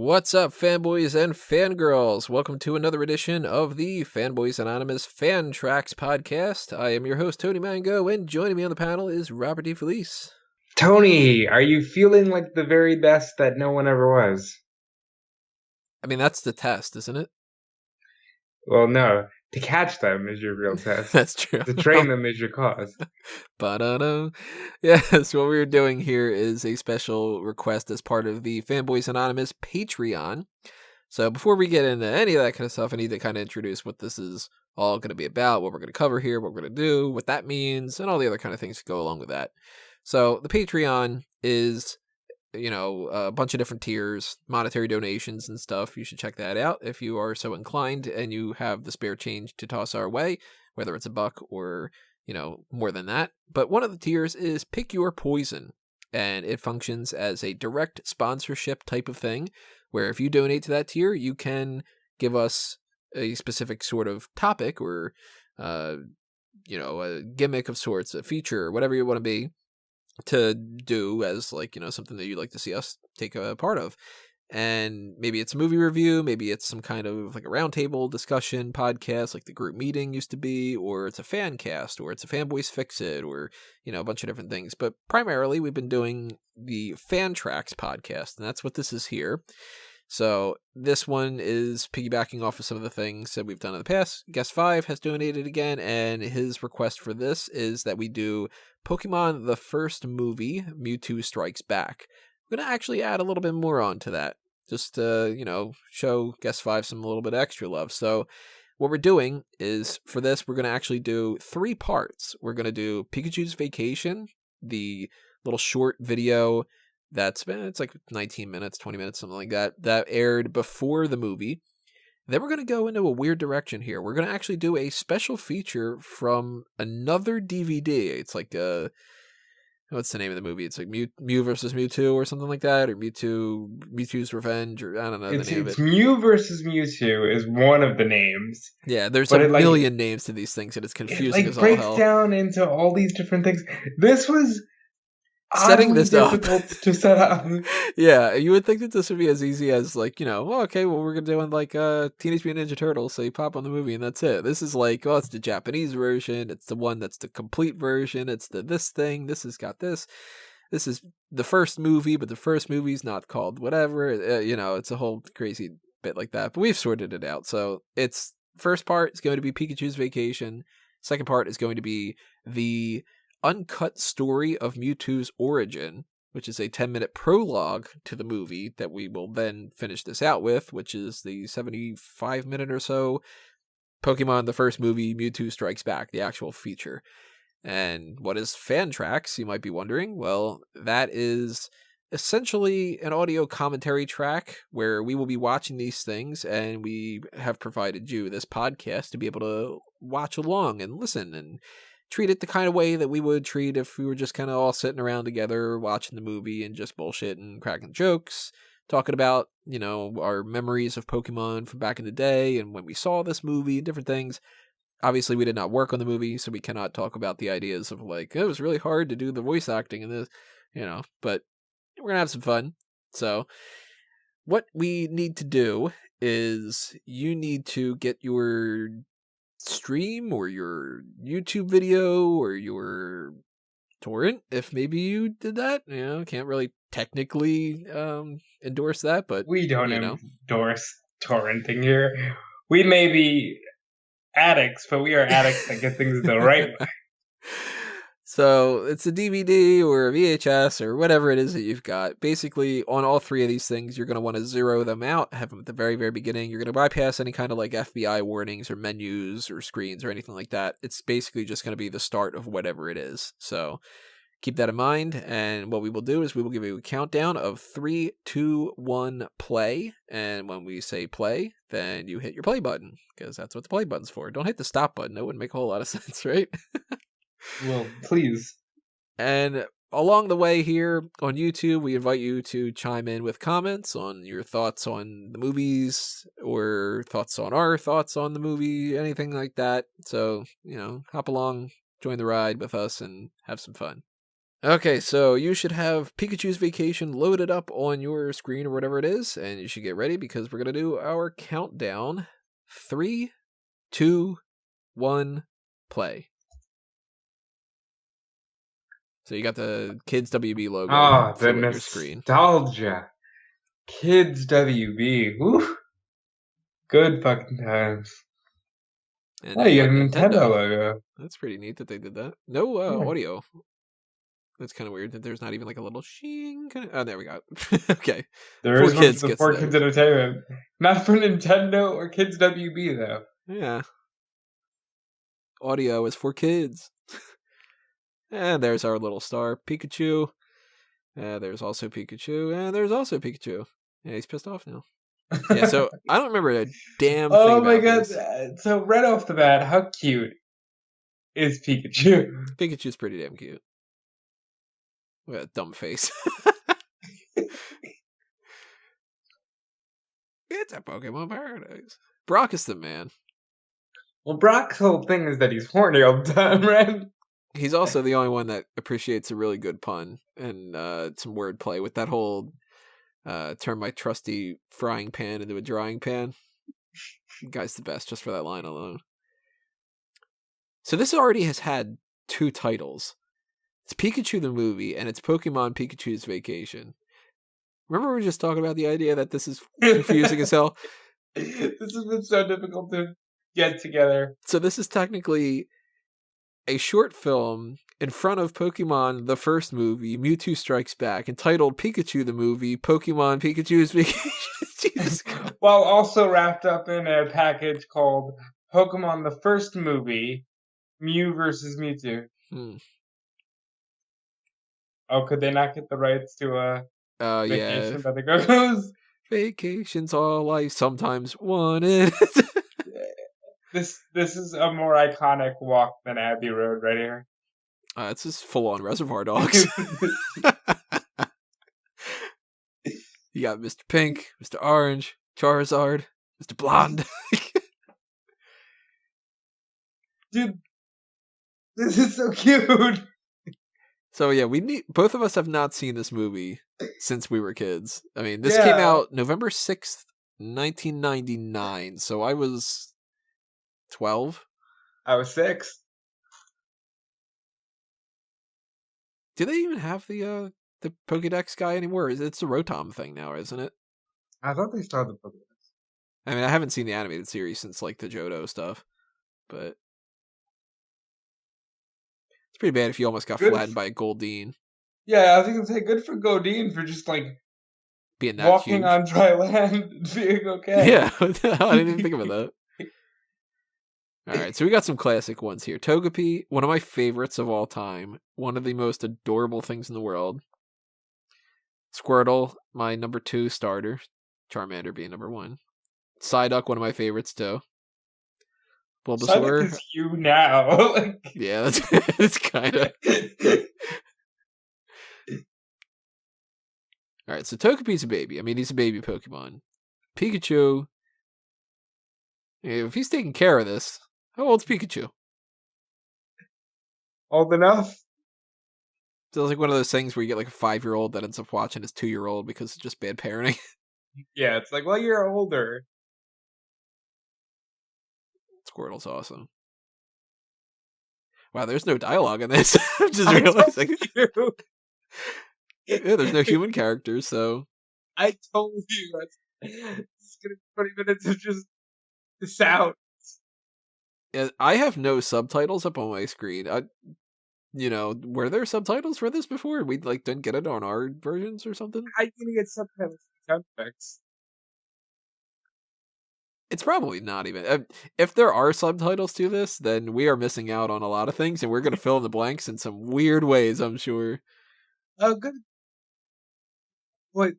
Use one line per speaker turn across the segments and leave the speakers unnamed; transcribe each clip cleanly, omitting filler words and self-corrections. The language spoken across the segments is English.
What's up, fanboys and fangirls? Welcome to another edition of the Fanboys Anonymous FanTracks podcast. I am your host, Tony Mango, and joining me on the panel is Robert DeFelice.
Tony, are you feeling like the very best that no one ever was?
I mean, that's the test, isn't it?
Well, no. To catch them is your real test.
That's true.
To train them is your cause.
Yes, what we're doing here is a special request as part of the Fanboys Anonymous Patreon. So before we get into any of that kind of stuff, I need to kind of introduce what this is all going to be about, what we're going to cover here, what we're going to do, what that means, and all the other kind of things that go along with that. So the Patreon is, a bunch of different tiers, monetary donations and stuff. You should check that out if you are so inclined and you have the spare change to toss our way, whether it's $1 or, more than that. But one of the tiers is Pick Your Poison, and it functions as a direct sponsorship type of thing, where if you donate to that tier, you can give us a specific sort of topic or, a gimmick of sorts, a feature, whatever you want to be, to do as something that you'd like to see us take a part of. And maybe it's a movie review, maybe it's some kind of like a roundtable discussion podcast like the group meeting used to be, or it's a fan cast, or it's a Fanboys Fix It, or a bunch of different things. But primarily we've been doing the FanTracks podcast, and that's what this is here. So this one is piggybacking off of some of the things that we've done in the past. Guest 5 has donated again, and his request for this is that we do Pokemon the first movie, Mewtwo Strikes Back. We're going to actually add a little bit more onto that, just to, show Guest 5 some little bit of extra love. So what we're doing is, for this, we're going to actually do 3 parts. We're going to do Pikachu's Vacation, the little short video it's like 19 minutes, 20 minutes, something like that, that aired before the movie. Then we're going to go into a weird direction here. We're going to actually do a special feature from another DVD. It's like, what's the name of the movie? It's like Mew versus Mewtwo or something like that, or Mewtwo's Revenge, or I don't know the name of it.
Mew versus Mewtwo is one of the names.
Yeah, there's a million names to these things, and it's confusing as all hell. It
breaks down into all these different things. This was
setting this
difficult to set up.
Yeah, you would think that this would be as easy as we're gonna do in Teenage Mutant Ninja Turtles, so you pop on the movie and that's it. This is it's the Japanese version, it's the one that's the complete version, it's this thing, this has got this is the first movie, but the first movie's not called whatever, it's a whole crazy bit like that, but we've sorted it out. So it's, first part is going to be Pikachu's Vacation, second part is going to be the uncut story of Mewtwo's origin, which is a 10-minute prologue to the movie that we will then finish this out with, which is the 75-minute or so Pokemon the first movie, Mewtwo Strikes Back, the actual feature. And what is FanTracks, you might be wondering? Well, that is essentially an audio commentary track where we will be watching these things, and we have provided you this podcast to be able to watch along and listen and treat it the kind of way that we would treat if we were just kind of all sitting around together watching the movie and just bullshit and cracking jokes, talking about, our memories of Pokemon from back in the day and when we saw this movie and different things. Obviously, we did not work on the movie, so we cannot talk about the ideas of it was really hard to do the voice acting in this, but we're going to have some fun. So what we need to do is you need to get your stream or your YouTube video or your torrent, if maybe you did that. Can't really technically endorse that, but
we don't endorse torrenting here. We may be addicts, but we are addicts that get things the right way.
So it's a DVD or a VHS or whatever it is that you've got. Basically, on all 3 of these things, you're going to want to zero them out, have them at the very, very beginning. You're going to bypass any kind of FBI warnings or menus or screens or anything like that. It's basically just going to be the start of whatever it is. So keep that in mind. And what we will do is we will give you a countdown of 3, 2, 1, play. And when we say play, then you hit your play button, because that's what the play button's for. Don't hit the stop button. That wouldn't make a whole lot of sense, right?
Well, please.
And along the way here on YouTube, we invite you to chime in with comments on your thoughts on the movies or thoughts on our thoughts on the movie, anything like that. So, hop along, join the ride with us, and have some fun. Okay, so you should have Pikachu's Vacation loaded up on your screen or whatever it is, and you should get ready because we're going to do our countdown. 3, 2, 1, play. So you got the Kids WB logo
the
on your screen.
nostalgia. Kids WB. Woo. Good fucking times.
And
Oh, you got a Nintendo logo.
That's pretty neat that they did that. No
Yeah.
audio. That's kind of weird that there's not even like a little shing. Oh, there we go. Okay.
There is one for the 4 Kids Entertainment. Not for Nintendo or Kids WB, though.
Yeah. Audio is for kids. And there's our little star, Pikachu. There's also Pikachu. And there's also Pikachu. Yeah, he's pissed off now. Yeah, so I don't remember a damn thing
Oh my
about
god.
this.
So right off the bat, how cute is Pikachu?
Pikachu's pretty damn cute. Look at that dumb face. It's a Pokemon paradise. Brock is the man.
Well, Brock's whole thing is that he's horny all the time, right?
He's also the only one that appreciates a really good pun and some wordplay with that whole turn my trusty frying pan into a drying pan. The guy's the best just for that line alone. So this already has had 2 titles. It's Pikachu the movie, and it's Pokemon Pikachu's Vacation. Remember we were just talking about the idea that this is confusing as hell?
This has been so difficult to get together.
So this is technically a short film in front of Pokemon the first movie, Mewtwo Strikes Back, entitled Pikachu the movie, Pokemon Pikachu's Vacation. Jesus Christ.
While also wrapped up in a package called Pokemon the first movie, Mew versus Mewtwo. Oh, could they not get the rights to Vacation by the Go-Go's?
Vacation's all I sometimes wanted.
This is a more iconic walk than Abbey Road right here.
It's just full-on Reservoir Dogs. You got Mr. Pink, Mr. Orange, Charizard, Mr. Blonde.
Dude, this is so cute.
So yeah, both of us have not seen this movie since we were kids. I mean, this came out November 6th, 1999. So I was 12.
I was 6.
Do they even have the Pokédex guy anymore? It's a Rotom thing now, isn't it?
I thought they started the Pokédex.
I mean, I haven't seen the animated series since like the Johto stuff, but it's pretty bad if you almost got flattened by a Goldeen.
Yeah, I was gonna say good for Goede for just like
being that
walking
huge
on dry land and being okay.
Yeah, I didn't even think about that. All right, so we got some classic ones here. Togepi, one of my favorites of all time. One of the most adorable things in the world. Squirtle, my number 2 starter. Charmander being number 1. Psyduck, one of my favorites too. Bulbasaur.
Psyduck is you now.
Yeah, that's kind of. All right, so Togepi's a baby. I mean, he's a baby Pokemon. Pikachu. If he's taking care of this, how old's Pikachu?
Old enough.
So it's like one of those things where you get like a 5-year-old that ends up watching his 2-year-old because it's just bad parenting.
Yeah, it's like, well, you're older.
Squirtle's awesome. Wow, there's no dialogue in this. I'm just realizing. Yeah, there's no human characters, so.
I told you. It's going to be 20 minutes of just the sound.
Yeah, I have no subtitles up on my screen. Were there subtitles for this before? We didn't get it on our versions or something?
How are you going to get subtitles for sound effects?
It's probably not even. If there are subtitles to this, then we are missing out on a lot of things, and we're going to fill in the blanks in some weird ways, I'm sure.
Oh, good. Boy.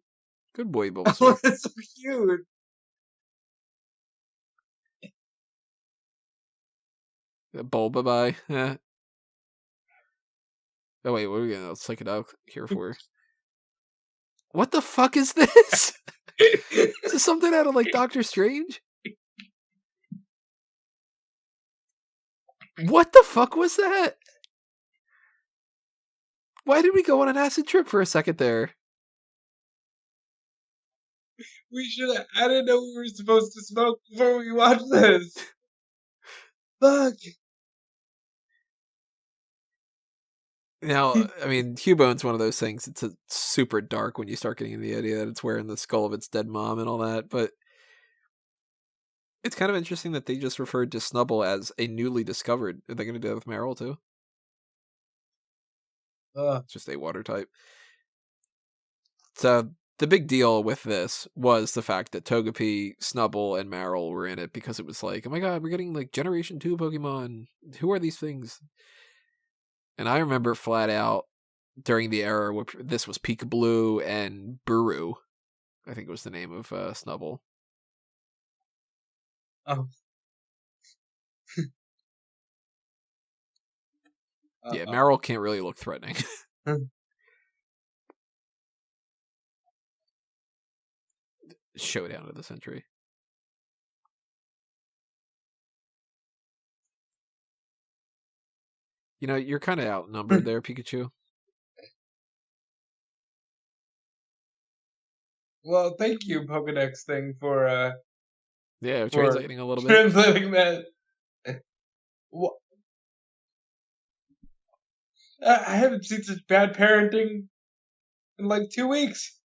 Good boy, Bulbasaur.
Oh, that's so cute.
Bulbabai. Yeah. Oh, wait, what are we going to check it out here for? What the fuck is this? Is this something out of, Doctor Strange? What the fuck was that? Why did we go on an acid trip for a second there?
We should have. I didn't know we were supposed to smoke before we watched this. Fuck.
Now, I mean, Hubone's one of those things. It's super dark when you start getting the idea that it's wearing the skull of its dead mom and all that. But it's kind of interesting that they just referred to Snubbull as a newly discovered. Are they going to do that with Meryl too? It's just a water type. So the big deal with this was the fact that Togepi, Snubbull, and Meryl were in it because it was like, oh my god, we're getting like Generation 2 Pokemon. Who are these things? And I remember flat out during the era where this was Peekaboo and Buru, I think it was the name of Snubbull.
Oh.
Yeah, Meryl can't really look threatening. Showdown of the century. You know, you're kind of outnumbered there, Pikachu.
Well, thank you, Pokedex thing, for
Yeah, translating a little bit.
translating that. I haven't seen such bad parenting in like 2 weeks.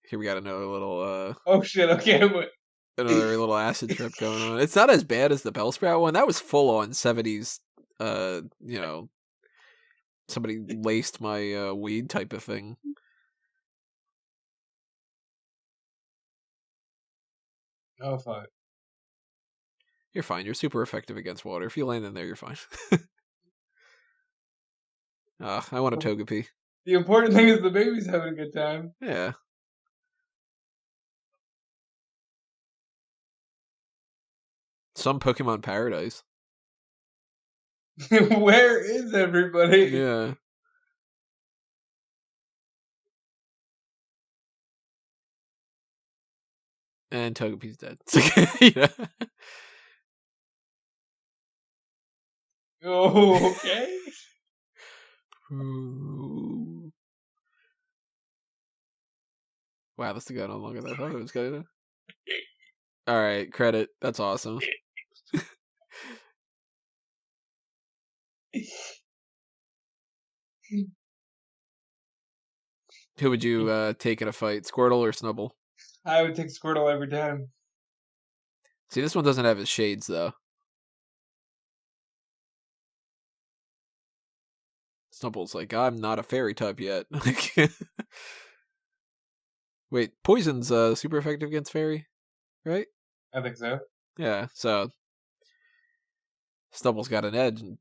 Here we got another little
Oh shit, okay.
Another little acid trip going on. It's not as bad as the Bellsprout one. That was full on 70s, you know, somebody laced my weed type of thing.
Oh, fuck.
You're fine. You're super effective against water. If you land in there, you're fine. I want a Togepi.
The important thing is the baby's having a good time.
Yeah. Some Pokemon paradise.
Where is everybody?
Yeah. And Togepi's dead. Yeah.
Oh, okay.
Wow, this is going on longer than I thought it was going to. Alright, credit. That's awesome. Who would you take in a fight, Squirtle or Snubbull?
I would take Squirtle every time.
See, this one doesn't have his shades, though. Snubbull's like, I'm not a fairy type yet. Wait, Poison's super effective against fairy, right?
I think so.
Yeah, so Snubbull's got an edge, at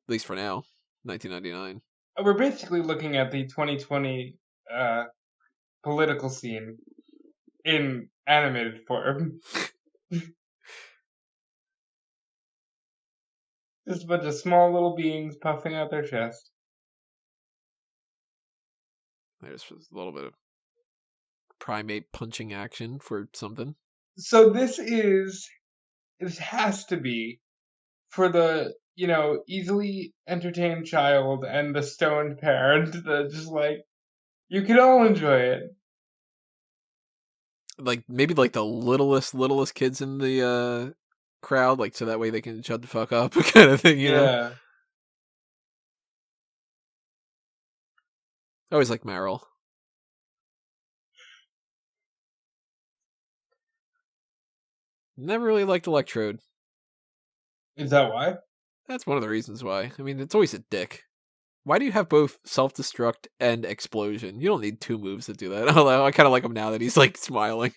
least for now. 1999.
We're basically looking at the 2020 political scene in animated form. Just a bunch of small little beings puffing out their chest.
There's just a little bit of primate punching action for something.
So this has to be for the, easily entertained child and the stoned parent that just like, you can all enjoy it.
Like, maybe like the littlest kids in the crowd, like, so that way they can shut the fuck up kind of thing, you know?
Yeah.
I always like Meryl. Never really liked Electrode.
Is that why?
That's one of the reasons why. I mean, it's always a dick. Why do you have both self-destruct and explosion? You don't need 2 moves to do that. Although I kind of like him now that he's like smiling.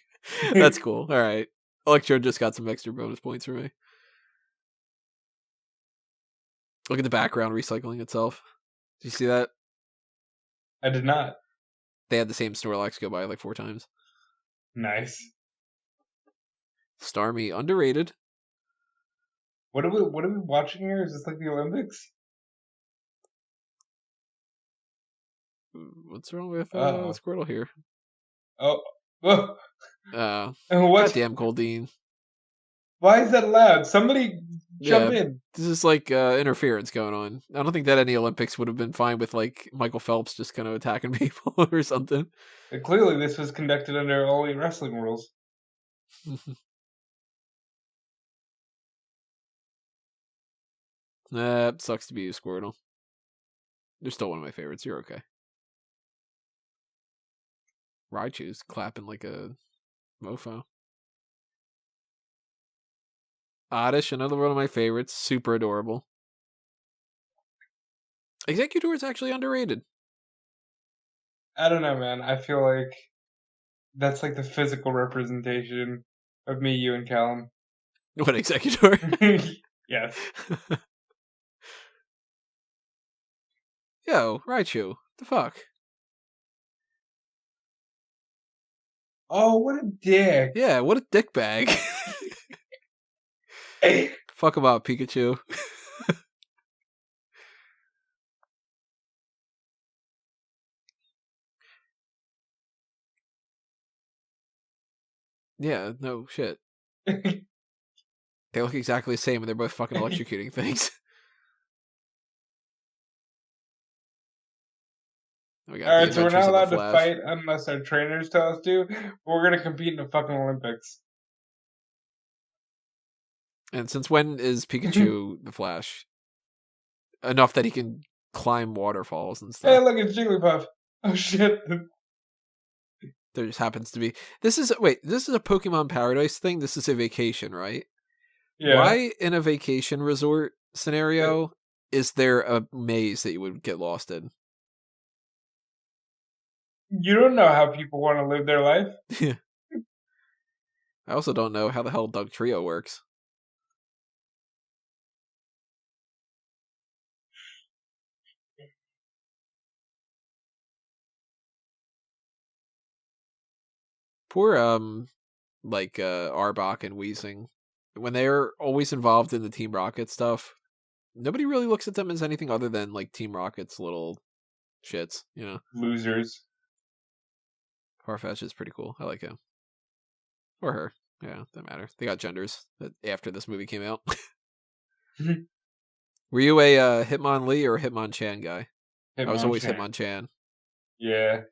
That's cool. All right. Electrode just got some extra bonus points for me. Look at the background recycling itself. Did you see that?
I did not.
They had the same Snorlax go by like 4 times.
Nice.
Starmie, underrated.
What are we watching here? Is this like the Olympics?
What's wrong with Squirtle here?
Oh.
Goddamn Goldeen.
Why is that allowed? Somebody Jump
Yeah,
in.
this is like interference going on. I don't think that any Olympics would have been fine with like Michael Phelps just kind of attacking people or something.
Clearly, this was conducted under All Elite Wrestling rules.
It sucks to be you, Squirtle. You're still one of my favorites. You're okay. Raichu's clapping like a mofo. Oddish, another one of my favorites. Super adorable. Executor is actually underrated.
I don't know, man. I feel like that's like the physical representation of me, you, and Callum.
What, Executor?
Yes.
Yo, Raichu. The fuck?
Oh, what a dick.
Yeah, what a dickbag. Fuck him up, Pikachu. Yeah, no shit. They look exactly the same and they're both fucking electrocuting things. We got
Alright,
the
so we're
Adventures
not
of the
allowed to
Flash.
fight unless our trainers tell us to. But we're gonna compete in the fucking Olympics.
And since when is Pikachu the Flash? Enough that he can climb waterfalls and stuff.
Hey, look, it's Jigglypuff. Oh shit.
There just happens to be. This is a Pokemon Paradise thing. This is a vacation, right?
Yeah.
Why in a vacation resort scenario is there a maze that you would get lost in?
You don't know how people want to live their life.
Yeah. I also don't know how the hell Doug Trio works. Poor Arbok and Weezing. When they're always involved in the Team Rocket stuff, nobody really looks at them as anything other than like Team Rocket's little shits, you know.
Losers.
Farfetch is pretty cool. I like him. Or her. Yeah, doesn't matter. They got genders after this movie came out. Were you a Hitmonlee or a Hitmonchan guy? I was always Hitmonchan.
Yeah.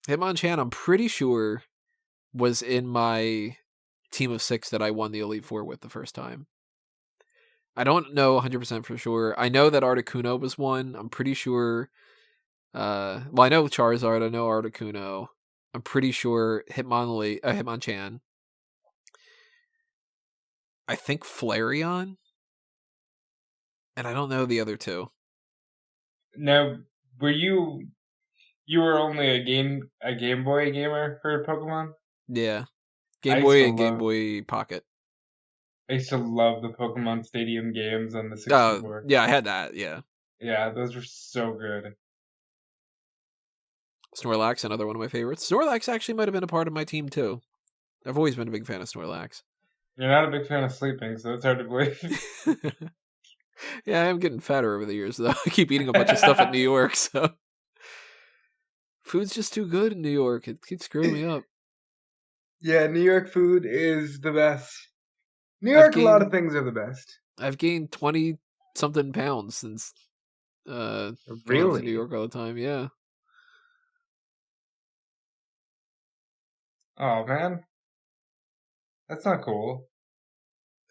Hitmonchan, I'm pretty sure, was in my team of 6 that I won the Elite Four with the first time. I don't know 100% for sure. I know that Articuno was one. I'm pretty sure. I know Charizard. I know Articuno. I'm pretty sure Hitmonchan. I think Flareon. And I don't know the other two.
Now, were you were only a Game Boy gamer for Pokemon?
Yeah. Game Boy and Game Boy Pocket.
I used to love the Pokemon Stadium games on the 64.
Yeah, I had that, yeah.
Yeah, those were so good.
Snorlax, another one of my favorites. Snorlax actually might have been a part of my team, too. I've always been a big fan of Snorlax.
You're not a big fan of sleeping, so it's hard to believe.
Yeah, I am getting fatter over the years, though. I keep eating a bunch of stuff in New York, so... Food's just too good in New York. It keeps screwing me up.
Yeah, New York food is the best. New York, a lot of things are the best.
I've gained 20-something pounds since going to New York all the time, yeah.
Oh, man. That's not cool.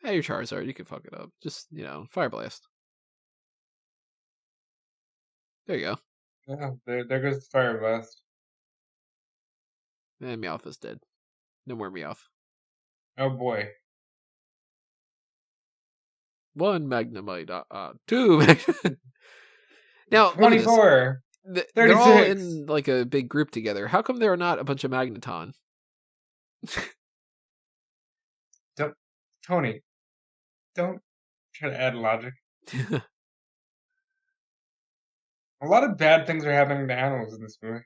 Hey, you're Charizard. You can fuck it up. Just, Fire Blast. There you go.
Yeah, there goes the Fire Blast.
And Meowth is dead. No more Meowth.
Oh, boy.
1 Magnemite. 2 Magnemite. Now,
24.
They're all in like a big group together. How come there are not a bunch of Magneton?
Tony, don't try to add logic. A lot of bad things are happening to animals in this movie.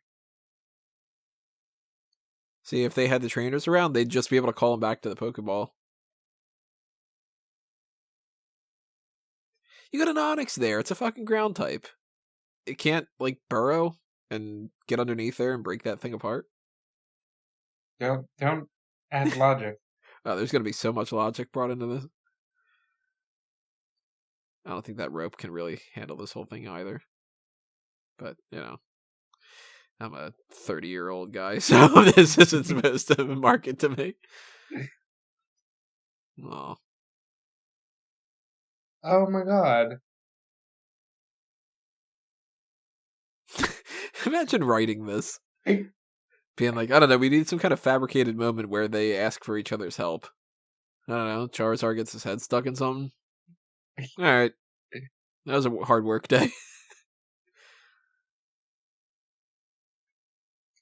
See, if they had the trainers around, they'd just be able to call them back to the Pokeball. You got an Onix there. It's a fucking ground type. It can't, like, burrow and get underneath there and break that thing apart.
Don't add logic.
Oh, there's going to be so much logic brought into this. I don't think that rope can really handle this whole thing either. But, I'm a 30-year-old guy, so this isn't supposed to market to me. Oh.
Oh my god.
Imagine writing this. Being like, I don't know, we need some kind of fabricated moment where they ask for each other's help. I don't know, Charizard gets his head stuck in something. Alright. That was a hard work day.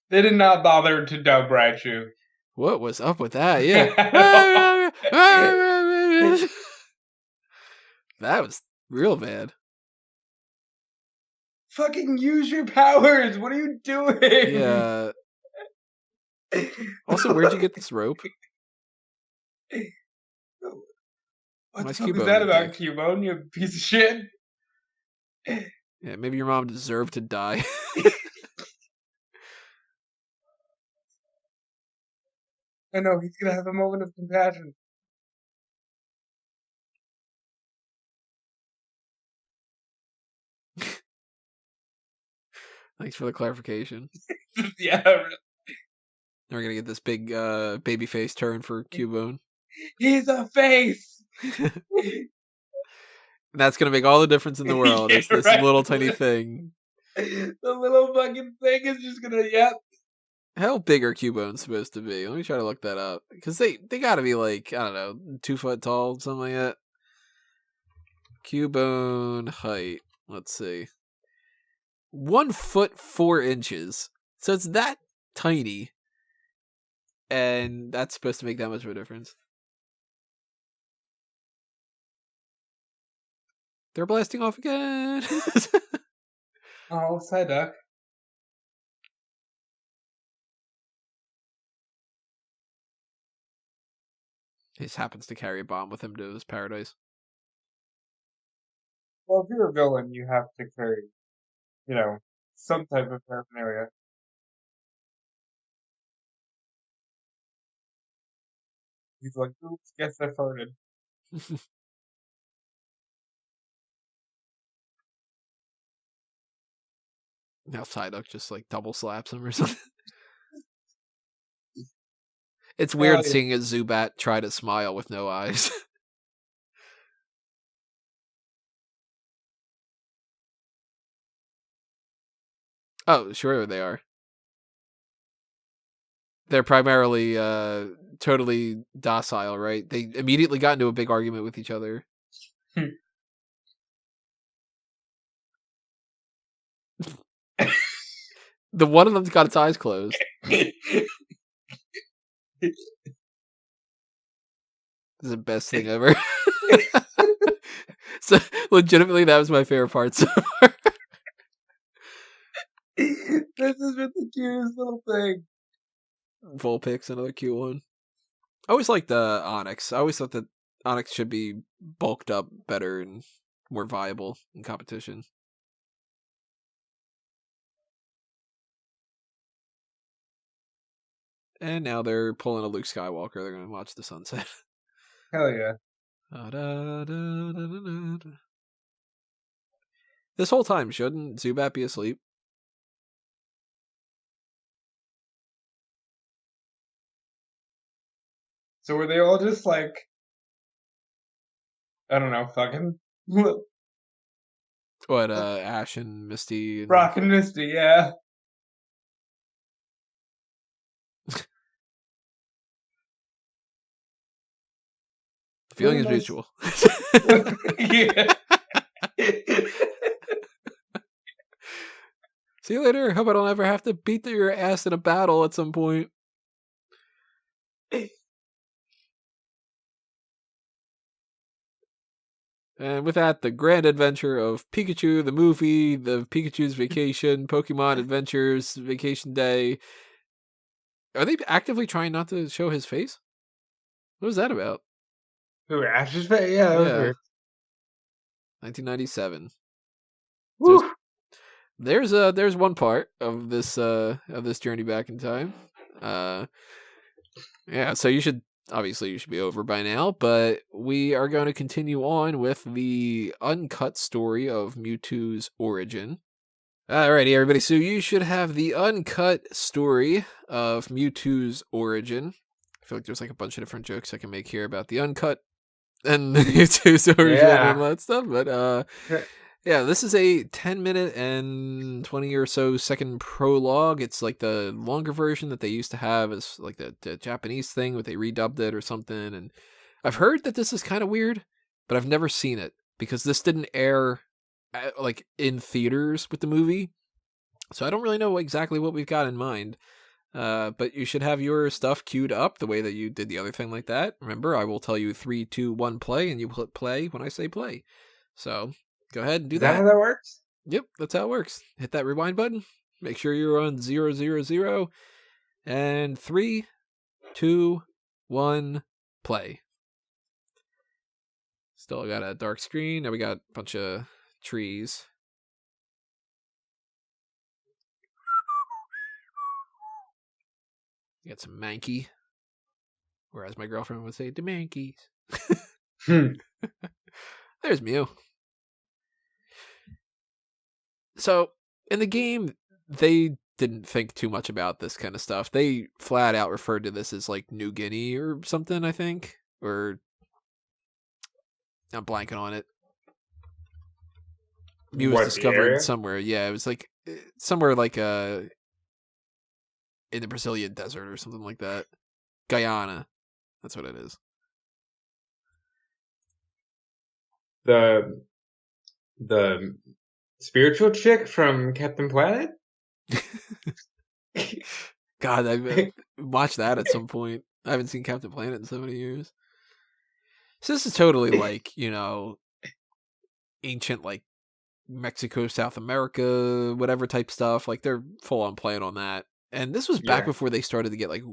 They did not bother to dub Raichu.
What was up with that? Yeah. That was real bad.
Fucking use your powers! What are you doing?
Yeah. Also, where'd you get this rope?
What
Nice
the fuck
Cubone
is that about,
dick.
Cubone? You piece of shit.
Yeah, maybe your mom deserved to die.
I know, he's gonna have a moment of compassion.
Thanks for the clarification.
Yeah.
We're gonna get this big baby face turn for Cubone.
He's a face!
That's gonna make all the difference in the world.
Yeah,
It's this
right.
little tiny thing.
The little fucking thing is just gonna, yep.
How big are Cubones supposed to be? Let me try to look that up. Because they gotta be like, I don't know, 2 foot tall, something like that. Cubone height. Let's see. 1 foot 4 inches. So it's that tiny. And that's supposed to make that much of a difference. They're blasting off again.
Oh, Psyduck.
He just happens to carry a bomb with him to his paradise.
Well, if you're a villain, you have to carry, some type of paraphernalia. He's like, oops, guess I farted.
Now Psyduck just like double slaps him or something. It's weird
Hell yeah.
seeing a Zubat try to smile with no eyes. Oh, sure they are. They're primarily totally docile, right? They immediately got into a big argument with each other. The one of them's got its eyes closed. This is the best thing ever. So legitimately, that was my favorite part so far.
This has been the cutest little thing.
Vulpix, another cute one. I always liked the Onyx. I always thought that Onyx should be bulked up better and more viable in competition. And now they're pulling a Luke Skywalker. They're going to watch the sunset.
Hell yeah.
This whole time, shouldn't Zubat be asleep?
So were they all just like, I don't know, fucking
What, Ash and Misty? And...
Rock and Misty, yeah.
The feeling is
Nice.
mutual.
Yeah.
See you later. Hope I don't ever have to beat your ass in a battle at some point. And with that, the grand adventure of Pikachu, the movie, the Pikachu's Vacation, Pokemon Adventures, Vacation Day. Are they actively trying not to show his face? What was that about?
Who, Ash's face? Yeah, that was weird.
1997.
Woo.
There's one part of this journey back in time. Yeah, so you should obviously you should be over by now, but we are going to continue on with the uncut story of Mewtwo's origin. Alrighty, everybody, so you should have the uncut story of Mewtwo's origin. I feel like there's like a bunch of different jokes I can make here about the uncut and Mewtwo's origin and all that stuff, but yeah, this is a 10-minute and 20 or so second prologue. It's like the longer version that they used to have as like the Japanese thing, but they redubbed it or something. And I've heard that this is kind of weird, but I've never seen it because this didn't air like in theaters with the movie. So I don't really know exactly what we've got in mind. But you should have your stuff queued up the way that you did the other thing like that. Remember, I will tell you 3, 2, 1, play, and you hit play when I say play. So go ahead and do that.
Is that how that works?
Yep, that's how it works. Hit that rewind button. Make sure you're on 000. And 3, 2, 1, play. Still got a dark screen. Now we got a bunch of trees. You got some Mankey. Whereas my girlfriend would say, the Mankeys. There's Mew. So, in the game, they didn't think too much about this kind of stuff. They flat out referred to this as like New Guinea or something, I think. Or I'm blanking on it. Mew was discovered somewhere. Yeah, it was like somewhere like in the Brazilian desert or something like that. Guyana. That's what it is.
The spiritual chick from Captain Planet?
God, I've watched that at some point. I haven't seen Captain Planet in so many years. So this is totally like, ancient like Mexico, South America, whatever type stuff. Like they're full on playing on that. And this was back before they started to get like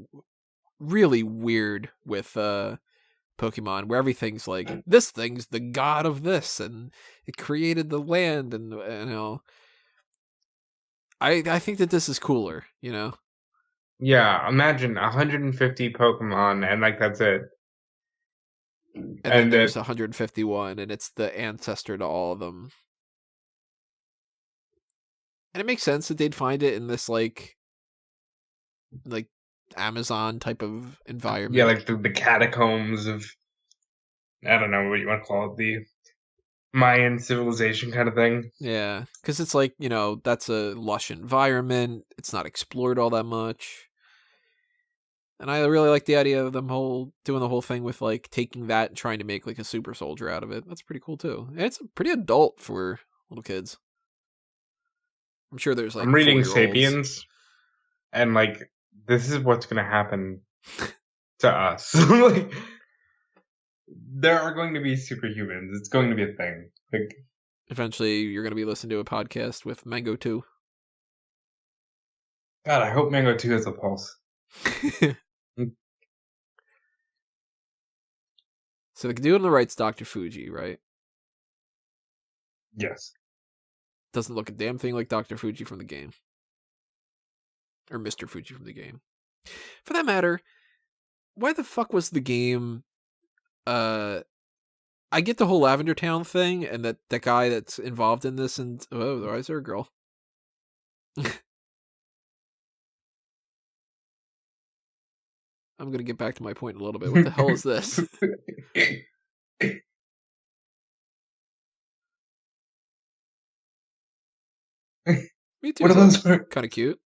really weird with Pokemon, where everything's like, this thing's the god of this, and it created the land, and I think that this is cooler,
Yeah, imagine 150 Pokemon, and like that's it.
And then there's 151, and it's the ancestor to all of them. And it makes sense that they'd find it in this like Amazon type of environment.
Yeah, like the catacombs of, I don't know what you want to call it, the Mayan civilization kind of thing.
Yeah, because it's like, that's a lush environment. It's not explored all that much. And I really like the idea of them doing the whole thing with like taking that and trying to make like a super soldier out of it. That's pretty cool too. And it's pretty adult for little kids. I'm sure there's like
I'm reading Sapiens, and like this is what's going to happen to us. Like, there are going to be superhumans. It's going to be a thing. Like,
eventually, you're going to be listening to a podcast with Mango 2.
God, I hope Mango 2 has a pulse.
So the dude on the right's Dr. Fuji, right?
Yes.
Doesn't look a damn thing like Dr. Fuji from the game. Or Mr. Fuji from the game. For that matter, why the fuck was the game... I get the whole Lavender Town thing, and that guy that's involved in this, and... Oh, why is there a girl? I'm going to get back to my point in a little bit. What the hell is this? Me too. What are those? Kind of cute.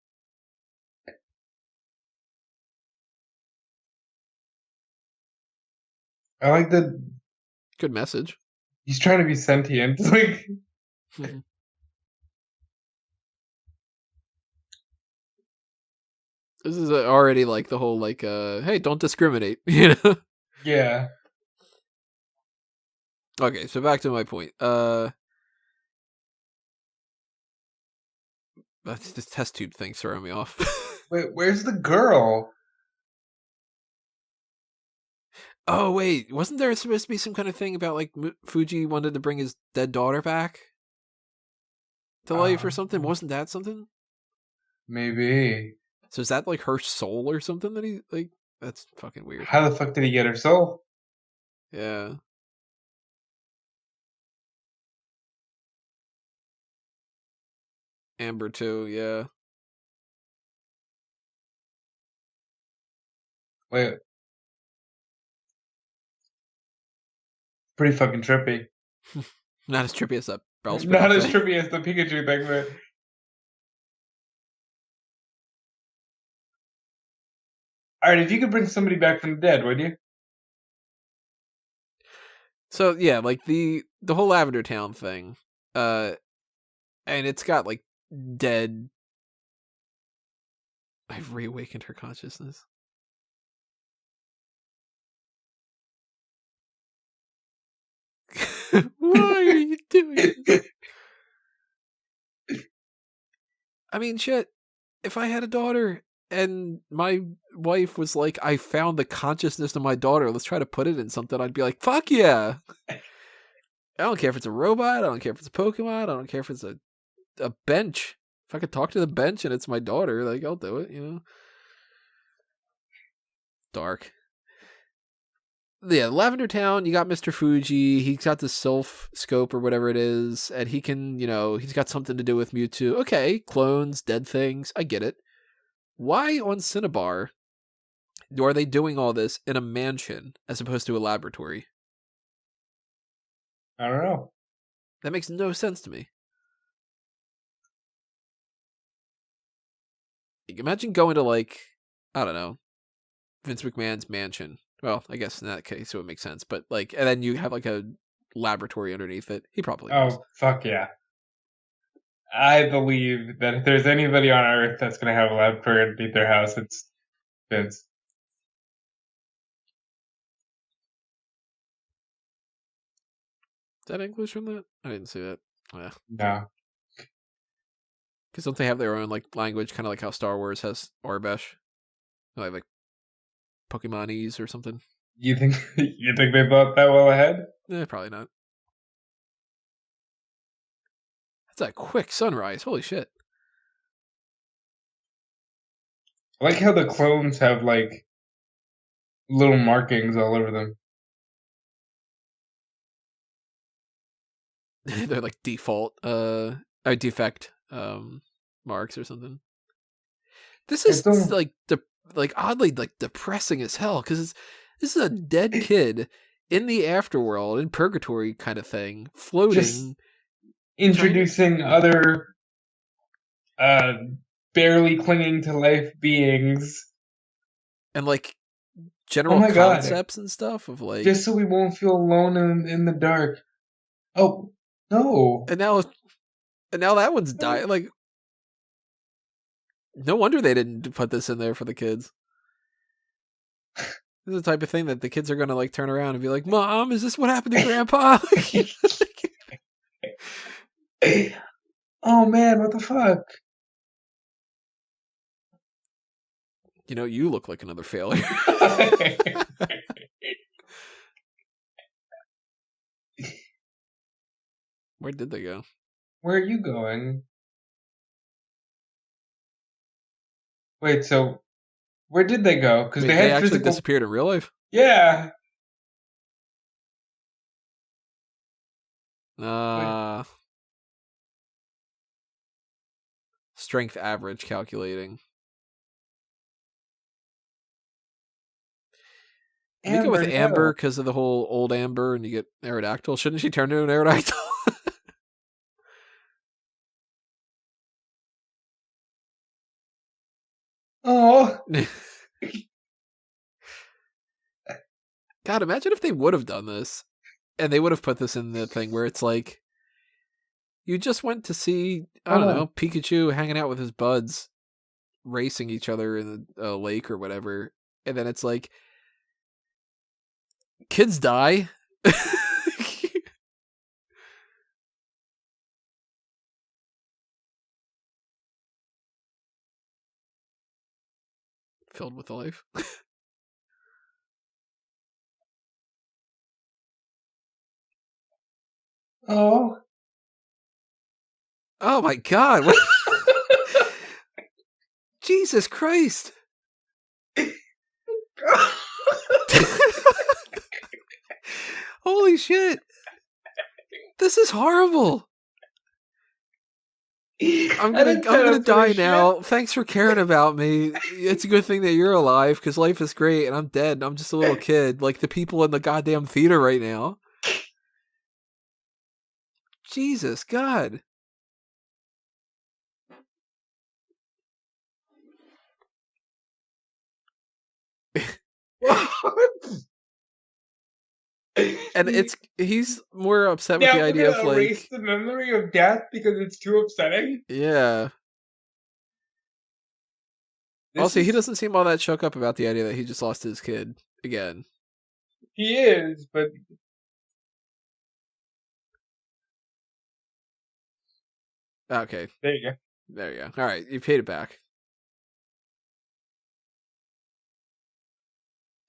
I like the...
Good message.
He's trying to be sentient. Like...
This is already like the whole like, hey, don't discriminate,
Yeah.
Okay, so back to my point. This test tube thing's throwing me off.
Wait, where's the girl?
Oh, wait, wasn't there supposed to be some kind of thing about like Fuji wanted to bring his dead daughter back to life or something? Wasn't that something?
Maybe.
So is that like her soul or something that he like? That's fucking weird.
How the fuck did he get her soul?
Yeah. Amber too, yeah.
Wait. Pretty fucking trippy.
Not as trippy as that Bellsprout
Not as
thing.
trippy as the Pikachu thing, but... Alright, if you could bring somebody back from the dead, would you?
So yeah, like the whole Lavender Town thing, and it's got like dead. I've reawakened her consciousness. Why are you doing this? I mean, shit. If I had a daughter and my wife was like, "I found the consciousness of my daughter. Let's try to put it in something," I'd be like, "Fuck yeah!" I don't care if it's a robot. I don't care if it's a Pokemon. I don't care if it's a bench. If I could talk to the bench and it's my daughter, like, I'll do it, you know? Dark. Yeah, Lavender Town, you got Mr. Fuji. He's got the Sylph scope or whatever it is, and he can, he's got something to do with Mewtwo. Okay, clones, dead things. I get it. Why on Cinnabar are they doing all this in a mansion as opposed to a laboratory?
I don't know.
That makes no sense to me. Imagine going to, like, I don't know, Vince McMahon's mansion. Well, I guess in that case it would make sense, but like, and then you have like a laboratory underneath it. He probably does.
Oh, fuck yeah. I believe that if there's anybody on Earth that's going to have a laboratory underneath their house, it's Vince.
Is that English from that? I didn't see that. Yeah.
No.
Because don't they have their own like language, kind of like how Star Wars has Orbesh? Like Pokemonese or something?
You think they thought that well ahead?
Probably not. That's a quick sunrise. Holy shit.
I like how the clones have like little markings all over them.
They're like default or defect marks or something. This is like oddly like depressing as hell because this is a dead kid in the afterworld, in purgatory kind of thing, floating. Just
introducing other barely clinging to life beings.
And like general concepts and stuff of like,
just so we won't feel alone in the dark. Oh no!
And now that one's died. Like, no wonder they didn't put this in there for the kids. This is the type of thing that the kids are gonna like turn around and be like, "Mom, is this what happened to Grandpa?"
Oh man, what the fuck?
You look like another failure. Where did they go?
Where are you going? Wait, so where did they go? Because they had
actually disappeared in real life?
Yeah.
Strength average calculating. You go with Amber because of the whole old Amber and you get Aerodactyl. Shouldn't she turn into an Aerodactyl?
Oh.
God, imagine if they would have done this and they would have put this in the thing where it's like, you just went to see, I don't know, Pikachu hanging out with his buds, racing each other in a lake or whatever. And then it's like, kids die. Filled with life.
Oh.
Oh my God. What? Jesus Christ. Holy shit! This is horrible. I'm gonna die now. Thanks for caring about me. It's a good thing that you're alive because life is great and I'm dead and I'm just a little kid like the people in the goddamn theater right now. Jesus God. And he's more upset with the idea of like
erase the memory of death because it's too upsetting.
Yeah. Also, he doesn't seem all that shook up about the idea that he just lost his kid again.
He is, but
okay.
There you go.
There you go. All right, you paid it back.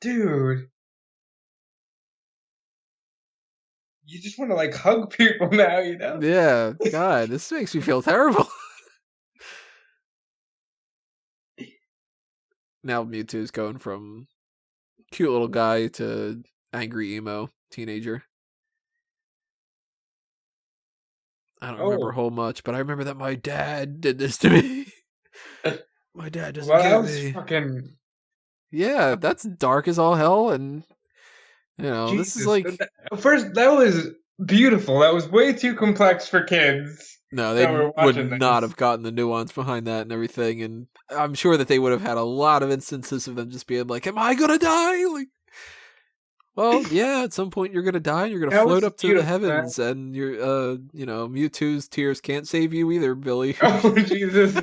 Dude. You just want to like hug people now, you know?
Yeah, God, this makes me feel terrible. Now Mewtwo's going from cute little guy to angry emo teenager. I don't remember a whole much, but I remember that my dad did this to me. My dad doesn't get me.
Fucking...
Yeah, that's dark as all hell, and you know,
Jesus,
this is like
first that was beautiful. That was way too complex for kids.
No, they would not have gotten the nuance behind that and everything, and I'm sure that they would have had a lot of instances of them just being like, "Am I gonna die?" Like, well, yeah, at some point you're gonna die, and you're gonna float up to the heavens, and you're, you know, Mewtwo's tears can't save you either, Billy.
Oh Jesus!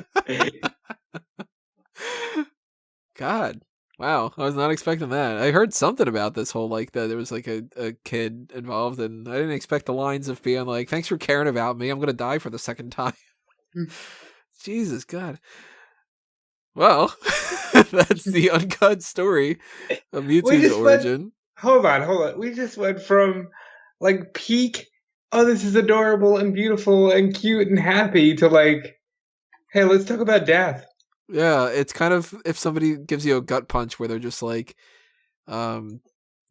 God. Wow, I was not expecting that. I heard something about this whole, like, that there was, like, a kid involved, and I didn't expect the lines of being like, thanks for caring about me, I'm gonna die for the second time. Jesus, God. Well, that's the uncut story of Mewtwo's origin.
Hold on. We just went from, like, peak, oh, this is adorable and beautiful and cute and happy, to, like, hey, let's talk about death.
Yeah, it's kind of if somebody gives you a gut punch where they're just like, you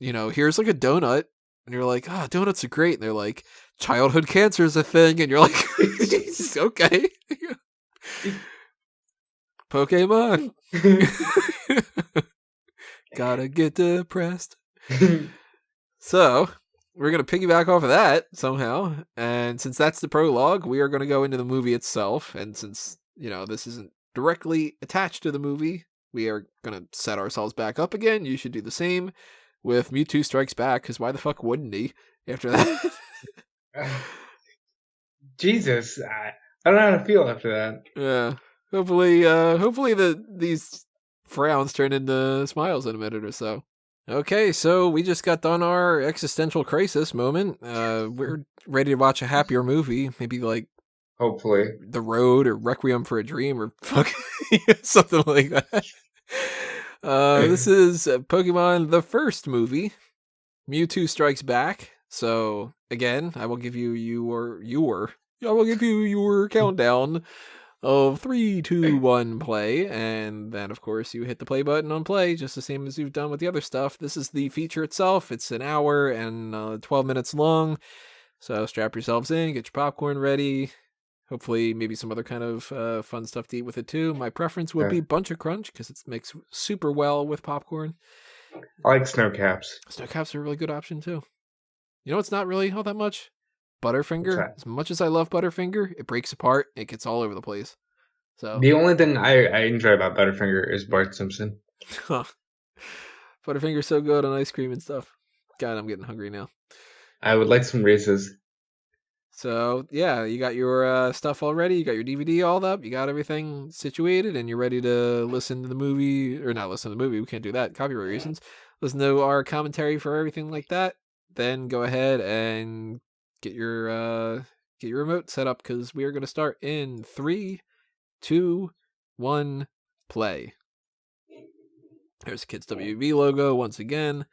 know, here's like a donut, and you're like, ah, donuts are great, and they're like, childhood cancer is a thing, and you're like, Jesus, okay. Pokemon. Gotta get depressed. So, we're going to piggyback off of that somehow, and since that's the prologue, we are going to go into the movie itself, and since, you know, this isn't directly attached to the movie, we are going to set ourselves back up again. You should do the same with Mewtwo Strikes Back, because why the fuck wouldn't he after that?
Jesus, I don't know how to feel after that.
Yeah, hopefully these frowns turn into smiles in a minute or so. Okay, so we just got done our existential crisis moment. We're ready to watch a happier movie, maybe like
hopefully
The Road or Requiem for a Dream or fuck something like that. This is Pokemon the first movie, Mewtwo Strikes Back. So again, I will give you your countdown of 3, 2, 1, play, and then of course you hit the play button on play, just the same as you've done with the other stuff. This is the feature itself. It's an hour and 12 minutes long, so strap yourselves in, get your popcorn ready. Hopefully, maybe some other kind of fun stuff to eat with it too. My preference would be Bunch of Crunch because it makes super well with popcorn.
I like Snow Caps.
Snow Caps are a really good option too. You know, it's not really all that much. Butterfinger. As much as I love Butterfinger, it breaks apart. It gets all over the place. So
the only thing I enjoy about Butterfinger is Bart Simpson.
Butterfinger's so good on ice cream and stuff. God, I'm getting hungry now.
I would like some Reese's.
So, yeah, you got your stuff all ready. You got your DVD all up. You got everything situated, and you're ready to listen to the movie. Or not listen to the movie. We can't do that. Copyright reasons. Listen to our commentary for everything like that. Then go ahead and get your remote set up because we are going to start in 3, 2, 1, play. There's a Kids WV logo once again.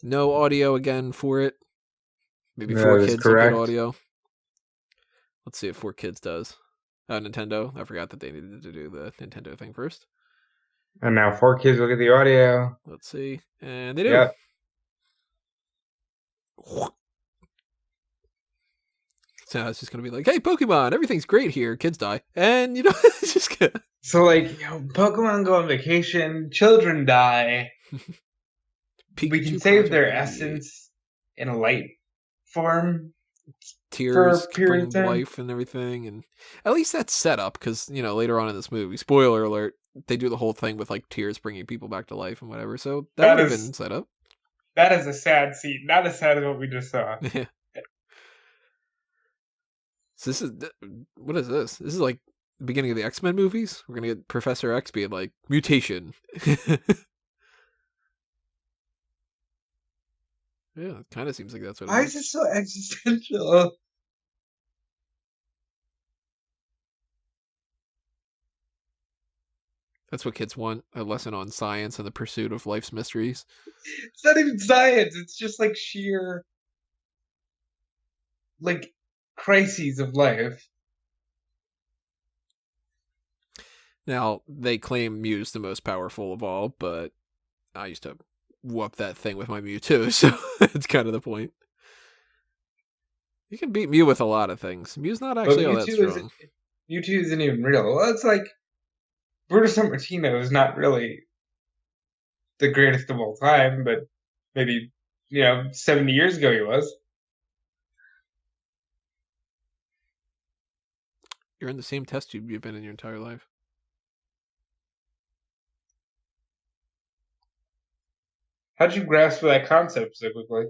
No audio again for it. Maybe 4Kids will get audio. Let's see if 4Kids does. Nintendo. I forgot that they needed to do the Nintendo thing first.
And now 4 kids will get the audio.
Let's see. And they do.
Yep.
So it's just going to be like, hey, Pokemon, everything's great here. Kids die. And, it's just going to...
So, Pokemon go on vacation. Children die. We can save their essence in a light form.
Tears bring life and everything. And at least that's set up because, later on in this movie, spoiler alert, they do the whole thing with, tears bringing people back to life and whatever. So that would have been set up.
That is a sad scene. Not as sad as what we just saw.
Yeah. So what is this? This is like the beginning of the X-Men movies. We're going to get Professor X being like, mutation. Yeah, it kind of seems like that's what it is.
Why is it so existential?
That's what kids want, a lesson on science and the pursuit of life's mysteries.
It's not even science. It's just sheer, crises of life.
Now, they claim Mew's the most powerful of all, but I used to whoop that thing with my Mewtwo, so that's kind of the point. You can beat Mew with a lot of things. Mew's not actually all that strong.
Mewtwo isn't even real. Well, it's like Brutus and Martino is not really the greatest of all time, but maybe 70 years ago he was.
You're in the same test tube you've been in your entire life.
How'd you grasp that concept so quickly?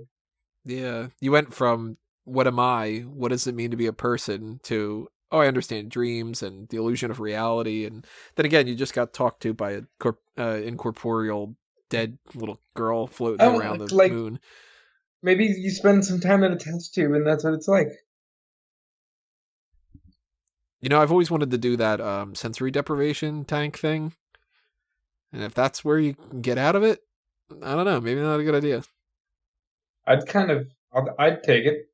Yeah, you went from what am I? What does it mean to be a person? To I understand dreams and the illusion of reality, and then again, you just got talked to by a incorporeal dead little girl floating around the moon.
Maybe you spend some time in a test tube, and that's what it's like.
I've always wanted to do that sensory deprivation tank thing, and if that's where you can get out of it, I don't know. Maybe not a good idea.
I'd take it.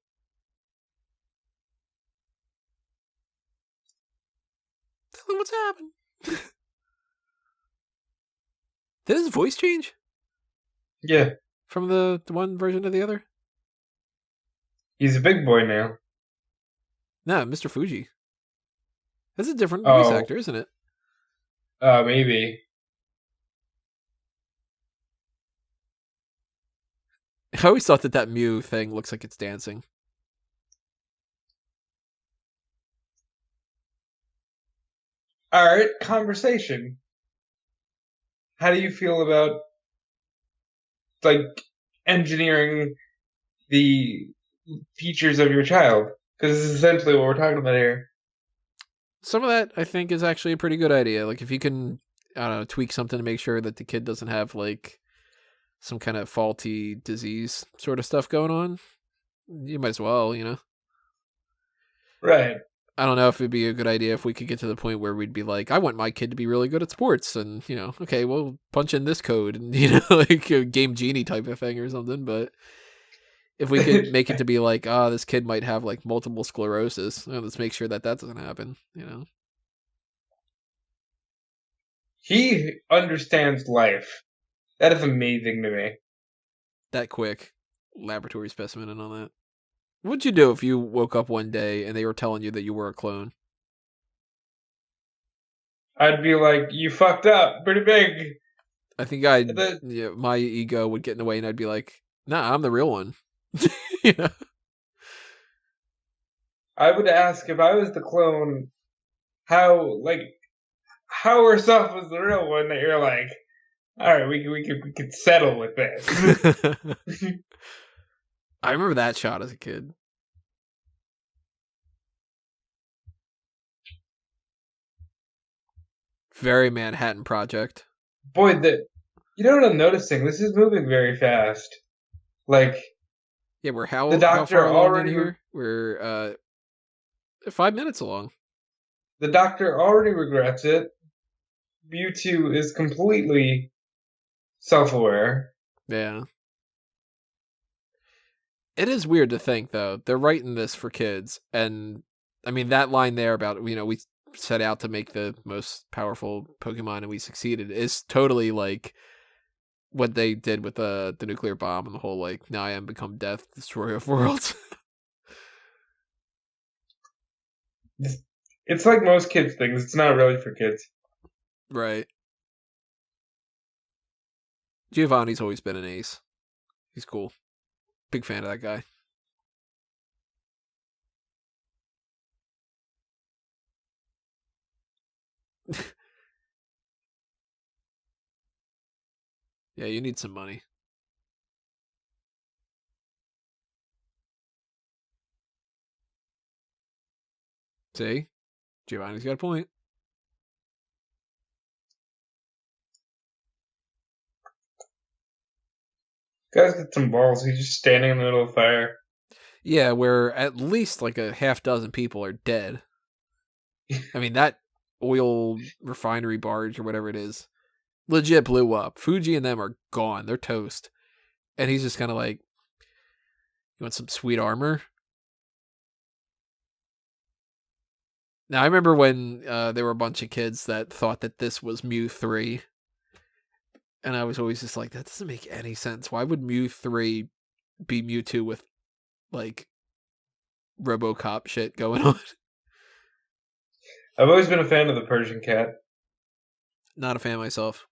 What's happened? Did his voice change?
Yeah.
From the one version to the other?
He's a big boy now.
No, Mr. Fuji. That's a different voice actor, isn't it?
Maybe.
I always thought that Mew thing looks like it's dancing.
All right, conversation. How do you feel about engineering the features of your child? Because this is essentially what we're talking about here.
Some of that I think is actually a pretty good idea. If you can, I don't know, tweak something to make sure that the kid doesn't have some kind of faulty disease sort of stuff going on, you might as well,
Right.
I don't know if it'd be a good idea if we could get to the point where we'd be like, I want my kid to be really good at sports, and okay, we'll punch in this code, and like a Game Genie type of thing or something. But if we could make it to be like, this kid might have multiple sclerosis, let's make sure that doesn't happen.
He understands life. That is amazing to me.
That quick laboratory specimen and all that. What'd you do if you woke up one day and they were telling you that you were a clone?
I'd be like, you fucked up pretty big.
I think my ego would get in the way and I'd be like, nah, I'm the real one.
I would ask if I was the clone, how herself was the real one that you're like, all right, we could settle with this.
I remember that shot as a kid. Very Manhattan Project.
Boy, you know what I'm noticing? This is moving very fast.
Yeah, we're the doctor how far already here? We're 5 minutes along.
The doctor already regrets it. Mewtwo is completely self-aware.
Yeah. It is weird to think, though. They're writing this for kids. And, I mean, that line there about, we set out to make the most powerful Pokemon and we succeeded is totally like what they did with the nuclear bomb and the whole like now I am become death, destroyer of worlds.
It's like most kids things. It's not really for kids.
Right. Giovanni's always been an ace. He's cool. Big fan of that guy. Yeah, you need some money. See? Giovanni's got a point.
Guy's got some balls. He's just standing in the middle of the fire.
Yeah, where at least like a half dozen people are dead. I mean, that oil refinery barge or whatever it is legit blew up. Fuji and them are gone. They're toast. And he's just kind of like, you want some sweet armor? Now, I remember when there were a bunch of kids that thought that this was Mew 3. And I was always just like, that doesn't make any sense. Why would Mew 3 be Mewtwo with, like, RoboCop shit going on?
I've always been a fan of the Persian cat.
Not a fan myself.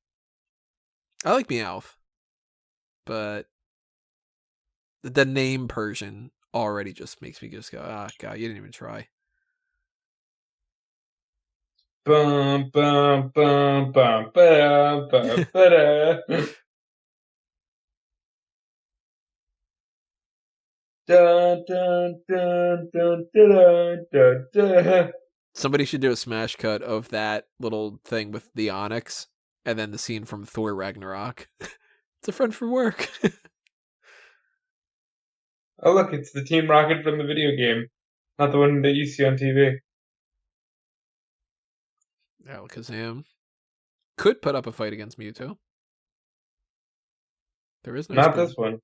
I like Meowth. But the name Persian already just makes me just go, God, you didn't even try.
Bum bum bum bum ba ba ba dun dun dun dun dun dun dun.
Somebody should do a smash cut of that little thing with the Onyx, and then the scene from Thor Ragnarok. It's a friend from work.
Oh look, it's the Team Rocket from the video game, not the one that you see on TV.
Alakazam could put up a fight against Mewtwo. There is no
Not
spoon.
this one.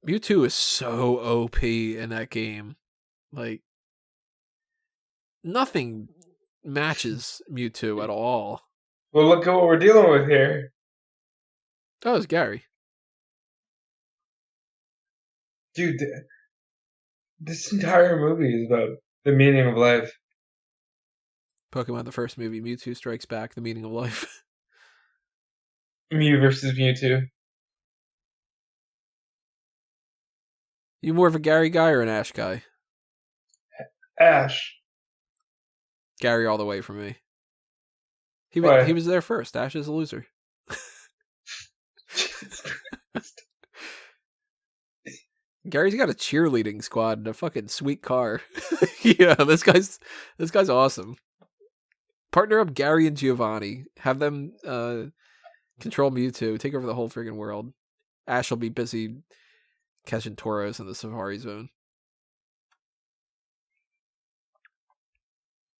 Mewtwo is so OP in that game. Like, nothing matches Mewtwo at all.
Well, look at what we're dealing with here.
Oh, it's Gary.
Dude, this entire movie is about the meaning of life.
Pokemon, the first movie, Mewtwo Strikes Back, the meaning of life.
Mew versus Mewtwo.
You more of a Gary guy or an Ash guy?
Ash.
Gary all the way for me. He
Why?
was there first. Ash is a loser. Gary's got a cheerleading squad and a fucking sweet car. Yeah, this guy's awesome. Partner up Gary and Giovanni. Have them control Mewtwo. Take over the whole friggin' world. Ash will be busy catching Tauros in the Safari Zone.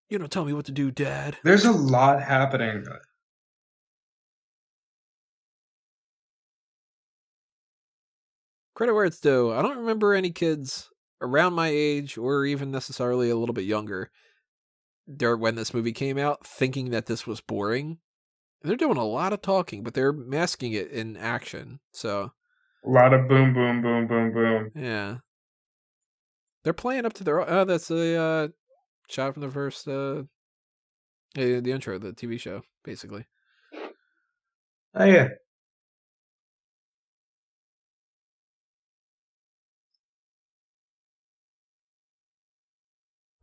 You don't tell me what to do, Dad.
There's a lot happening.
Credit where it's due. I don't remember any kids around my age or even necessarily a little bit younger when this movie came out thinking that this was boring. They're doing a lot of talking, but they're masking it in action. So
A lot of boom, boom, boom, boom, boom.
yeah, they're playing up to their. Oh, that's a shot from the first, the intro, of the TV show, basically.
Oh yeah.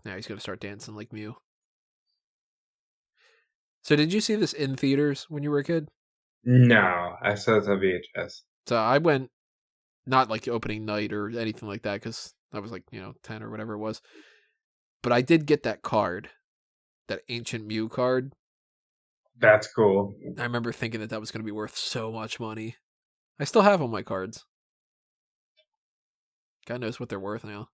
Now he's gonna start dancing like Mew. So did you see this in theaters when you were a kid?
No, I saw it on VHS.
So I went, not like opening night or anything like that, because I was like, 10 or whatever it was. But I did get that card, that ancient Mew card.
That's cool.
I remember thinking that was going to be worth so much money. I still have all my cards. God knows what they're worth now.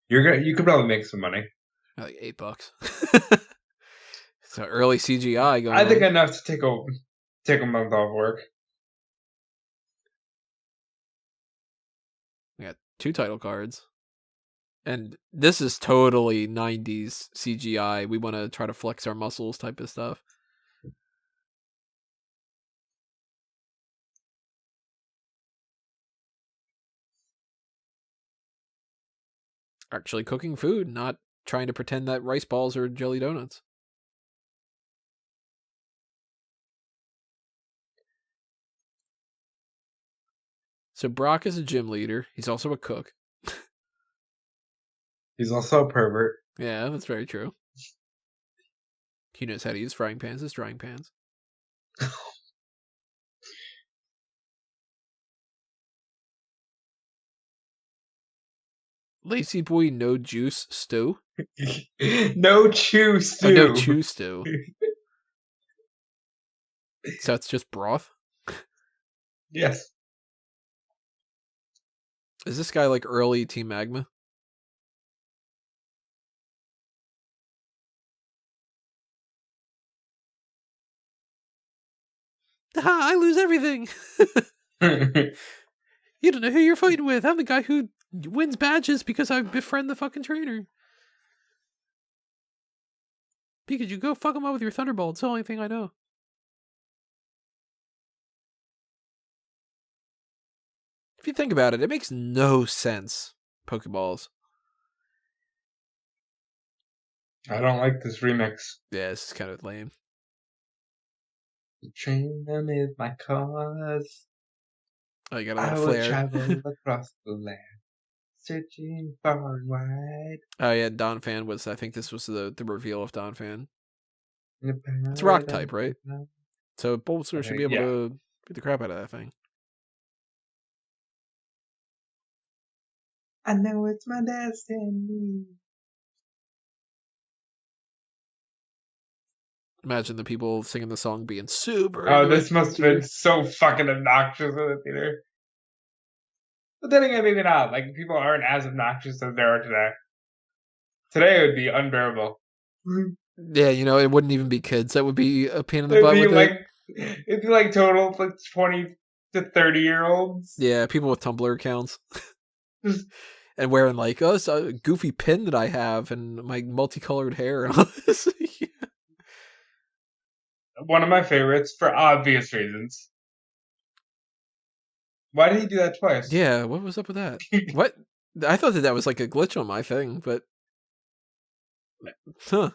You could probably make some money.
Like $8. So early CGI going.
I think
on.
enough to take a month off work.
We got 2 title cards. And this is totally 90s CGI. We want to try to flex our muscles type of stuff. Actually cooking food, not trying to pretend that rice balls are jelly donuts. So Brock is a gym leader. He's also a cook.
He's also a pervert.
Yeah, that's very true. He knows how to use frying pans as drying pans. Lazy boy no juice stew?
No chew stew.
Oh, no chew stew. So it's just broth?
Yes.
Is this guy like early Team Magma? Ha! I lose everything! You don't know who you're fighting with. I'm the guy who wins badges because I befriend the fucking trainer. Pikachu, go fuck him up with your Thunderbolt. It's the only thing I know. If you think about it, it makes no sense. Pokeballs.
I don't like this remix.
Yeah, this is kind of lame.
The train is my cause.
Oh, you got a
I
little
will
flare.
travel across the land, searching far and wide.
Oh yeah, Don Fan was. I think this was the reveal of Don Fan. It's rock type, right? So Bulbasaur should be able to beat the crap out of that thing.
I know it's my destiny.
Imagine the people singing the song being super.
Oh, this must have been so fucking obnoxious in the theater. But then again, maybe not. Like, people aren't as obnoxious as they are today. Today it would be unbearable.
Yeah, you know, it wouldn't even be kids. That would be a pain in the butt with it.
It'd be like total like 20 to 30-year-olds.
Yeah, people with Tumblr accounts. And wearing like, oh, it's a goofy pin that I have and my multicolored hair and all this. Yeah.
One of my favorites for obvious reasons. Why did he do that twice?
Yeah, what was up with that? What? I thought that was like a glitch on my thing, but huh.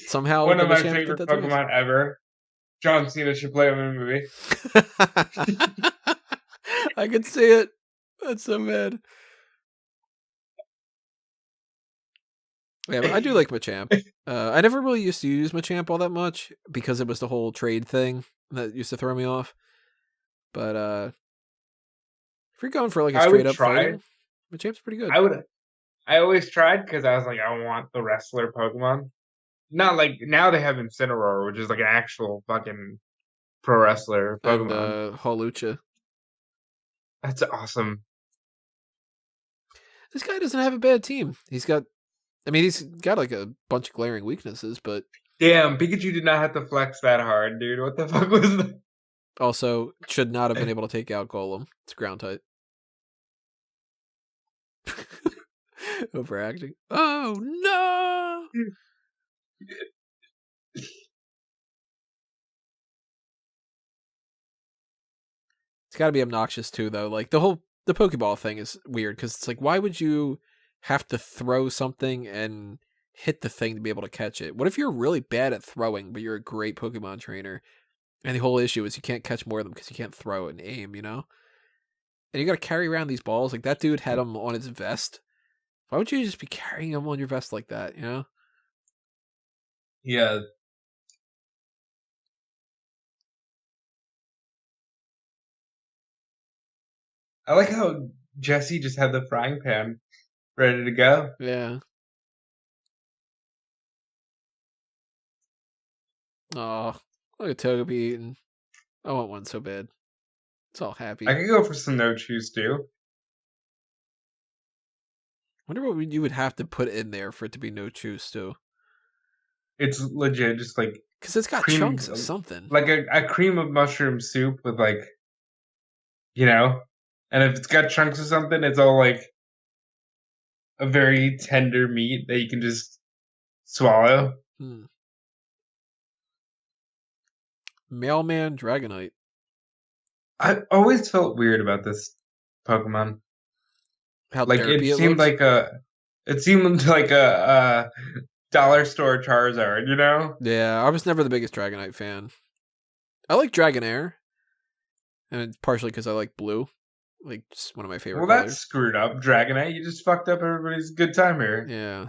Somehow
one of my favorite Pokemon ever. John Cena should play him in a movie.
I could see it. That's so bad. Yeah, but I do like Machamp. I never really used to use Machamp all that much because it was the whole trade thing that used to throw me off. But if you're going for like a straight up fighting, Machamp's pretty good.
I always tried because I was like, I want the wrestler Pokemon. Not like now they have Incineroar, which is like an actual fucking pro wrestler Pokemon.
And Hawlucha.
That's awesome.
This guy doesn't have a bad team. He's got like a bunch of glaring weaknesses, but
damn, Pikachu did not have to flex that hard, dude. What the fuck was that?
Also, should not have been able to take out Golem. It's ground type. Overacting. Oh no! It's got to be obnoxious too, though. Like the Pokeball thing is weird because it's like, why would you have to throw something and hit the thing to be able to catch it? What if you're really bad at throwing, but you're a great Pokemon trainer, and the whole issue is you can't catch more of them because you can't throw and aim, you know? And you got to carry around these balls. Like that dude had them on his vest. Why would you just be carrying them on your vest like that? You know?
Yeah. I like how Jesse just had the frying pan ready to go.
Yeah. Oh, look at Togepi eating. I want one so bad. It's all happy.
I could go for some no chews too.
Wonder what you would have to put in there for it to be no chew stew.
It's legit, just like
because it's got chunks of something,
like a cream of mushroom soup with like, you know, and if it's got chunks of something, it's all like a very tender meat that you can just swallow.
Mailman Dragonite.
I always felt weird about this Pokemon.
How
Like
derpy it
seemed
looks.
it seemed like a dollar store Charizard, you know?
Yeah, I was never the biggest Dragonite fan. I like Dragonair, and it's partially because I like blue. Like, just one of my favorite
Well, that's
colors.
screwed up, Dragonite. You just fucked up everybody's good time here.
Yeah.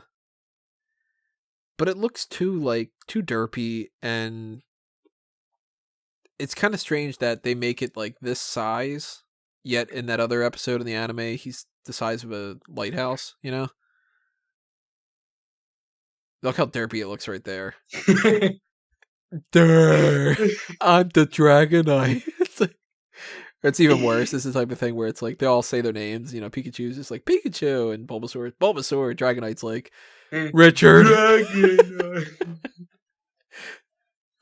But it looks too derpy, and it's kind of strange that they make it like this size, yet in that other episode in the anime, he's the size of a lighthouse, you know? Look how derpy it looks right there. Durr! I'm the Dragonite. It's even worse. This is the type of thing where it's like they all say their names. You know, Pikachu's just like Pikachu, and Bulbasaur. Dragonite's like Richard.
Dragonite.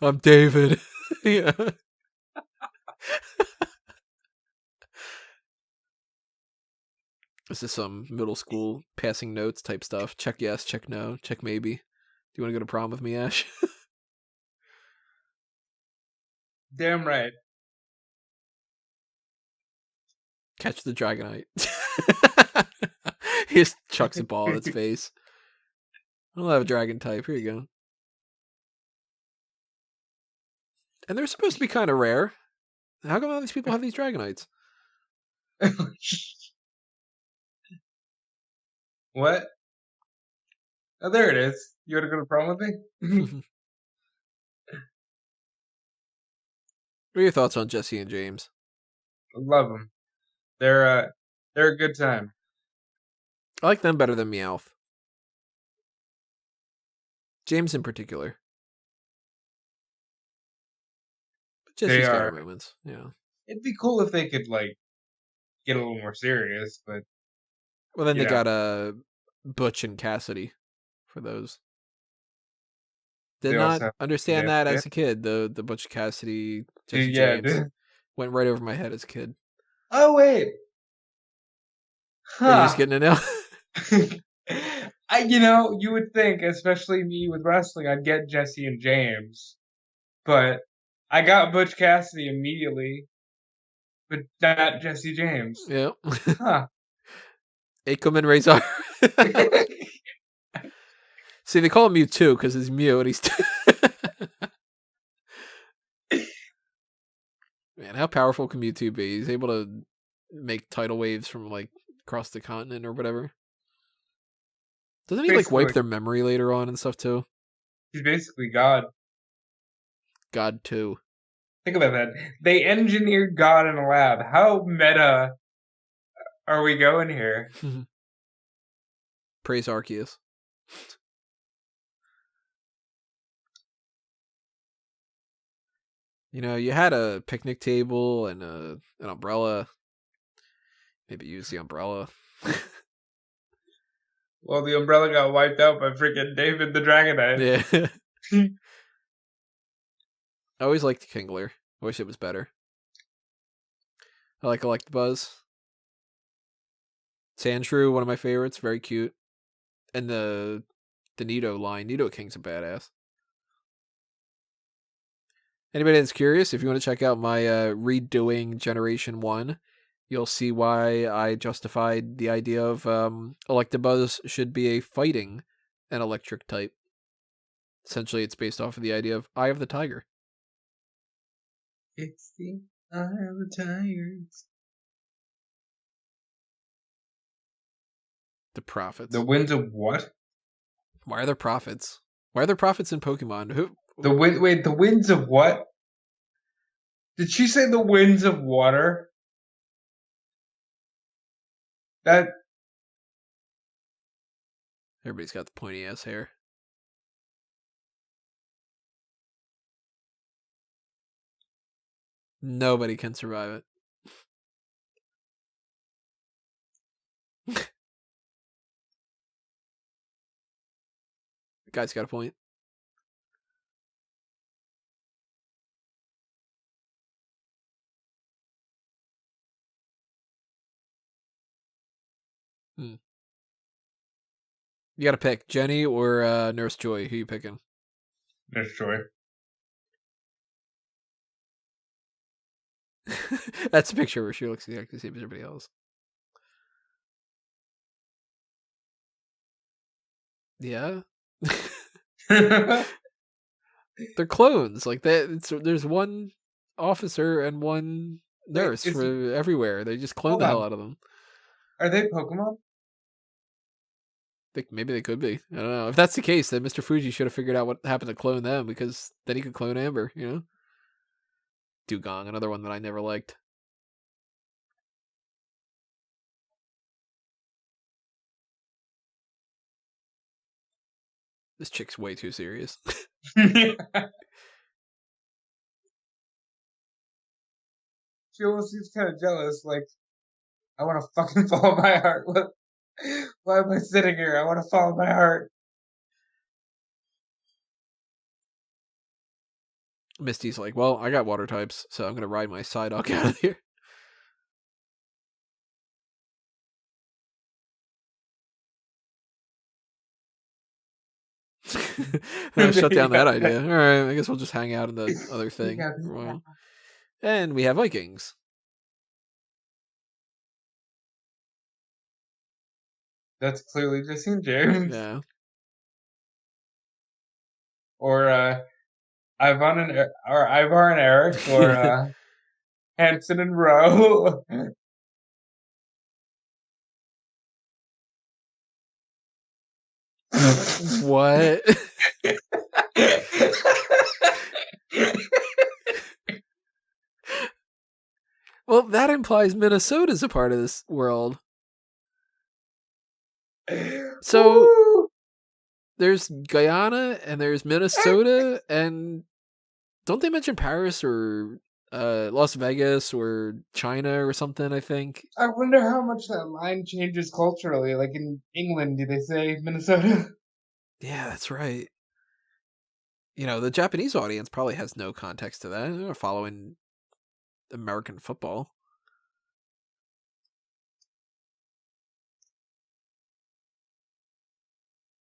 I'm David. Yeah. This is some middle school passing notes type stuff. Check yes, check no, check maybe. Do you want to go to prom with me, Ash?
Damn right.
Catch the Dragonite. He just chucks a ball at its face. I'll have a dragon type. Here you go. And they're supposed to be kind of rare. How come all these people have these Dragonites?
What? Oh, there it is. You want to go to prom with me?
What are your thoughts on Jesse and James?
Love them. They're a good time.
I like them better than Meowth. James in particular. But Jesse's got her moments. Yeah.
It'd be cool if they could like get a little more serious, but
well, then they got Butch and Cassidy for those. Did not understand that as a kid. The Butch Cassidy, Jesse James went right over my head as a kid.
Oh wait,
Are you just getting it now?
You would think, especially me with wrestling, I'd get Jesse and James, but I got Butch Cassidy immediately, but not Jesse James.
Yeah. Huh. Ikue and Razor. See, they call him Mewtwo because he's Mew and he's. Man, how powerful can Mewtwo be? He's able to make tidal waves from like across the continent or whatever. Doesn't he like wipe their memory later on and stuff too?
He's basically God.
God too.
Think about that. They engineered God in a lab. How meta are we going here?
Praise Arceus. You know, you had a picnic table and an umbrella. Maybe use the umbrella.
Well, the umbrella got wiped out by freaking David the Dragonite.
Yeah. I always liked Kingler. I wish it was better. I like Electabuzz. Sandshrew, one of my favorites. Very cute. And the Nido line. Nidoking's a badass. Anybody that's curious, if you want to check out my redoing Generation 1, you'll see why I justified the idea of Electabuzz should be a fighting and electric type. Essentially, it's based off of the idea of Eye of the Tiger.
It's the Eye of the Tigers.
The Prophets.
The winds of what?
Why are there prophets? Why are there prophets in Pokemon?
Wait, the winds of what? Did she say the winds of water? That
Everybody's got the pointy ass hair. Nobody can survive it. Guy's got a point. You got to pick Jenny or Nurse Joy. Who you picking?
Nurse Joy.
That's a picture where she looks exactly the same as everybody else. Yeah. They're clones. Like that. There's one officer and one nurse for everywhere. They just clone the hell out of them.
Are they Pokemon?
Maybe they could be. I don't know. If that's the case, then Mr. Fuji should have figured out what happened to clone them, because then he could clone Amber, you know? Dugong, another one that I never liked. This chick's way too serious.
She almost seems kind of jealous, like, I want to fucking follow my heart. Why am I sitting here? I want to follow my heart.
Misty's like, well, I got water types, so I'm going to ride my Psyduck out of here. Shut down that idea. All right, I guess we'll just hang out in the other thing. Well, and we have Vikings.
That's clearly just in James.
Yeah.
Or Ivar and Eric, or Hanson and Roe.
What? Well, that implies Minnesota's a part of this world. So
Woo!
There's Guyana and there's Minnesota, and don't they mention Paris or Las Vegas or China or something, I think?
I wonder how much that line changes culturally. Like in England, do they say Minnesota?
Yeah, that's right. You know, the Japanese audience probably has no context to that. They're following American football.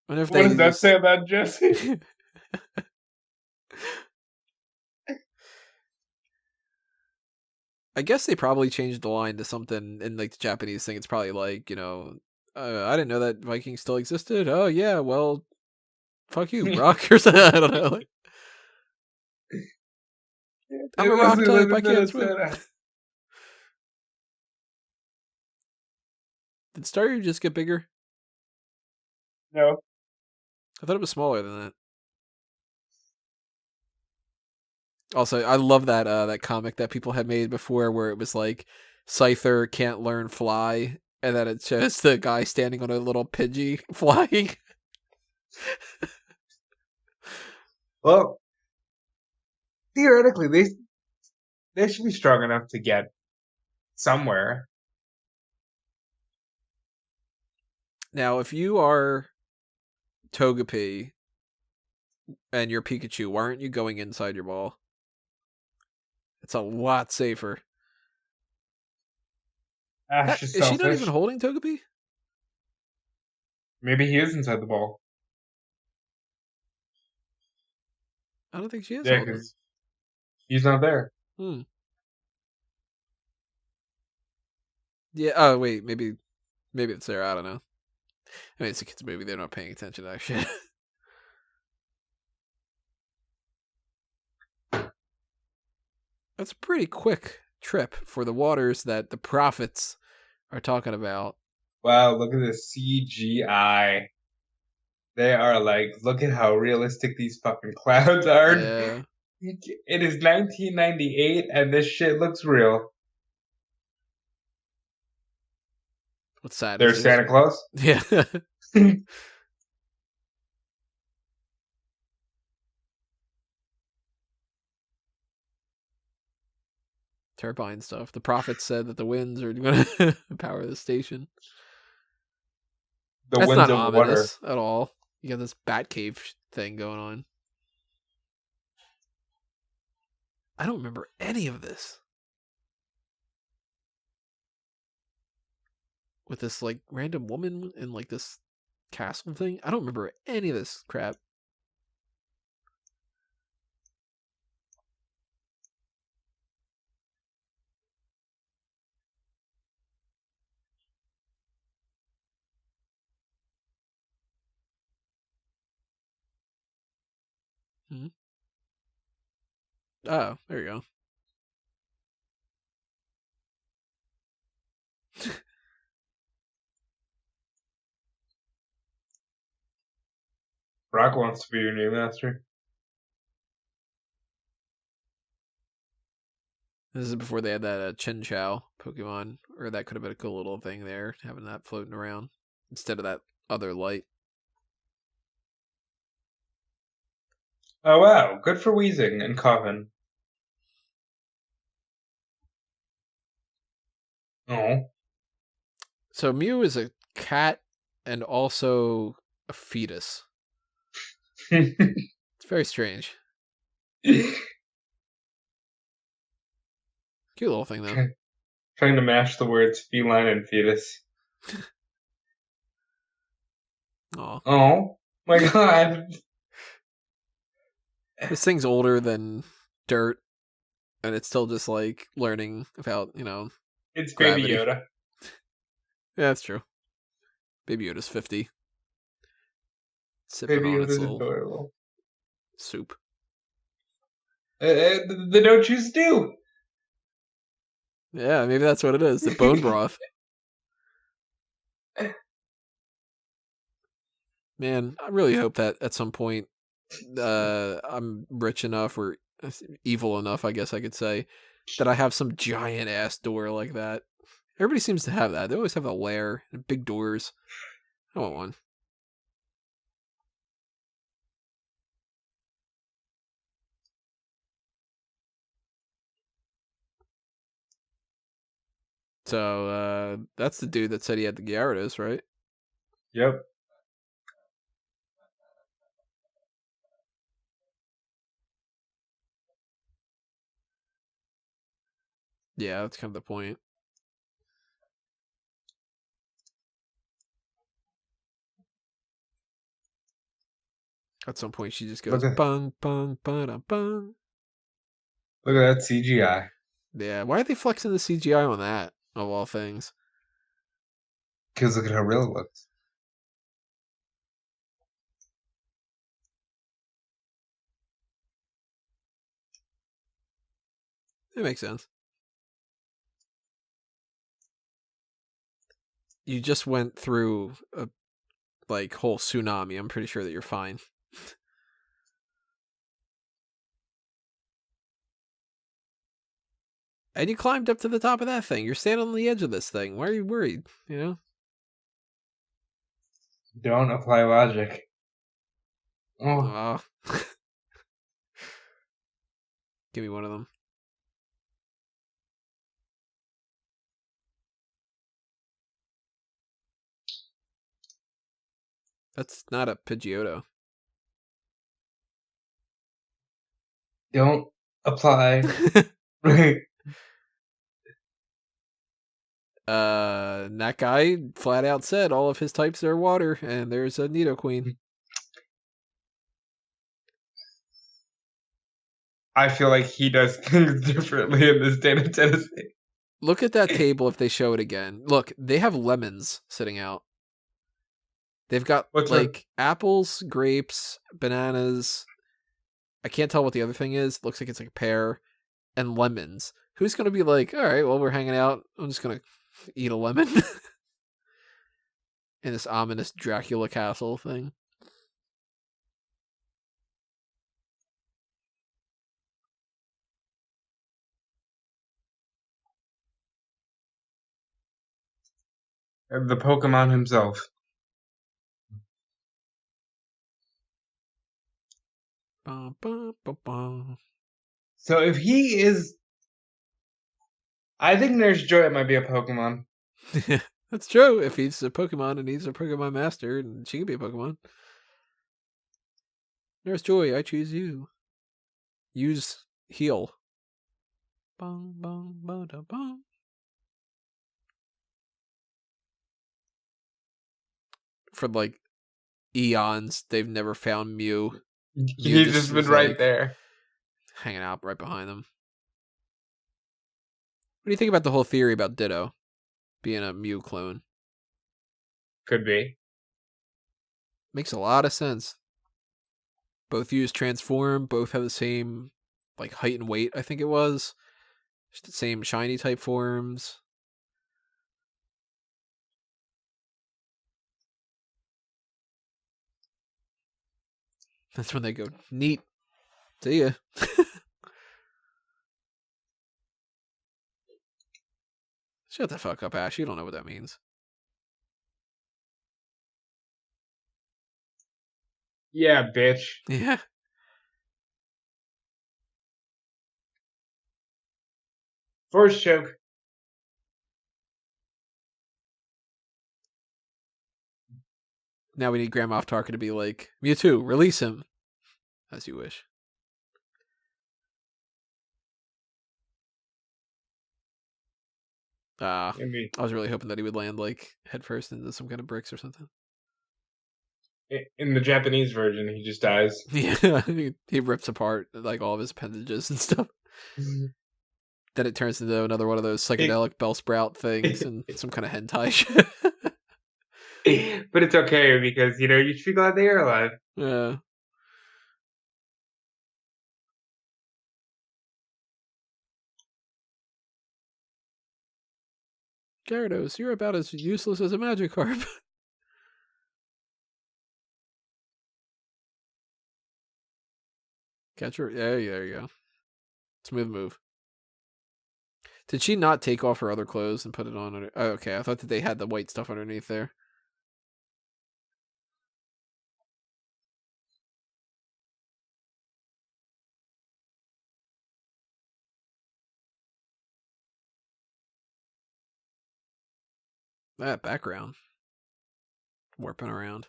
What
does that say about Jesse?
I guess they probably changed the line to something in like the Japanese thing. It's probably like, you know, I didn't know that Vikings still existed. Oh yeah, well, fuck you, Brock, or something. I don't know. Like, I'm a rock type. I can't swim. Did Staryu just get bigger?
No.
I thought it was smaller than that. Also, I love that that comic that people had made before, where it was like Scyther can't learn fly, and then it's just the guy standing on a little Pidgey flying.
Well, theoretically, they should be strong enough to get somewhere.
Now, if you are Togepi and you're Pikachu, why aren't you going inside your ball? It's a lot safer.
Ash is selfish.
She not even holding Togepi?
Maybe he is inside the ball.
I don't think she is.
Yeah, because he's not there.
Yeah. Oh wait, maybe it's there. I don't know. I mean, it's a kids' movie. They're not paying attention to that shit. That's a pretty quick trip for the waters that the prophets are talking about.
Wow, look at this CGI. They are like, look at how realistic these fucking clouds are.
Yeah.
It is 1998 and this shit looks real.
What's sad?
There's Santa Claus?
Yeah. Turbine stuff. The prophets said that the winds are going to power the station.
The
That's
winds
not
of
ominous
water
at all. You got this Batcave thing going on. I don't remember any of this. With this like random woman in like this castle thing. I don't remember any of this crap. Hmm. Oh, there you go.
Brock wants to be your new master.
This is before they had that Chin Chow Pokemon, or that could have been a cool little thing there, having that floating around instead of that other light.
Oh wow, good for wheezing and coughing. Oh.
So Mew is a cat and also a fetus. It's very strange. Cute little thing, though.
Trying to mash the words feline and fetus.
Aw.
Oh my god.
This thing's older than dirt, and it's still just, like, learning about,
It's
gravity.
Baby Yoda.
Yeah, that's true. Baby Yoda's 50. Sipping
Baby
on its
Yoda's
little
adorable.
soup.
They don't choose to.
Yeah, maybe that's what it is. The bone broth. Man, I really hope that at some point I'm rich enough or evil enough, I guess I could say, that I have some giant ass door like that. Everybody seems to have that. They always have a lair and big doors. I want one. So that's the dude that said he had the Gyarados, right?
Yep.
Yeah, that's kind of the point. At some point, she just goes bung bung bung bung.
Look at that CGI.
Yeah, why are they flexing the CGI on that of all things?
Because look at how real it looks.
It makes sense. You just went through a whole tsunami. I'm pretty sure that you're fine. And you climbed up to the top of that thing. You're standing on the edge of this thing. Why are you worried?
Don't apply logic. Oh.
Give me one of them. That's not a Pidgeotto.
Don't apply.
That guy flat out said all of his types are water, and there's a Nidoqueen.
I feel like he does things differently in the state of Tennessee.
Look at that table if they show it again. Look, they have lemons sitting out. They've got apples, grapes, bananas. I can't tell what the other thing is. It looks like it's like a pear and lemons. Who's going to be like, all right, well, we're hanging out. I'm just going to eat a lemon in this ominous Dracula castle thing.
The Pokemon himself. So if he is... I think Nurse Joy might be a Pokemon.
That's true. If he's a Pokemon and he's a Pokemon master, and she could be a Pokemon. Nurse Joy, I choose you. Use heal. Bong, bong, bada, bong. For eons, they've never found Mew.
He's just been right there.
Hanging out right behind them. What do you think about the whole theory about Ditto being a Mew clone?
Could be.
Makes a lot of sense. Both use transform, both have the same like height and weight, I think it was. Just the same shiny type forms. That's when they go, neat. See ya. Shut the fuck up, Ash. You don't know what that means.
Yeah, bitch.
Yeah.
Force choke.
Now we need Grand Moff Tarkin to be like, Mewtwo, release him. As you wish. I was really hoping that he would land like headfirst into some kind of bricks or something.
In the Japanese version, he just dies.
Yeah, he rips apart like all of his appendages and stuff. Then it turns into another one of those psychedelic Bellsprout things and some kind of hentai shit.
But it's okay because, you should be glad they are alive.
Yeah. Gyarados, you're about as useless as a Magikarp. Catch her. Yeah, there you go. Smooth move. Did she not take off her other clothes and put it on? Oh, okay, I thought that they had the white stuff underneath there. That background. Warping around.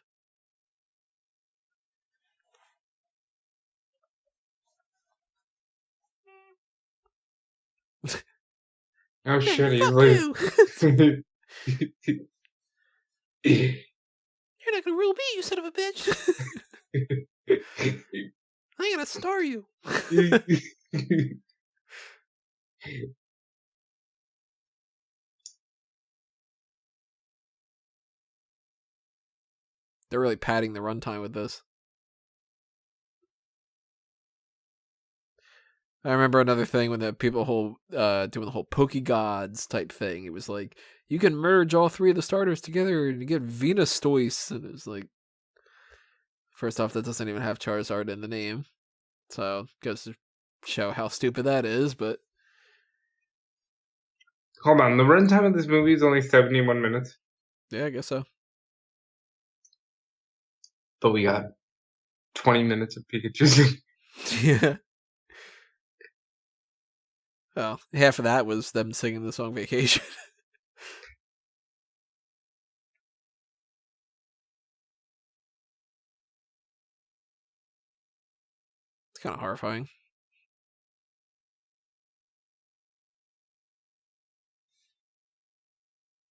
Oh shit, he's
like... You're not gonna rule me, you son of a bitch. I'm gonna star you. They're really padding the runtime with this. I remember another thing when the people doing the whole Pokegods type thing. It was like, you can merge all three of the starters together and you get Venustoise. And it was like, first off, that doesn't even have Charizard in the name. So, goes to show how stupid that is, but...
Hold on, the runtime of this movie is only 71 minutes?
Yeah, I guess so.
But we got 20 minutes of Pikachu.
Yeah. Well, half of that was them singing the song Vacation. It's kind of horrifying.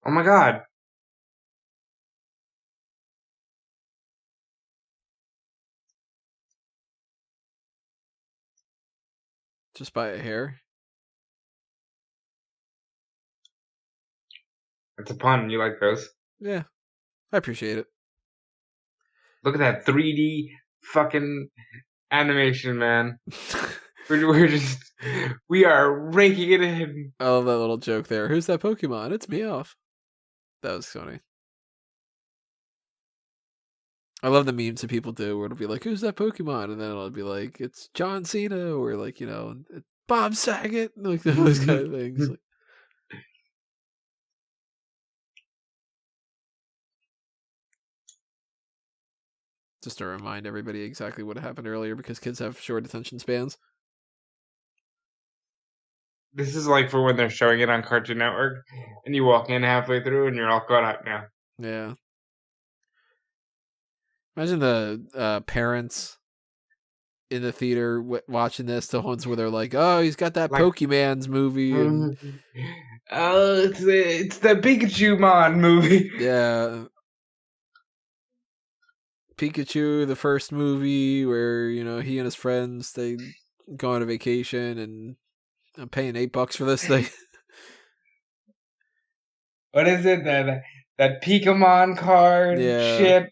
Oh my god.
Just by a hair?
It's a pun. You like those?
Yeah. I appreciate it.
Look at that 3D fucking animation, man. we are raking it in.
I love that little joke there. Who's that Pokemon? It's Meowth. That was funny. I love the memes that people do where it'll be like, who's that Pokemon? And then it'll be like, it's John Cena or like, Bob Saget. Like those kind of things. Like, just to remind everybody exactly what happened earlier because kids have short attention spans.
This is like for when they're showing it on Cartoon Network and you walk in halfway through and you're all caught up now.
Yeah. Imagine the parents in the theater watching this, the ones where they're like, oh, he's got that Pokemon's movie. And...
oh, it's the Pikachu Mon movie.
Yeah. Pikachu, the first movie where, he and his friends, they go on a vacation, and I'm paying $8 for this thing.
What is it? That Pokemon card shit?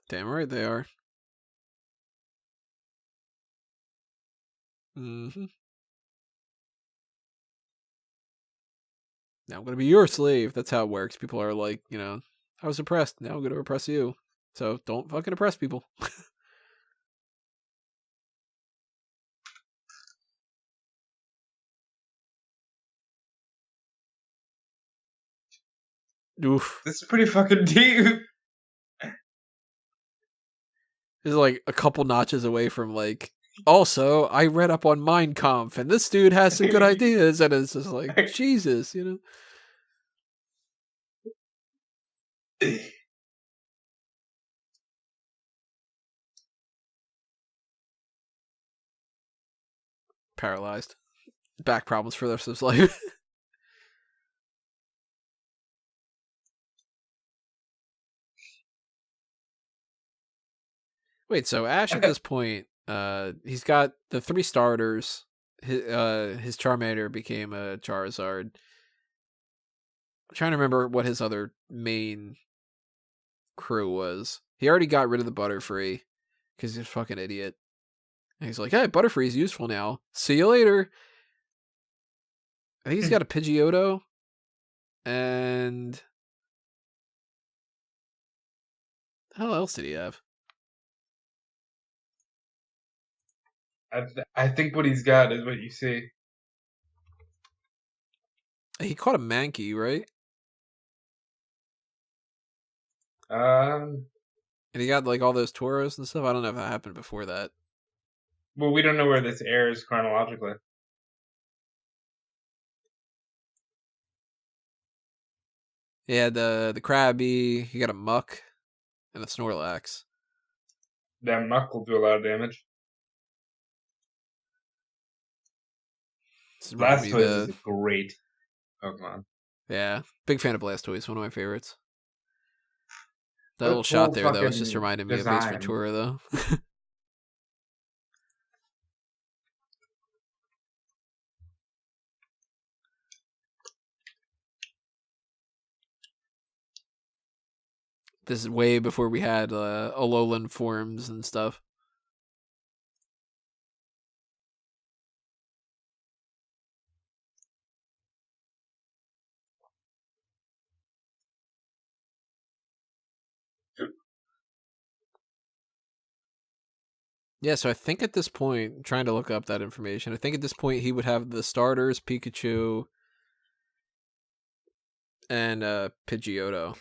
Damn right they are. Mm-hmm. Now I'm going to be your slave. That's how it works. People are like, I was oppressed. Now I'm going to oppress you. So don't fucking oppress people. Oof.
This is pretty fucking deep.
This is like a couple notches away from like, also, I read up on Mein Kampf, and this dude has some good ideas, and it's just like, Jesus, Paralyzed. Back problems for the rest of his life. Wait, so Ash at this point, he's got the 3 starters. His Charmander became a Charizard. I'm trying to remember what his other main crew was. He already got rid of the Butterfree because he's a fucking idiot. And he's like, hey, Butterfree's useful now. See you later. I think he's got a Pidgeotto. And the hell else did he have?
I think what he's got is what you see.
He caught a Mankey, right?
And
he got like all those Tauros and stuff. I don't know if that happened before that.
Well, we don't know where this airs chronologically.
Yeah, the Krabby, he got a Muck, and a Snorlax.
That Muck will do a lot of damage. Blastoise is a great Pokemon.
Yeah, big fan of Blastoise, one of my favorites. That little shot there, though, was just reminding me of Ace Ventura, though. This is way before we had Alolan forms and stuff. Yeah, so I think at this point, I'm trying to look up that information, I think at this point he would have the starters, Pikachu, and Pidgeotto.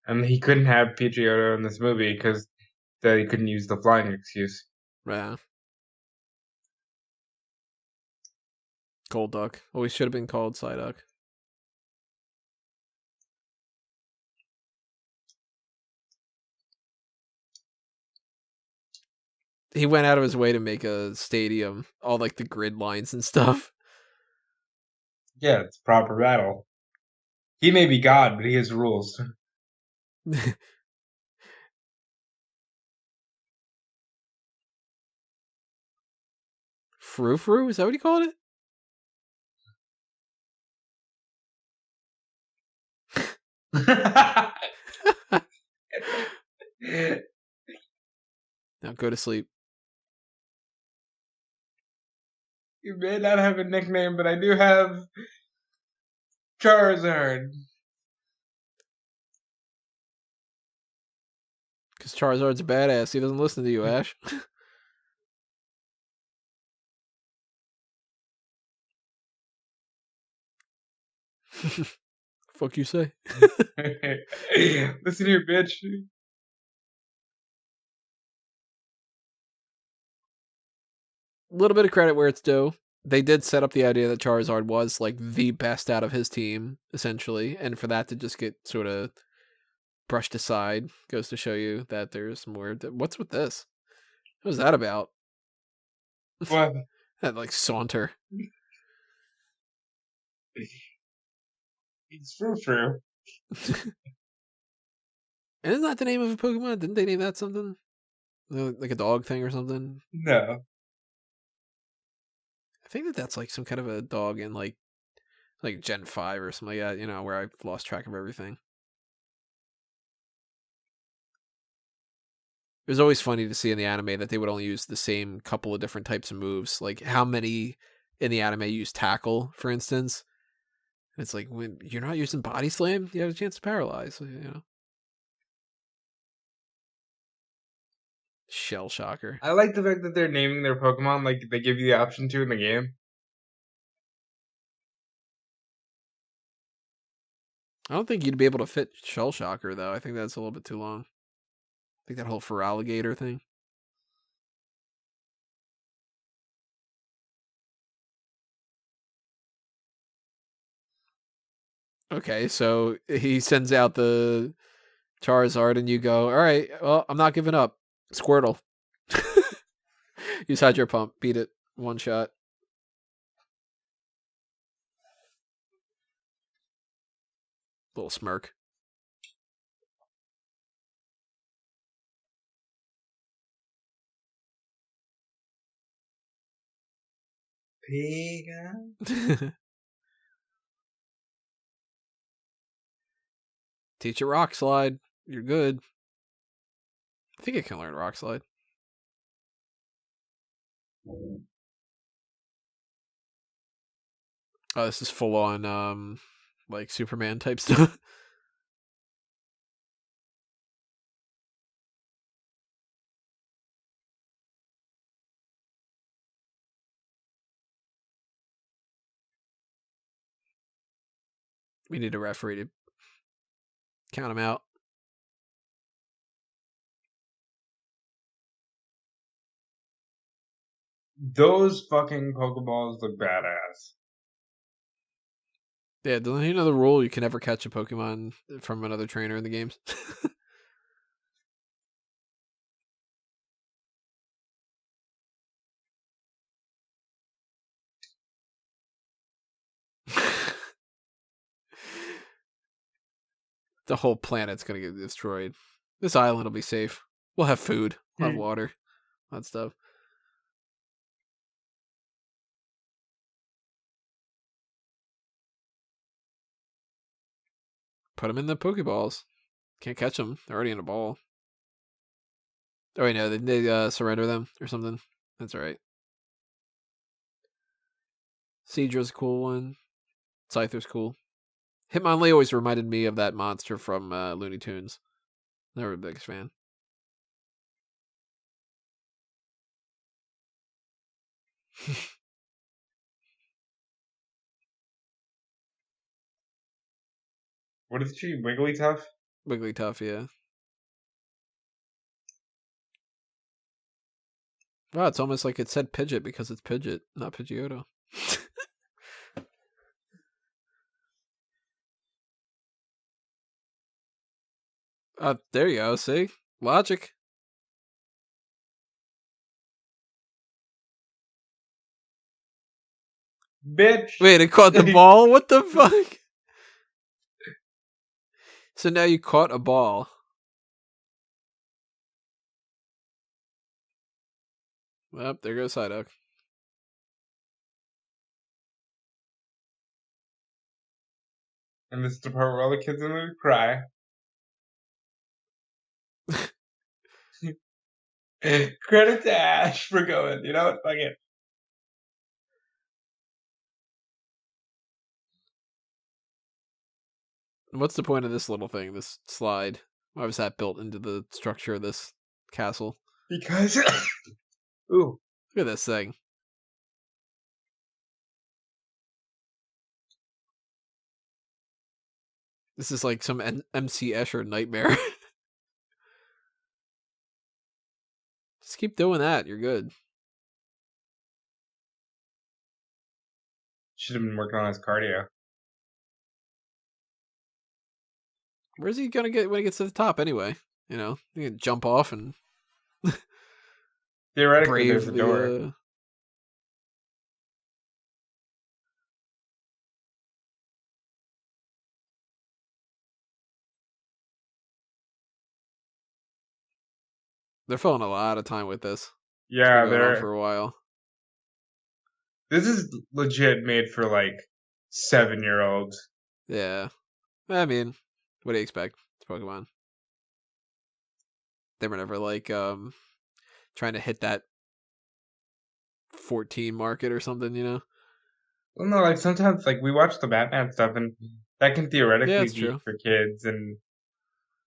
And he couldn't have Pidgeotto in this movie because he couldn't use the flying excuse.
Yeah. Golduck. Always should have been called Psyduck. He went out of his way to make a stadium, all like the grid lines and stuff.
Yeah, it's proper battle. He may be God, but he has rules.
Frou-Frou? Is that what he called it? Now go to sleep.
You may not have a nickname, but I do have Charizard.
Because Charizard's a badass. He doesn't listen to you, Ash. Fuck you say?
Listen here, bitch.
A little bit of credit where it's due. They did set up the idea that Charizard was like the best out of his team, essentially, and for that to just get sort of brushed aside goes to show you that there's more. What's with this? What was that about?
What?
That like saunter.
It's frou-frou.
And isn't that the name of a Pokemon? Didn't they name that something? Like a dog thing or something?
No.
I think that's like some kind of a dog in like Gen 5 or something like that, where I've lost track of everything. It was always funny to see in the anime that they would only use the same couple of different types of moves. Like how many in the anime use tackle, for instance. And it's like when you're not using body slam, you have a chance to paralyze, Shell shocker.
I like the fact that they're naming their Pokemon like they give you the option to in the game.
I don't think you'd be able to fit Shell Shocker, though. I think that's a little bit too long. I think that whole Feraligatr thing. Okay, so he sends out the Charizard, and you go, all right, well, I'm not giving up. Squirtle. Use Hydro Pump. Beat it. One shot. Little smirk.
Pika.
Teach it Rock Slide. You're good. I think I can learn Rock Slide. Oh, this is full on, like Superman type stuff. We need a referee to count him out.
Those fucking Pokeballs look badass.
Yeah, don't you know the rule? You can never catch a Pokemon from another trainer in the games. The whole planet's gonna get destroyed. This island will be safe. We'll have food. We'll have water. That stuff. Put them in the Pokeballs. Can't catch them. They're already in a ball. Oh, wait, no. They surrender them or something. That's alright. Seadra's a cool one. Scyther's cool. Hitmonlee always reminded me of that monster from Looney Tunes. Never the biggest fan.
What is she? Wigglytuff?
Wigglytuff, yeah. Wow, it's almost like it said Pidgeot because it's Pidgeot, not Pidgeotto. There you go, see? Logic.
Bitch!
Wait, it caught the ball? What the fuck? So now you caught a ball. Well, there goes Psyduck.
And this is the part where all the kids in the movie cry. Credit to Ash for going, you know what? Fuck it.
What's the point of this little thing, this slide? Why was that built into the structure of this castle?
Because... Ooh.
Look at this thing. This is like some MC Escher nightmare. Just keep doing that. You're good.
Should have been working on his cardio.
Where's he gonna get when he gets to the top anyway? You know, he can jump off and
Theoretically, there's a door.
They're filling a lot of time with this.
Yeah,
It's been going on for a while.
This is legit made for like 7-year-olds.
Yeah. I mean, what do you expect? It's Pokemon. They were never like trying to hit that 14 market or something, you know?
Well, no, like sometimes like we watch the Batman stuff and that can
Yeah,
theoretically
that's
be
true.
for kids and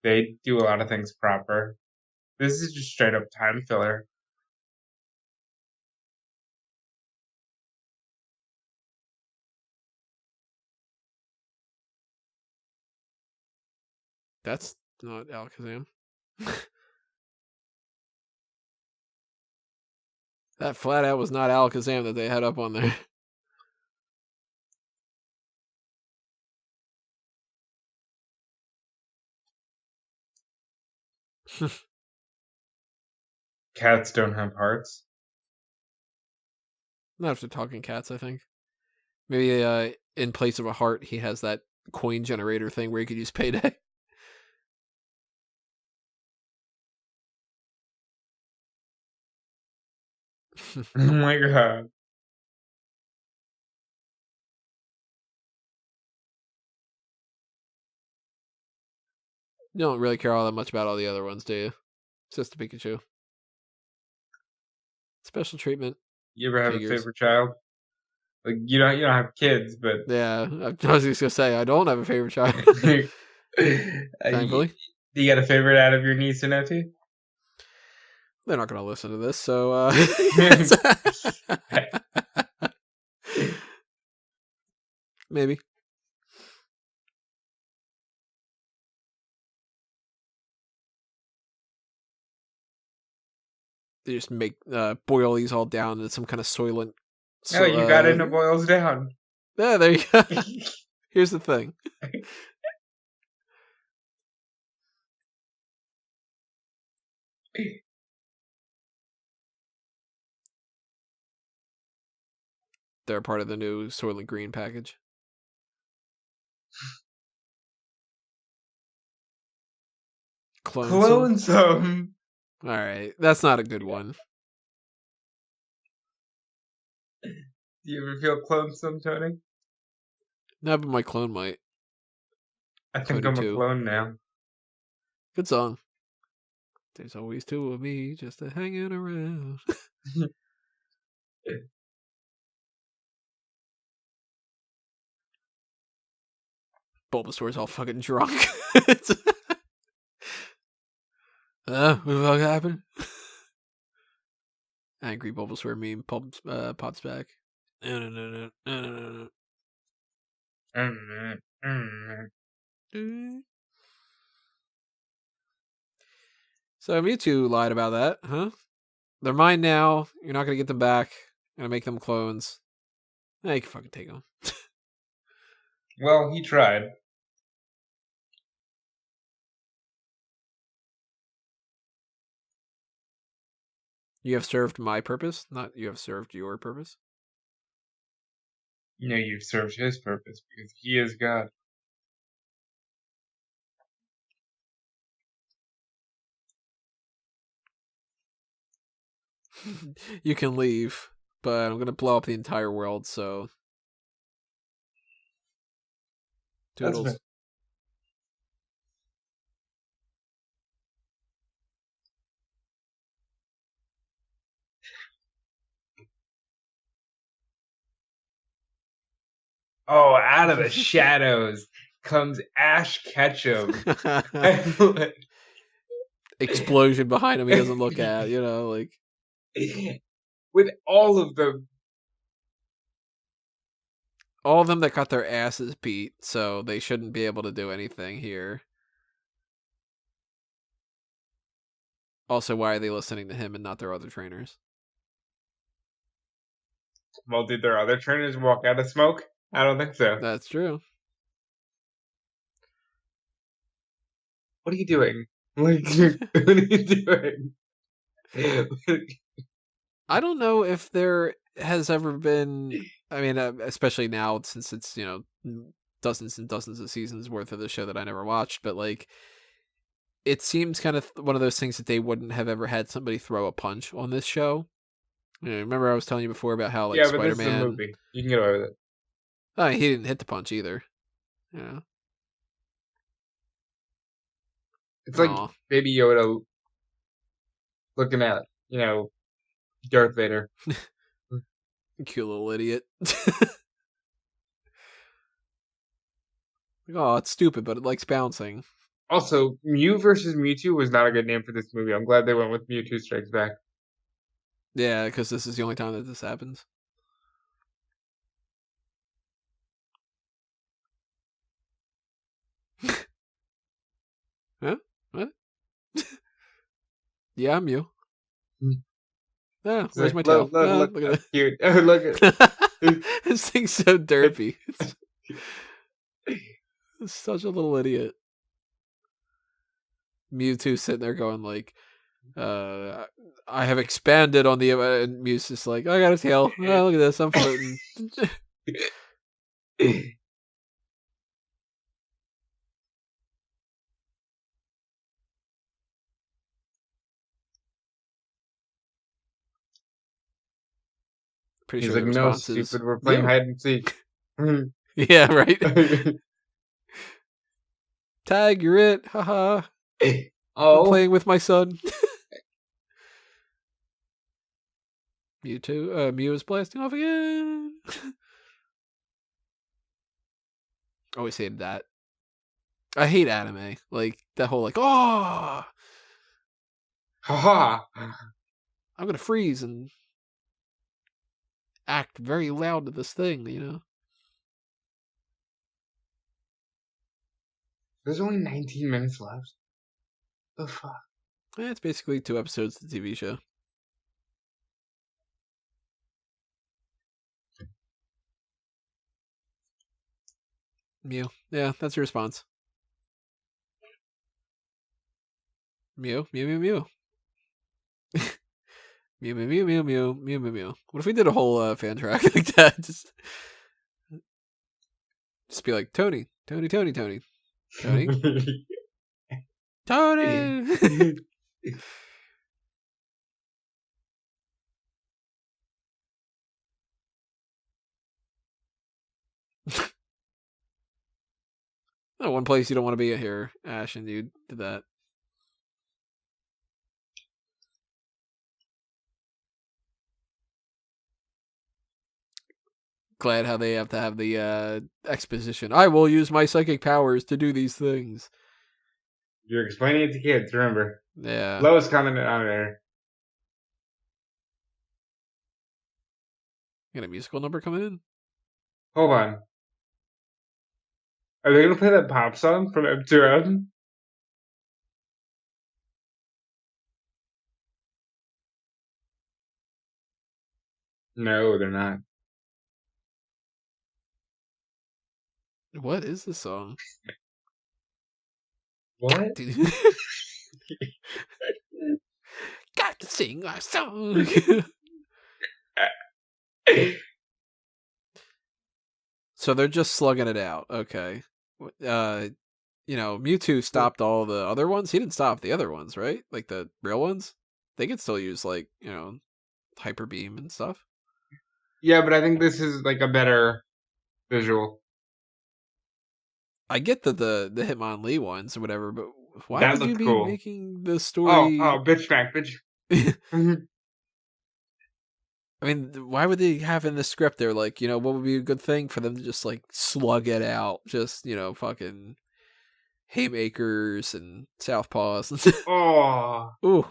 they do a lot of things proper. This is just straight up time filler.
That's not Alakazam. That flat out was not Alakazam that they had up on there.
Cats don't have hearts.
Not after talking cats, I think. Maybe in place of a heart, he has that coin generator thing where you could use payday.
Oh my god.
You don't really care all that much about all the other ones, do you? It's just a Pikachu. Special treatment.
You ever have
Figures.
a favorite child? Like you don't have kids, but
Yeah, I was just gonna say I don't have a favorite child. Thankfully,
do you got a favorite out of your niece and nephew?
They're not gonna listen to this, so maybe. They just make boil these all down into some kind of soylent.
No, you got it and it boils down.
Yeah, there you go. Here's the thing. They're part of the new Soylent Green package.
Clone some.
Alright, that's not a good one.
Do you ever feel clone some, Tony?
No, but my clone might.
I think I'm a clone now.
Good song. There's always two of me just hanging around. Bulbasaur's all fucking drunk. What the fuck happened? Angry Bulbasaur meme pops back. So Mewtwo lied about that, huh? They're mine now. You're not gonna get them back. I'm gonna make them clones. Nah, you can fucking take them.
Well, he tried.
You have served my purpose, not you have served your purpose.
No, you've served his purpose because he is God.
You can leave, but I'm gonna blow up the entire world, so toodles.
Oh, out of the shadows comes Ash Ketchum.
Explosion behind him he doesn't look at, you know, like
with all of them
that got their asses beat, so they shouldn't be able to do anything here. Also, why are they listening to him and not their other trainers?
Well, did their other trainers walk out of smoke? I don't think so.
That's true.
What are you doing? What are you doing?
I don't know if there has ever been. I mean, especially now since it's dozens and dozens of seasons worth of the show that I never watched, but like it seems kind of one of those things that they wouldn't have ever had somebody throw a punch on this show. Remember I was telling you before about how, like,
yeah, but this is a
Spider-Man...
movie. You can get away with it.
He didn't hit the punch either. Yeah.
It's like Baby Yoda looking at, Darth Vader.
Cute little idiot. Oh, it's stupid, but it likes bouncing.
Also, Mew versus Mewtwo was not a good name for this movie. I'm glad they went with Mewtwo Strikes Back.
Yeah, because this is the only time that this happens. Huh? What? Yeah, I'm Mew. Ah, where's my tail?
Look
at that.
Cute. Look at
this thing's so derpy. It's such a little idiot. Mewtwo sitting there going like, I have expanded on the... And Mew's just like, I got a tail. Oh, look at this, I'm floating. Pretty
He's
sure
like, no, stupid, we're playing hide and seek.
Yeah, right? Tag, you're it. Haha. I'm playing with my son. Mewtwo. Mew is blasting off again. Always hated that. I hate anime. Like, that whole, like, oh!
Haha!
I'm gonna freeze and act very loud to this thing,
There's only 19 minutes left. The fuck?
It's basically 2 episodes of the TV show. Mew. Yeah, that's your response. Mew, mew, mew, mew. Mew, mew, mew, mew, mew, mew, mew, mew. What if we did a whole fan track like that? Just be like, Tony, Tony, Tony, Tony. Tony? Tony! One place you don't want to be here, Ash, and you did that. Glad how they have to have the exposition. I will use my psychic powers to do these things.
You're explaining it to kids, remember.
Yeah.
Lois commented on there.
Got a musical number coming in?
Hold on. Are they going to play that pop song from M2M? No, they're not.
What is this song?
What?
Got to sing our song. So they're just slugging it out. Okay. Mewtwo stopped all the other ones. He didn't stop the other ones, right? Like the real ones. They could still use Hyper Beam and stuff.
Yeah, but I think this is like a better visual.
I get the Hitmonlee ones or whatever, but why would you be making the story?
Oh, bitch smack, bitch.
I mean, why would they have in the script there, like, what would be a good thing for them to just, like, slug it out? Just, fucking haymakers and southpaws.
Oh.
Ooh.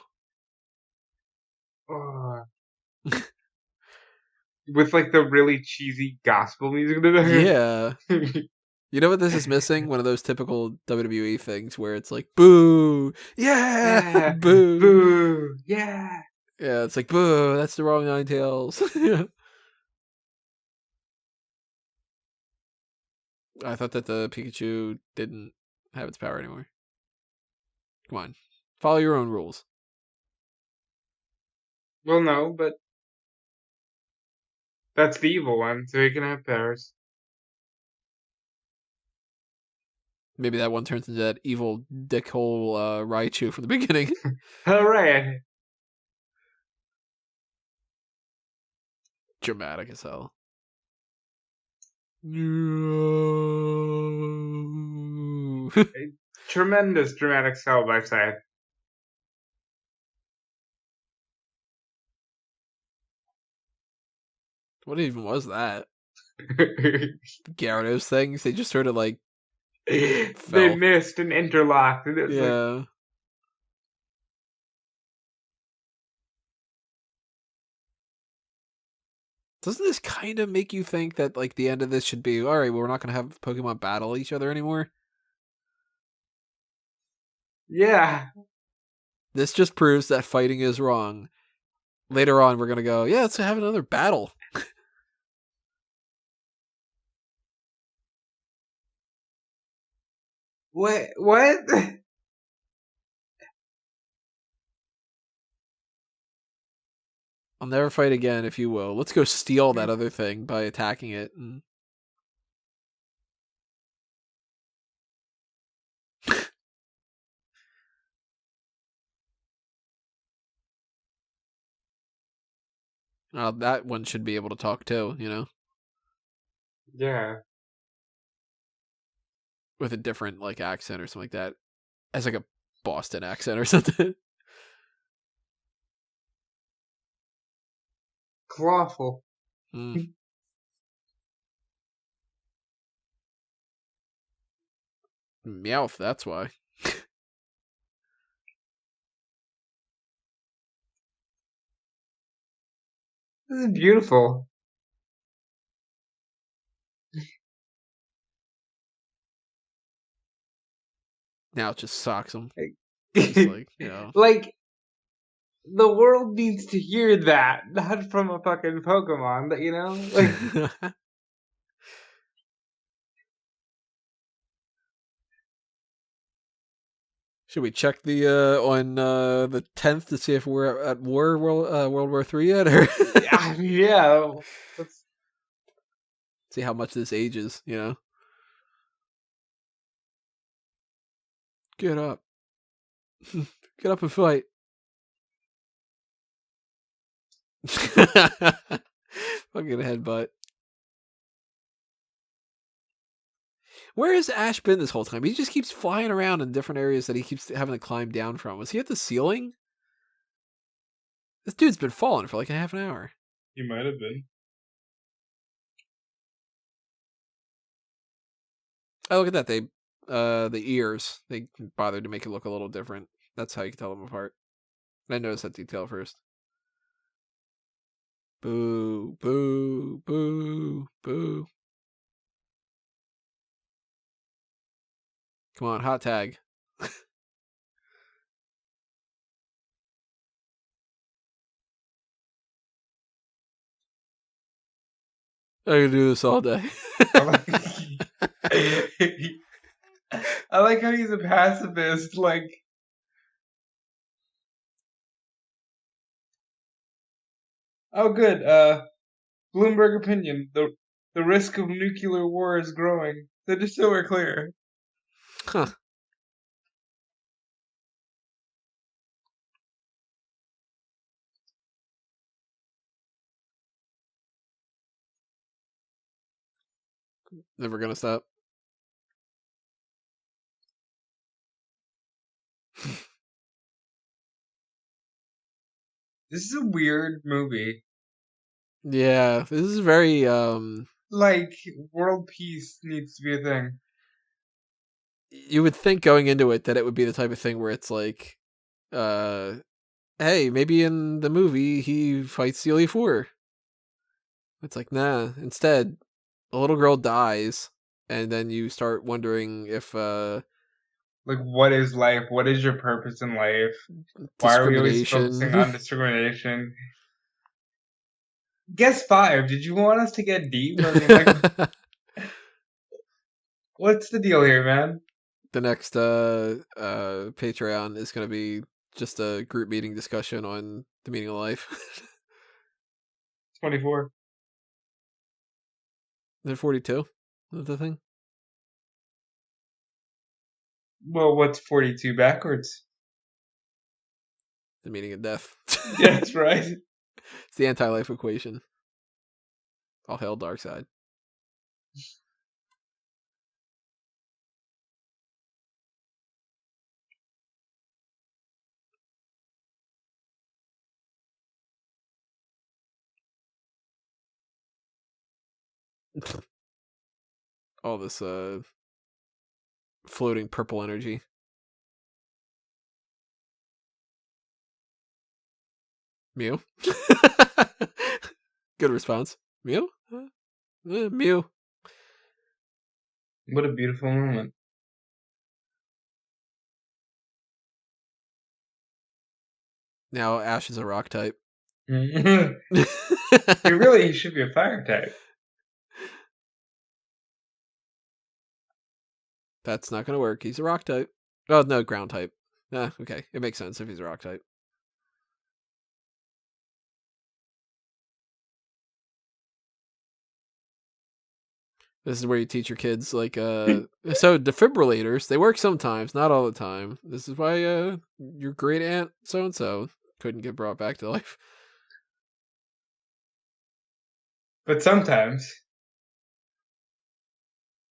Oh. With, like, the really cheesy gospel music in the background.
Yeah. You know what this is missing? One of those typical WWE things where it's like, boo! Yeah! Boo!
Boo! Yeah!
Yeah, it's like, boo, that's the wrong Ninetales. I thought that the Pikachu didn't have its power anymore. Come on. Follow your own rules.
Well, no, but that's the evil one, so he can have powers.
Maybe that one turns into that evil dickhole Raichu from the beginning.
All right.
Dramatic as hell.
Tremendous dramatic style, I say.
What even was that? Gyarados things? They just sort of like
They
fell.
missed and interlocked. And it was like,
Yeah. Doesn't this kind of make you think that like the end of this should be, alright, well, we're not going to have Pokemon battle each other anymore?
yeah.
This just proves that fighting is wrong. Later on, we're going to go, yeah, let's have another battle.
What?
I'll never fight again, if you will. Let's go steal that other thing by attacking it. That one should be able to talk too, you know?
Yeah.
With a different like accent or something like that. As like a Boston accent or something.
Clawful.
Meowth, that's why.
This is beautiful.
Now it just socks him. Just like, you know.
Like, the world needs to hear that, not from a fucking Pokemon, you know? Like,
should we check the on the 10th to see if we're at World War III yet, or
yeah. Let's
see how much this ages? You know, get up, get up and fight. Fucking headbutt. Where has Ash been this whole time? He just keeps flying around in different areas that he keeps having to climb down from. Was he at the ceiling? This dude's been falling for like a half an hour.
He might have been.
Oh, look at that. They, the ears, they bothered to make it look a little different. That's how you can tell them apart. I noticed that detail first. Boo, boo, boo, boo. Come on, hot tag. I can do this all day.
I like how he's a pacifist, like... Oh, good. Bloomberg opinion. The risk of nuclear war is growing. So just so we're clear.
Huh. Never gonna stop.
This is a weird movie.
Yeah, this is very
Like, world peace needs to be a thing.
you would think going into it that it would be the type of thing where it's like hey, maybe in the movie he fights the Elite Four. It's like, nah. Instead, a little girl dies, and then you start wondering if
Like, what is life? What is your purpose in life? Why are we always focusing on discrimination? Guess 5. Did you want us to get deep? I mean, like, what's the deal here, man?
The next Patreon is going to be just a group meeting discussion on the meaning of life.
24.
Is it 42? Is that the thing?
Well, what's 42 backwards?
The meaning of death.
Yeah, that's right.
It's the anti-life equation. All hail Darkseid. All this floating purple energy. Mew? Good response. Mew? Mew.
What a beautiful moment.
Now Ash is a rock type.
He should be a fire type.
That's not going to work. He's a rock type. Oh, no, ground type. Okay. It makes sense if he's a rock type. This is where you teach your kids, like, so defibrillators, they work sometimes, not all the time. This is why your great aunt so-and-so couldn't get brought back to life.
But sometimes,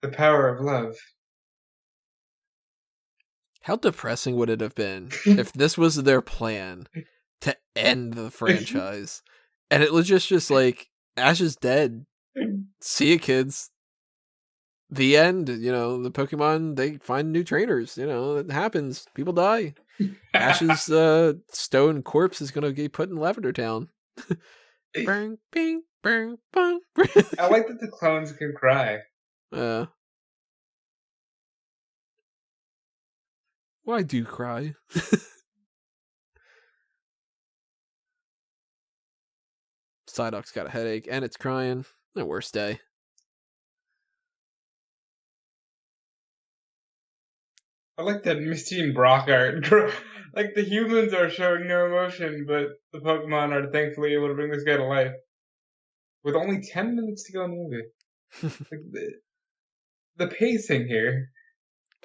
the power of love.
How depressing would it have been if this was their plan to end the franchise? And it was just like, Ash is dead. See ya, kids. The end. The Pokemon, they find new trainers. It happens. People die. Ash's stone corpse is going to get put in Lavender Town. Bang, bing, bang, bang.
I like that the clones can cry.
Why do cry? Psyduck's got a headache and it's crying. The worst day.
I like that Misty and Brock art. Like, the humans are showing no emotion, but the Pokemon are thankfully able to bring this guy to life. With only 10 minutes to go in the movie. Like, the pacing here.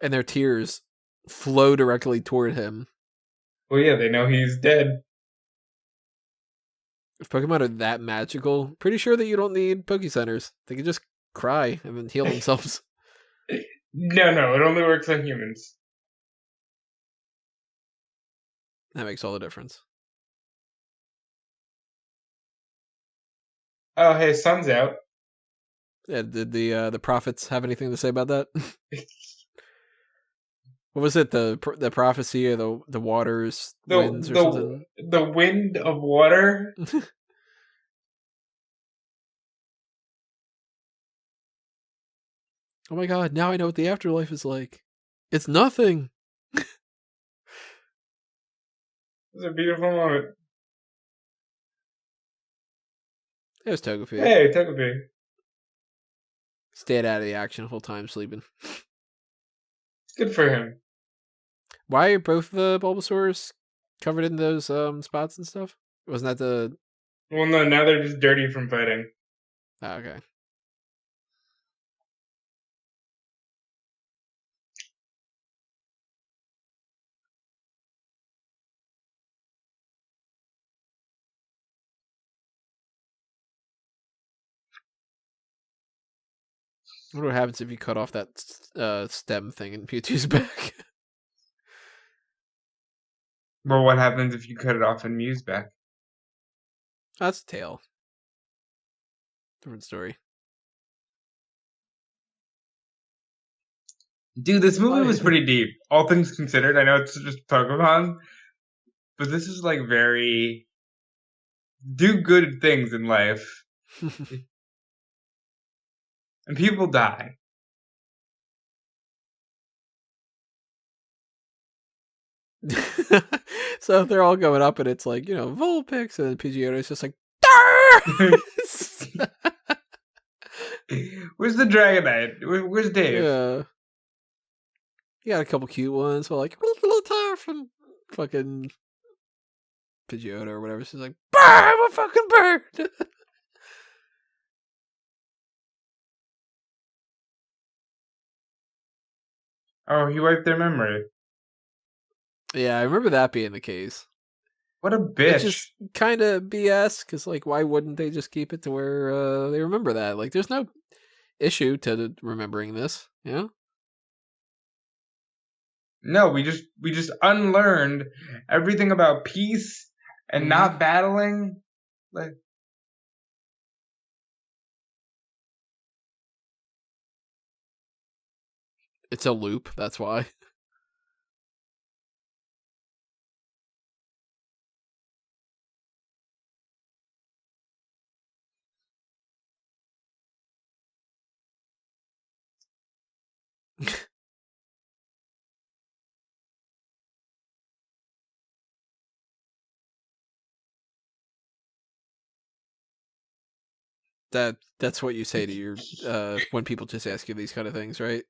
And their tears flow directly toward him.
Well, yeah, they know he's dead.
If Pokemon are that magical, pretty sure that you don't need Pokecenters. They can just cry and then heal themselves.
No, it only works on humans.
That makes all the difference.
Oh, hey, sun's out.
Yeah, did the prophets have anything to say about that? What was it? The prophecy of the waters, winds, or something?
The wind of water.
Oh my god, now I know what the afterlife is like. It's nothing.
It was a beautiful moment.
There's Togepi.
Hey, Togepi.
Stayed out of the action the whole time sleeping.
It's good for him.
Why are both the Bulbasaurs covered in those spots and stuff? Wasn't that the...
Well, no, now they're just dirty from fighting.
Oh, okay. I wonder what happens if you cut off that stem thing in Mewtwo's back.
Well, what happens if you cut it off and Mew's back?
That's a tail. Different story.
Dude, this movie was pretty deep. All things considered, I know it's just Pokemon, but this is like very... do good things in life. And people die.
So they're all going up and it's like, Vulpix, and Pidgeotto's just like,
Where's the Dragonite? Where's Dave?
Yeah. You got a couple cute ones, but like, little tough and fucking Pidgeotto or whatever. She's like, I'm a fucking bird.
Oh, he wiped their memory.
Yeah, I remember that being the case.
What a
Which
bitch.
is kind of BS, because, like, why wouldn't they just keep it to where they remember that? Like, there's no issue to remembering this, you know?
No, we just unlearned everything about peace and not battling. Like,
it's a loop, that's why. That's what you say to your when people just ask you these kind of things, right?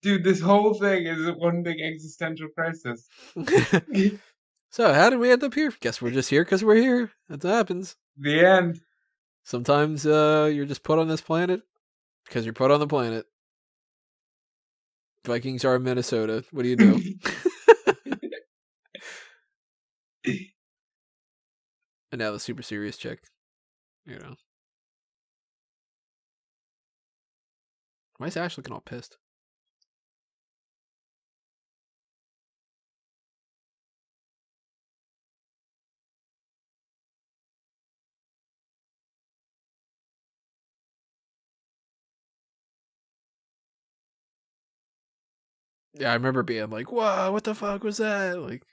dude, this whole thing is one big existential crisis.
So, how did we end up here? Guess we're just here because we're here. That's what happens.
The end.
Sometimes you're just put on this planet because you're put on the planet. Vikings are in Minnesota. What do you do? And now the super serious chick. You know. Why is Ash looking all pissed? Yeah, I remember being like, "Whoa, what the fuck was that?" Like,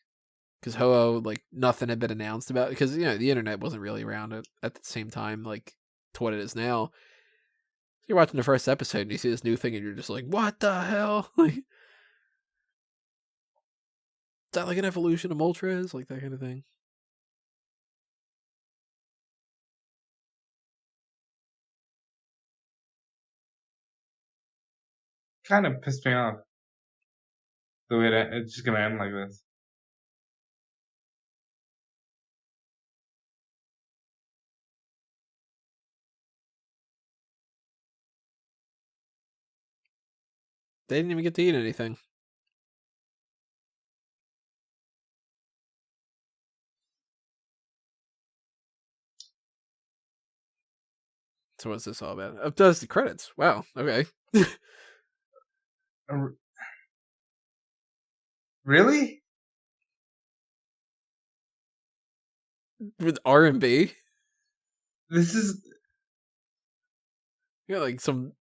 because Ho-Oh, like, nothing had been announced about it. Because, you know, the internet wasn't really around at the same time, like, to what it is now. You're watching the first episode and you see this new thing and you're just like, what the hell? Like, is that like an evolution of Moltres? Like, that kind of thing.
Kind of pissed me off. The way that it's just gonna end like this.
They didn't even get to eat anything. So what's this all about? Oh, it does the credits. Wow. Okay.
Really?
With R&B?
This is...
Yeah, like some...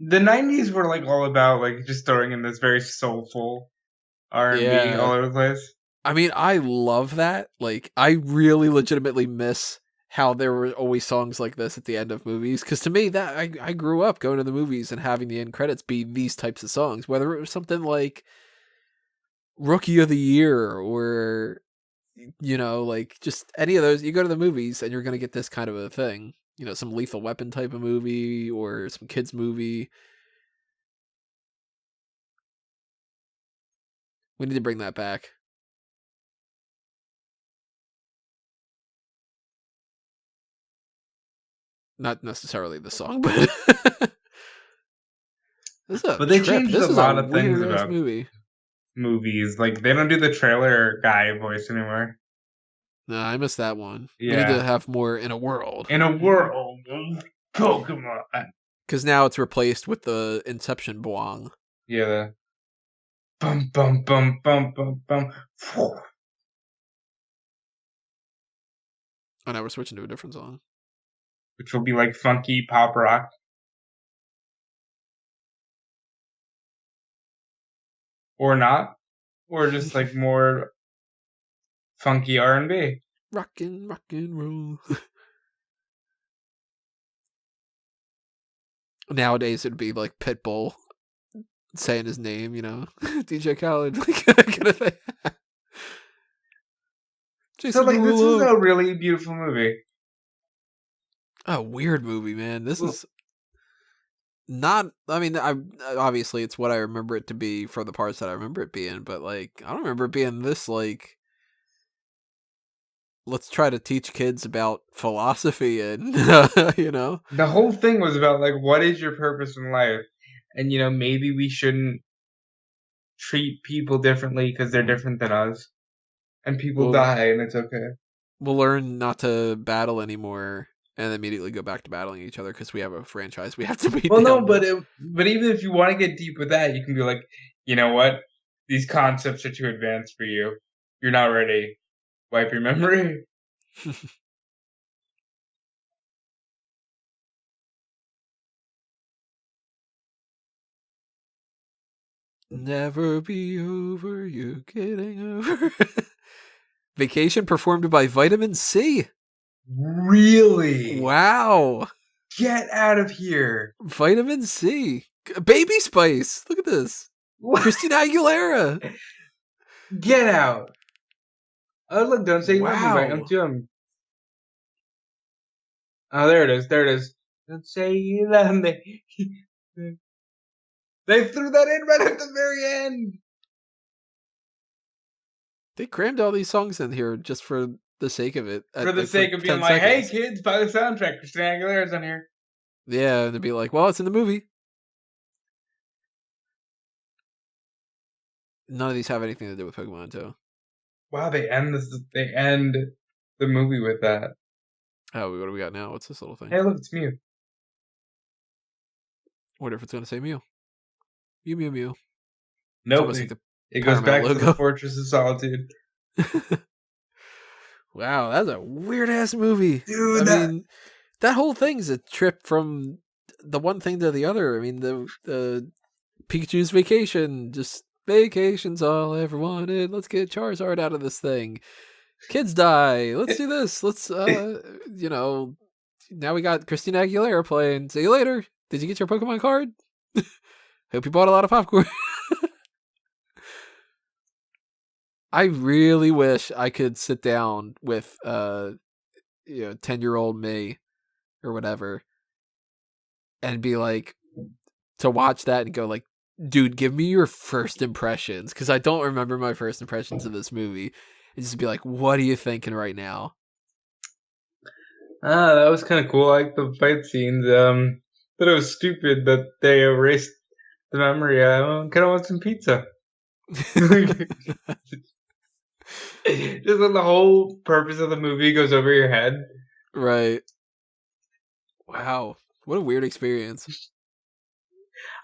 The 90s were like all about like just throwing in this very soulful R&B all over the place.
I mean, I love that. Like, I really legitimately miss how there were always songs like this at the end of movies. Because to me, that I grew up going to the movies and having the end credits be these types of songs. Whether it was something like Rookie of the Year or, you know, like just any of those. You go to the movies and you're going to get this kind of a thing. You know, some Lethal Weapon type of movie or some kids movie. We need to bring that back. Not necessarily the song, but this is a
But they
trip.
changed
This
a
is
lot
a
of things
weird ass
about
movie.
movies. Like they don't do the trailer guy voice anymore.
No, I missed that one.
Yeah.
We need to have more in a world.
In a world of Pokemon.
Because now it's replaced with the Inception boing.
Yeah. The bum bum bum bum bum bum.
Oh, now we're switching to a different song.
Which will be like funky pop rock. Or not. Or just like more funky R&B.
Rockin' roll. Nowadays it'd be like Pitbull saying his name, you know, DJ Khaled, like kind of thing.
So like this is a really beautiful movie.
A weird movie, man. This is not. I mean, I obviously it's what I remember it to be for the parts that I remember it being, but like I don't remember it being this like. Let's try to teach kids about philosophy and you know.
The whole thing was about like what is your purpose in life, and maybe we shouldn't treat people differently because they're different than us, and people die, and it's okay.
We'll learn not to battle anymore, and immediately go back to battling each other because we have a franchise we have to beat.
Well, no, but even if you want to get deep with that, you can be like, you know what? These concepts are too advanced for you. You're not ready. Wipe your memory.
Never be over, you getting over. Vacation performed by Vitamin C.
Really?
Wow.
Get out of here.
Vitamin C. Baby Spice. Look at this. What? Christina Aguilera.
Get out. Oh, look, don't say you love me, right? I'm doing. Oh, there it is. Don't say you love me. They threw that in right at the very end.
They crammed all these songs in here just for the sake of it.
For the sake of being like, hey, kids, buy the soundtrack. Christina Aguilera's on here.
Yeah, and they'd be like, well, it's in the movie. None of these have anything to do with Pokemon, too.
Wow, they end the movie with that.
Oh, what do we got now? What's this little thing?
Hey, look, it's Mew.
Wonder if it's going to say Mew. Mew, Mew, Mew.
Nope. It goes back to the Fortress of Solitude.
Wow, that's a weird-ass movie.
Dude,
I mean, that whole thing's a trip from the one thing to the other. I mean, the Pikachu's vacation, just vacation's all I ever wanted. Let's get Charizard out of this thing. Kids die. Let's do this. Let's, now we got Christina Aguilera playing. See you later. Did you get your Pokemon card? Hope you bought a lot of popcorn. I really wish I could sit down with 10-year-old me or whatever and be like, to watch that and go like, dude, give me your first impressions, because I don't remember my first impressions of this movie, and just be like, what are you thinking right now?
That was kind of cool. I like the fight scenes. But it was stupid that they erased the memory. I kind of want some pizza. Just when the whole purpose of the movie goes over your head.
Right. Wow. What a weird experience.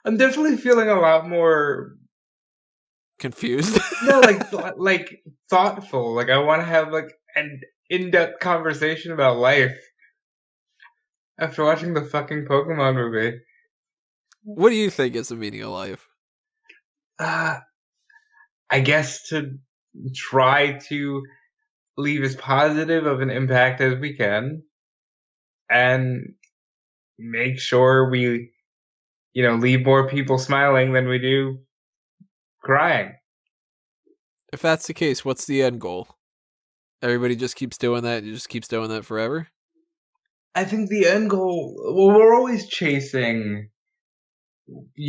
I'm definitely feeling a lot more
confused.
No, like thoughtful. Like I want to have like an in-depth conversation about life after watching the fucking Pokemon movie.
What do you think is the meaning of life?
I guess to try to leave as positive of an impact as we can and make sure we, leave more people smiling than we do crying.
If that's the case, what's the end goal? Everybody just keeps doing that and just keeps doing that forever?
I think the end goal, we're always chasing,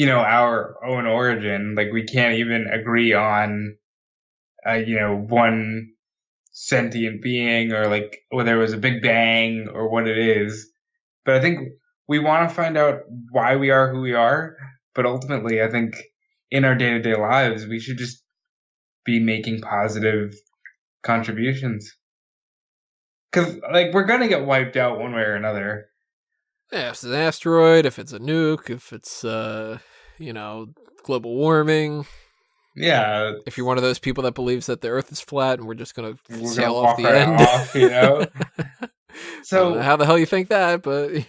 our own origin. Like we can't even agree on, one sentient being or like whether it was a big bang or what it is. But I think we want to find out why we are who we are. But ultimately, I think in our day-to-day lives, we should just be making positive contributions. Because, we're going to get wiped out one way or another.
Yeah, if it's an asteroid, if it's a nuke, if it's, global warming.
Yeah.
If you're one of those people that believes that the Earth is flat and we're just going to sail off the end. So, I don't know how the hell you think that, but...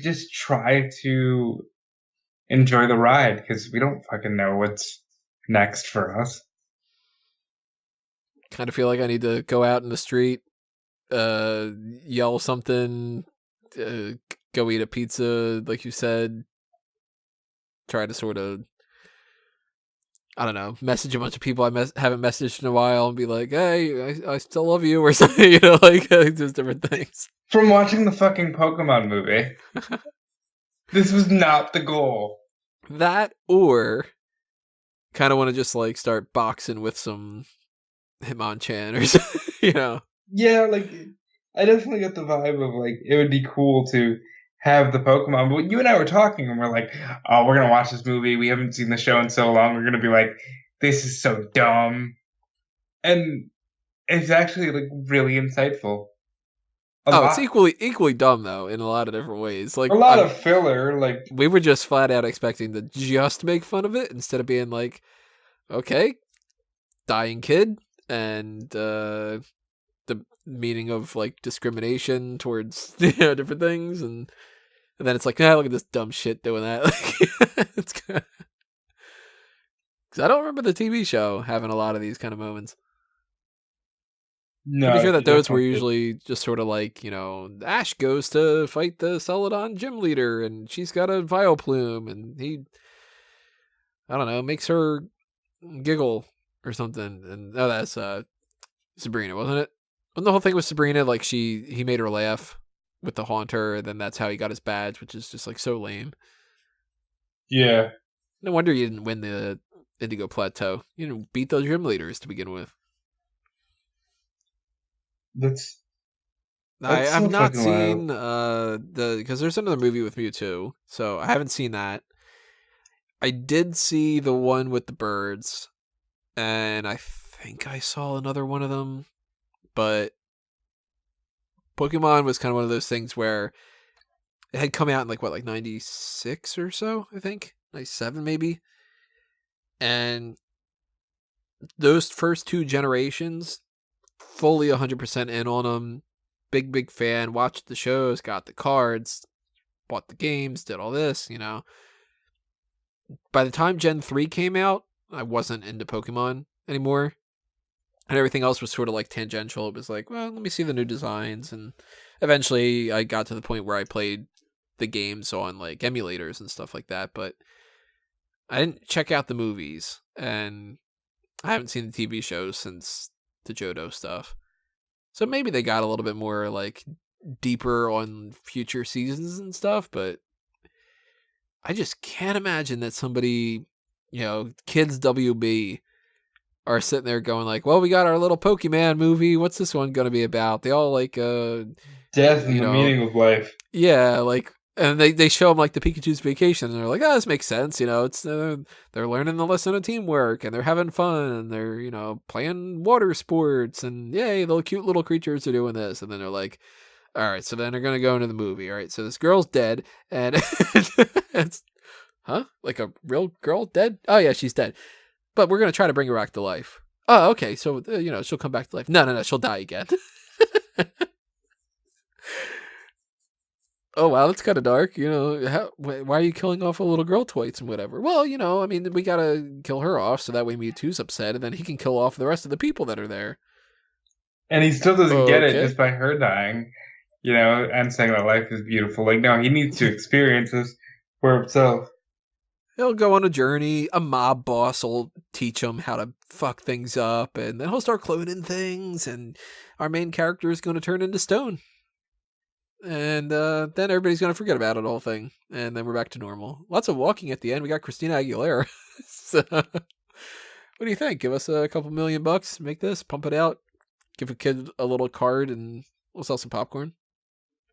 just try to enjoy the ride, because we don't fucking know what's next for us.
Kind of feel like I need to go out in the street, yell something, go eat a pizza, like you said, try to sort of, I don't know, message a bunch of people I haven't messaged in a while and be like, hey, I still love you, or something, just different things.
From watching the fucking Pokemon movie, this was not the goal.
That, or kind of want to just, start boxing with some Hitmonchan or something,
Yeah, I definitely get the vibe of, it would be cool to have the Pokemon. But you and I were talking, and we're like, "Oh, we're gonna watch this movie. We haven't seen the show in so long. We're gonna be like, this is so dumb." And it's actually like really insightful.
It's equally dumb though in a lot of different ways. Like
A lot of filler. Like
we were just flat out expecting to just make fun of it instead of being like, okay, dying kid and the meaning of like discrimination towards different things, and then it's like, look at this dumb shit doing that. Like, it's because I don't remember the TV show having a lot of these kind of moments.
no,
Pretty sure that those were
definitely.
usually just sort of like, Ash goes to fight the Celadon gym leader, and she's got a Vileplume, and he, I don't know, makes her giggle or something. And that's Sabrina, wasn't it? When the whole thing was Sabrina, like he made her laugh with the Haunter, and then that's how he got his badge, which is just like so lame.
Yeah.
No wonder you didn't win the Indigo Plateau. You didn't beat those gym leaders to begin with.
That's
I have
so
not
fucking
seen
wild.
because there's another movie with Mewtwo, so I haven't seen that. I did see the one with the birds, and I think I saw another one of them, but Pokemon was kind of one of those things where it had come out in like 96 or so, I think. 97 maybe. And those first two generations, fully 100% in on them. Big fan, watched the shows, got the cards, bought the games, did all this, By the time Gen 3 came out, I wasn't into Pokemon anymore. And everything else was sort of like tangential. It was like, well, let me see the new designs. And eventually I got to the point where I played the games on like emulators and stuff like that. But I didn't check out the movies. And I haven't seen the TV shows since the Johto stuff. So maybe they got a little bit more like deeper on future seasons and stuff, but I just can't imagine that somebody, kids WB are sitting there going like, well, we got our little Pokemon movie. What's this one going to be about? They all like,
Death and the meaning of life.
Yeah, like, and they show them like the Pikachu's vacation, and they're like, oh, this makes sense. It's they're learning the lesson of teamwork, and they're having fun, and they're playing water sports, and yay, the cute little creatures are doing this, and then they're like, all right, so then they're gonna go into the movie. All right, so this girl's dead, and it's like a real girl dead? Oh yeah, she's dead, but we're gonna try to bring her back to life. Oh, okay, so she'll come back to life. No, she'll die again. Oh wow, that's kind of dark. Why are you killing off a little girl twice and whatever? Well, I mean, we gotta kill her off so that way Mewtwo's upset, and then he can kill off the rest of the people that are there.
And he still doesn't get it
Okay.
just by her dying, and saying that life is beautiful. Like, no, he needs to experience this for himself.
He'll go on a journey. A mob boss will teach him how to fuck things up, and then he'll start cloning things, and our main character is going to turn into stone. And then everybody's going to forget about it, the whole thing. And then we're back to normal. Lots of walking at the end. We got Christina Aguilera. So, what do you think? Give us a couple $1,000,000, make this, pump it out, give a kid a little card, and we'll sell some popcorn.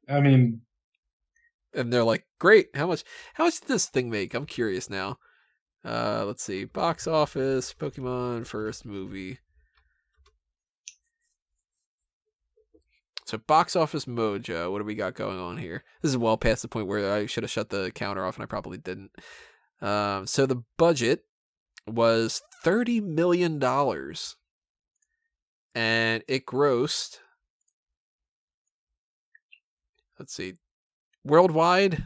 I mean,
and they're like, great. How much did this thing make? I'm curious now. Let's see. Box office, Pokemon first movie. So Box Office Mojo, what do we got going on here? This is well past the point where I should have shut the counter off, and I probably didn't. So the budget was $30 million, and it grossed, let's see, worldwide,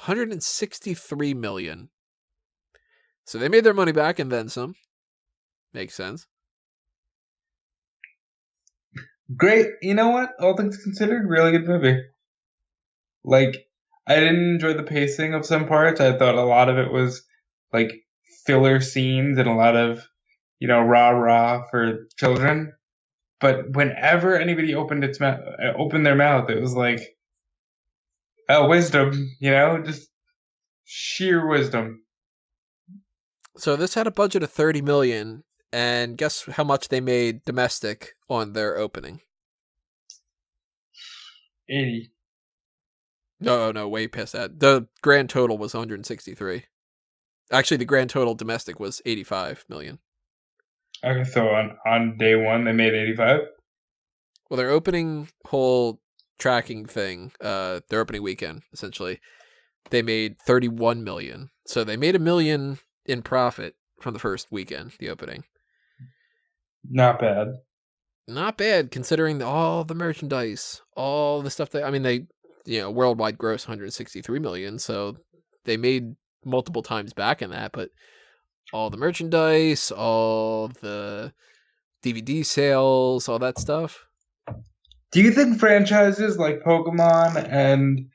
$163 million. So they made their money back and then some. Makes sense.
great. You know what? All things considered, really good movie. Like, I didn't enjoy the pacing of some parts. I thought a lot of it was like filler scenes and a lot of, rah for children. But whenever anybody opened their mouth, it was like, oh, wisdom, just sheer wisdom.
So this had a budget of $30 million, and guess how much they made domestic on their opening?
80.
No, way past that. The grand total was 163. Actually, the grand total domestic was 85 million.
Okay, so on day one they made 85.
Well, their opening whole tracking thing, their opening weekend essentially, they made 31 million. So they made $1 million in profit from the first weekend, the opening.
Not bad.
Not bad considering all the merchandise, all the stuff they worldwide gross 163 million. So they made multiple times back in that, but all the merchandise, all the DVD sales, all that stuff.
Do you think franchises like Pokemon and,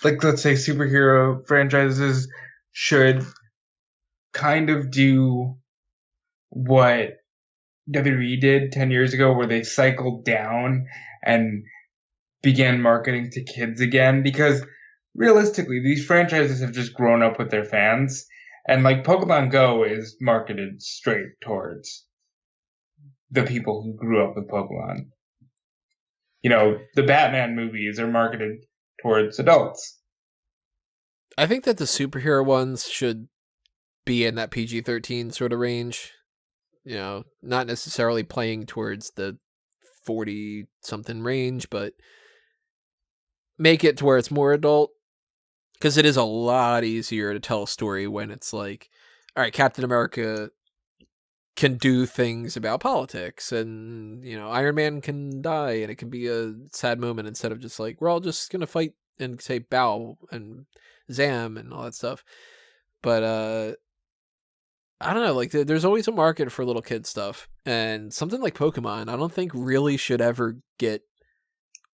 like, let's say superhero franchises should kind of do what WWE did 10 years ago, where they cycled down and began marketing to kids again? Because realistically, these franchises have just grown up with their fans, and like Pokemon Go is marketed straight towards the people who grew up with Pokemon. You know, the Batman movies are marketed towards adults.
I think that the superhero ones should be in that PG-13 sort of range. You know, not necessarily playing towards the 40-something range, but make it to where it's more adult. Because it is a lot easier to tell a story when it's like, all right, Captain America can do things about politics, and, you know, Iron Man can die, and it can be a sad moment instead of just like, we're all just going to fight and say bow and zam and all that stuff. But, I don't know, like, there's always a market for little kid stuff, and something like Pokemon, I don't think really should ever get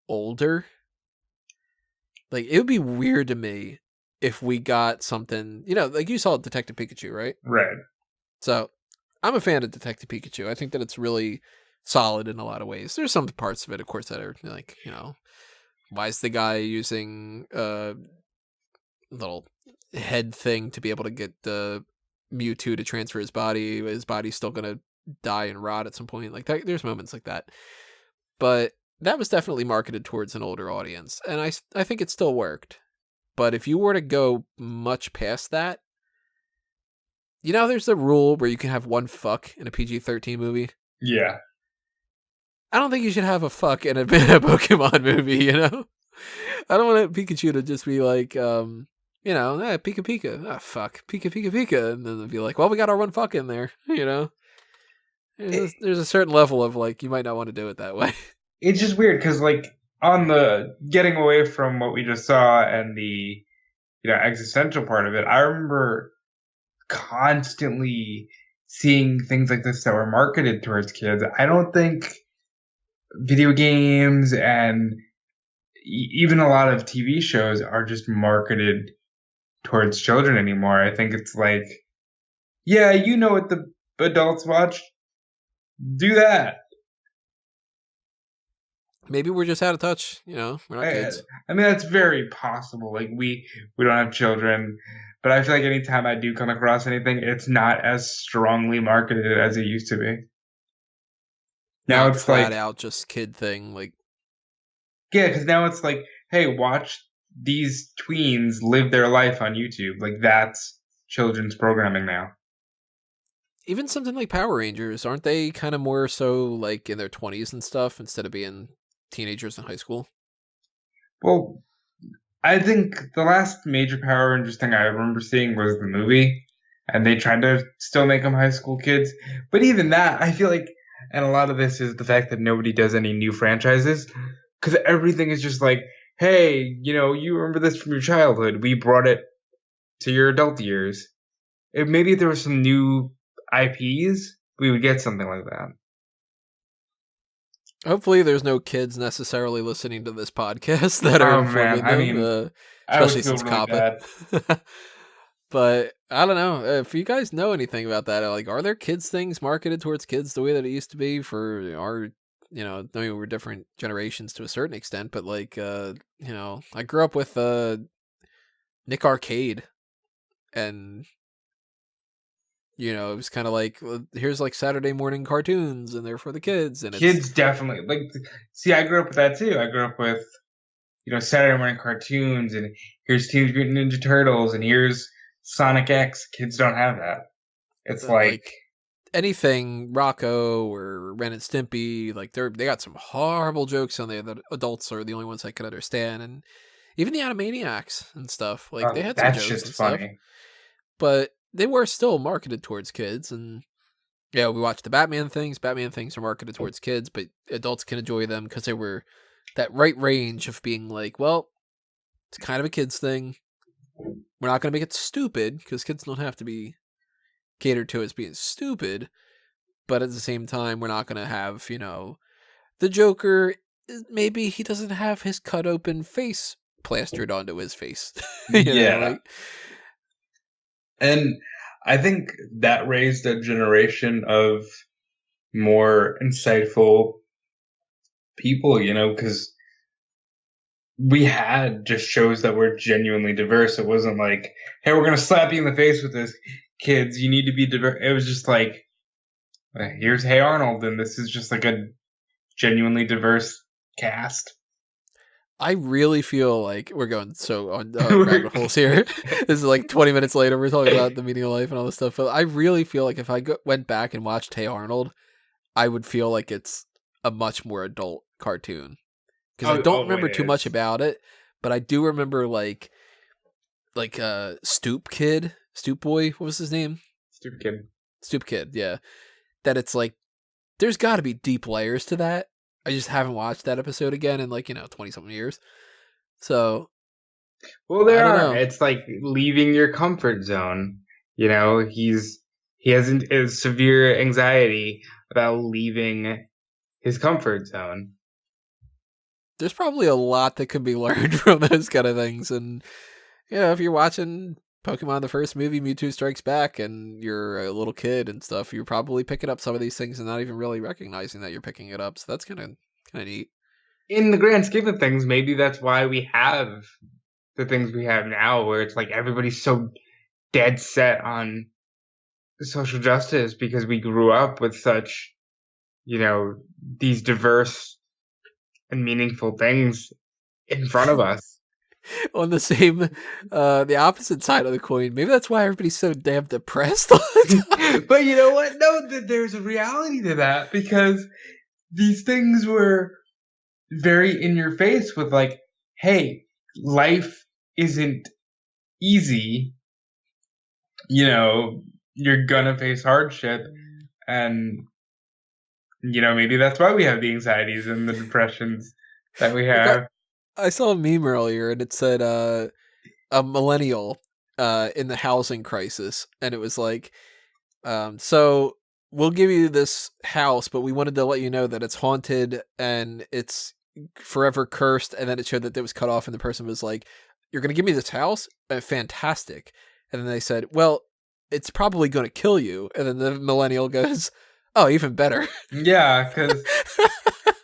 older. Like, it would be weird to me if we got something, you know, like you saw Detective Pikachu, right?
Right.
So, I'm a fan of Detective Pikachu. I think that it's really solid in a lot of ways. There's some parts of it, of course, that are like, you know, why is the guy using a little head thing to be able to get the Mewtwo to transfer his body? His body's still going to die and rot at some point. Like, there's moments like that. But that was definitely marketed towards an older audience, and I think it still worked. But if you were to go much past that, you know, there's the rule where you can have one fuck in a PG-13 movie.
Yeah.
I don't think you should have a fuck in a Pokemon movie, you know? I don't want Pikachu to just be like, you know, Pika Pika. Ah, fuck. Pika Pika Pika. And then they'll be like, well, we got our one fuck in there, you know? There's a certain level of, like, you might not want to do it that way.
It's just weird, because, like, on the getting away from what we just saw and the, you know, existential part of it, I remember constantly seeing things like this that were marketed towards kids. I don't think video games and even a lot of TV shows are just marketed towards children anymore. I think it's like, yeah, you know what the adults watch? Do that.
Maybe we're just out of touch, you know? We're not kids.
I mean, that's very possible. Like, we don't have children, but I feel like anytime I do come across anything, it's not as strongly marketed as it used to be. Now
Not
it's
flat
like,
out just kid thing, like,
yeah, because now it's like, hey, watch these tweens live their life on YouTube. Like, that's children's programming now.
even something like Power Rangers, aren't they kind of more so like in their 20s and stuff instead of being teenagers in high school?
Well, I think the last major Power Rangers thing I remember seeing was the movie, and they tried to still make them high school kids. But even that, I feel like, and a lot of this is the fact that nobody does any new franchises, because everything is just like, hey, you know, you remember this from your childhood. We brought it to your adult years. If maybe if there were some new IPs, we would get something like that.
Hopefully there's no kids necessarily listening to this podcast that are informing them,
I mean,
especially
I would
since
feel really
Kappa. But I don't know if you guys know anything about that. Like, are there kids things marketed towards kids the way that it used to be for our, you know, I mean, we're different generations to a certain extent, but like, you know, I grew up with Nick Arcade, and you know, it was kind of like, here's like Saturday morning cartoons, and they're for the kids, and
kids definitely like. See, I grew up with that too. I grew up with, Saturday morning cartoons, and here's Teenage Mutant Ninja Turtles, and here's Sonic X. Kids don't have that. It's like
anything Rocco or Ren and Stimpy, like they got some horrible jokes on there that adults are the only ones that can understand, and even the Animaniacs and stuff, like they had some
that
jokes
shit's
and
funny.
stuff, but they were still marketed towards kids. And yeah, we watched the Batman things. Batman things are marketed towards kids, but adults can enjoy them because they were that right range of being like, well, it's kind of a kids thing. We're not going to make it stupid because kids don't have to be catered to as being stupid, but at the same time, we're not going to have, the Joker, maybe he doesn't have his cut open face plastered onto his face.
And I think that raised a generation of more insightful people, because we had just shows that were genuinely diverse. It wasn't like, hey, we're going to slap you in the face with this, kids. You need to be diverse. It was just like, here's Hey Arnold, and this is just like a genuinely diverse cast.
I really feel like we're going on rabbit holes here. This is like 20 minutes later. We're talking about the meaning of life and all this stuff. But I really feel like if I went back and watched Hey Arnold, I would feel like it's a much more adult cartoon. Because I don't remember too much about it, but I do remember like Stoop Boy. What was his name? Stoop Kid. Yeah, that it's like there's got to be deep layers to that. I just haven't watched that episode again in 20 something years. So,
well, there are. It's like leaving your comfort zone. He has a severe anxiety about leaving his comfort zone.
There's probably a lot that could be learned from those kind of things. And, if you're watching Pokemon, the first movie, Mewtwo Strikes Back, and you're a little kid and stuff, you're probably picking up some of these things and not even really recognizing that you're picking it up. So that's kind of neat.
In the grand scheme of things, maybe that's why we have the things we have now, where it's like everybody's so dead set on social justice because we grew up with such, these diverse and meaningful things in front of us.
On the same, the opposite side of the coin, maybe that's why everybody's so damn depressed all the time.
But you know what? No, there's a reality to that, because these things were very in your face with like, hey, life isn't easy. You're gonna face hardship, and maybe that's why we have the anxieties and the depressions that we have.
I saw a meme earlier, and it said a millennial in the housing crisis, and it was like, so we'll give you this house, but we wanted to let you know that it's haunted and it's forever cursed. And then it showed that it was cut off, and the person was like, you're going to give me this house? Fantastic. And then they said, well, it's probably going to kill you. And then the millennial goes, oh, even better.
Yeah, because,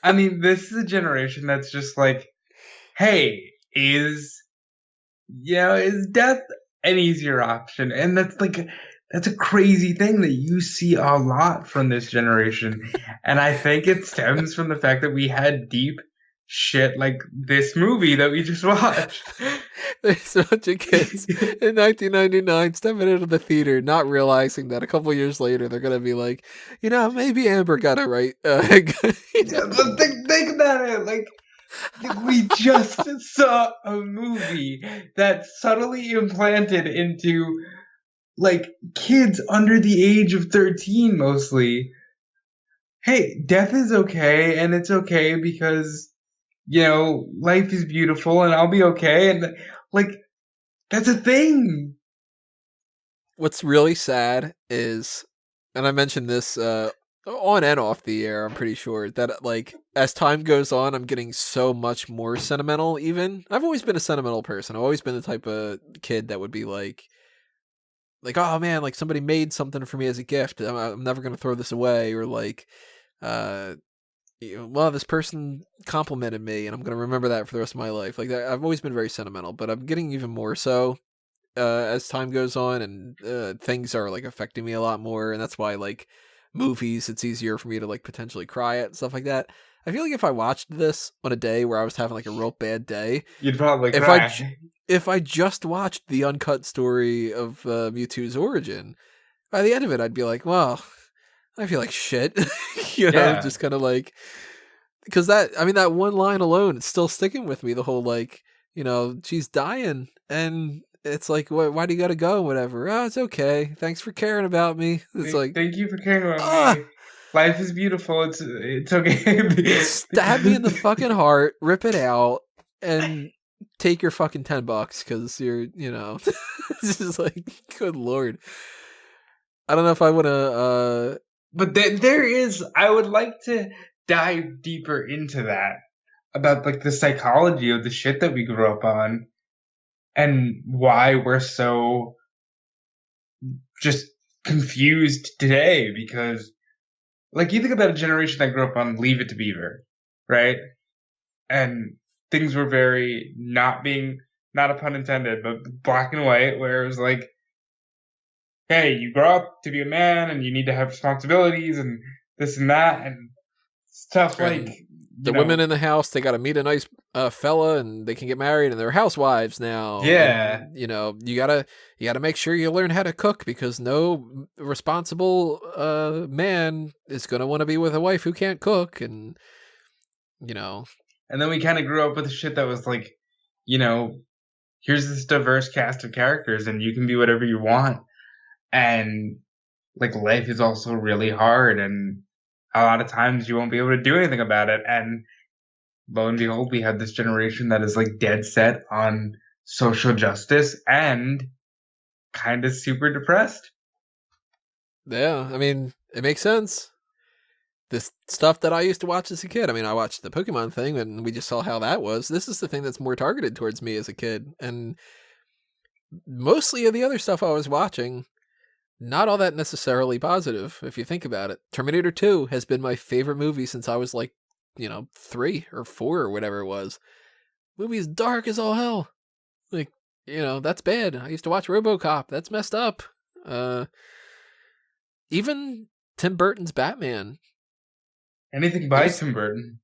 this is a generation that's just like, hey, is death an easier option? And that's a crazy thing that you see a lot from this generation. And I think it stems from the fact that we had deep shit like this movie that we just watched.
There's a bunch of kids in 1999 stepping into the theater, not realizing that a couple years later they're going to be like, maybe Amber got it right.
But think about it. Like, we just saw a movie that subtly implanted into kids under the age of 13 mostly, hey, death is okay, and it's okay because life is beautiful, and I'll be okay, and that's a thing.
What's really sad is, and I mentioned this on and off the air, I'm pretty sure, that as time goes on, I'm getting so much more sentimental. Even I've always been a sentimental person. I've always been the type of kid that would be like, oh man, somebody made something for me as a gift. I'm never gonna throw this away. Or well, this person complimented me, and I'm gonna remember that for the rest of my life. I've always been very sentimental, but I'm getting even more so as time goes on, and things are affecting me a lot more, and that's why movies, it's easier for me to like potentially cry at and stuff like that. I feel like if I watched this on a day where I was having like a real bad day,
You'd probably
if
cry.
if I just watched the uncut story of Mewtwo's origin, by the end of it, I'd be like, well, I feel like shit.
Yeah.
Just kind of like, because that one line alone, it's still sticking with me. The whole like, she's dying, and it's like, why do you gotta go? Whatever. Oh, it's okay. Thanks for caring about me. It's like,
thank you for caring about me. Life is beautiful. It's okay.
Stab me in the fucking heart, rip it out, and take your fucking $10 because you're, it's just like, good lord. I don't know if I want to.
But there is. I would like to dive deeper into that about like the psychology of the shit that we grew up on, and why we're so just confused today. Because, like, you think about a generation that grew up on Leave It to Beaver, right? And things were very not a pun intended, but black and white, where it was like, hey, you grow up to be a man and you need to have responsibilities and this and that and stuff like
the women in the house, they got to meet a nice fella and they can get married and they're housewives now.
Yeah.
And, you gotta make sure you learn how to cook because no responsible man is gonna want to be with a wife who can't cook, and
And then we kind of grew up with shit that was like, here's this diverse cast of characters and you can be whatever you want. And like life is also really hard and a lot of times you won't be able to do anything about it. And lo and behold, we have this generation that is like dead set on social justice and kind of super depressed.
Yeah, I mean, it makes sense. This stuff that I used to watch as a kid. I mean, I watched the Pokemon thing and we just saw how that was. This is the thing that's more targeted towards me as a kid. And mostly of the other stuff I was watching, not all that necessarily positive, if you think about it. Terminator 2 has been my favorite movie since I was like, 3 or 4 or whatever it was. Movie is dark as all hell. Like, that's bad. I used to watch RoboCop. That's messed up. Even Tim Burton's Batman.
Anything by Tim Burton.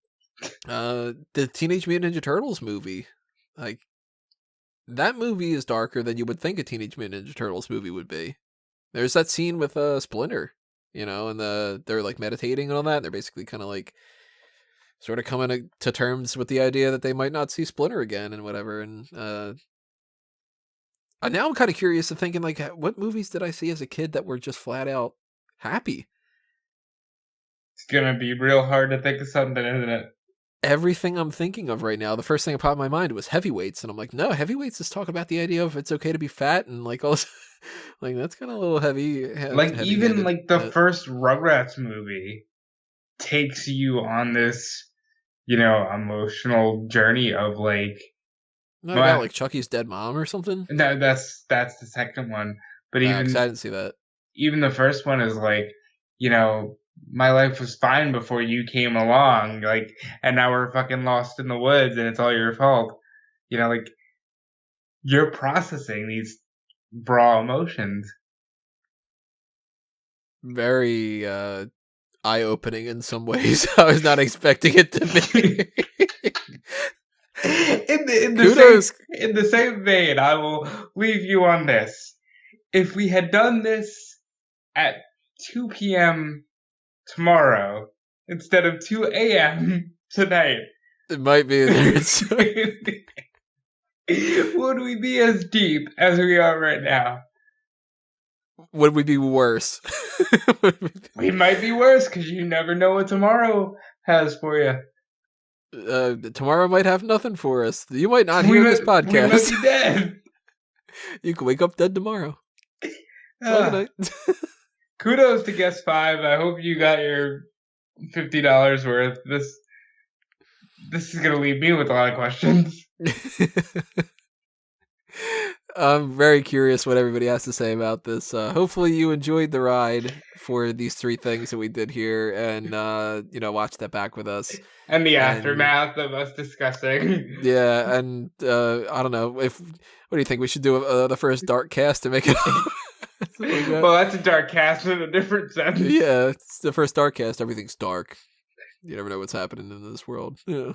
The Teenage Mutant Ninja Turtles movie. Like, that movie is darker than you would think a Teenage Mutant Ninja Turtles movie would be. There's that scene with Splinter, and they're like meditating and all that. They're basically kind of like sort of coming to terms with the idea that they might not see Splinter again and whatever. And now I'm kind of curious to thinking like, what movies did I see as a kid that were just flat out happy?
It's gonna be real hard to think of something, isn't it?
Everything I'm thinking of right now, the first thing that popped in my mind was Heavyweights, and I'm like, no, Heavyweights is talking about the idea of it's okay to be fat and like all this, like that's kind of a little heavy.
Like even like the first Rugrats movie takes you on this, emotional journey of like
not about like Chucky's dead mom or something.
No, that's the second one, but even
I didn't see that.
Even the first one is like, my life was fine before you came along, like, and now we're fucking lost in the woods and it's all your fault. Like, you're processing these raw emotions.
Very eye-opening in some ways. I was not expecting it to be.
in the same vein, I will leave you on this. If we had done this at 2 p.m. tomorrow instead of 2 a.m. tonight,
it might be
would we be as deep as we are right now?
Would we be worse?
We might be worse because you never know what tomorrow has for you.
Tomorrow might have nothing for us. You might not hear this podcast.
We might be dead.
You can wake up dead tomorrow.
Kudos to guest 5. I hope you got your $50 worth. This is going to leave me with a lot of questions.
I'm very curious what everybody has to say about this. Hopefully you enjoyed the ride for these 3 things that we did here and, watch that back with us.
And the aftermath of us discussing.
Yeah, and I don't know. What do you think? We should do the first Dark cast to make it Something like that.
Well, that's a dark cast in a different sense.
Yeah, it's the first dark cast. Everything's dark. You never know what's happening in this world. Yeah.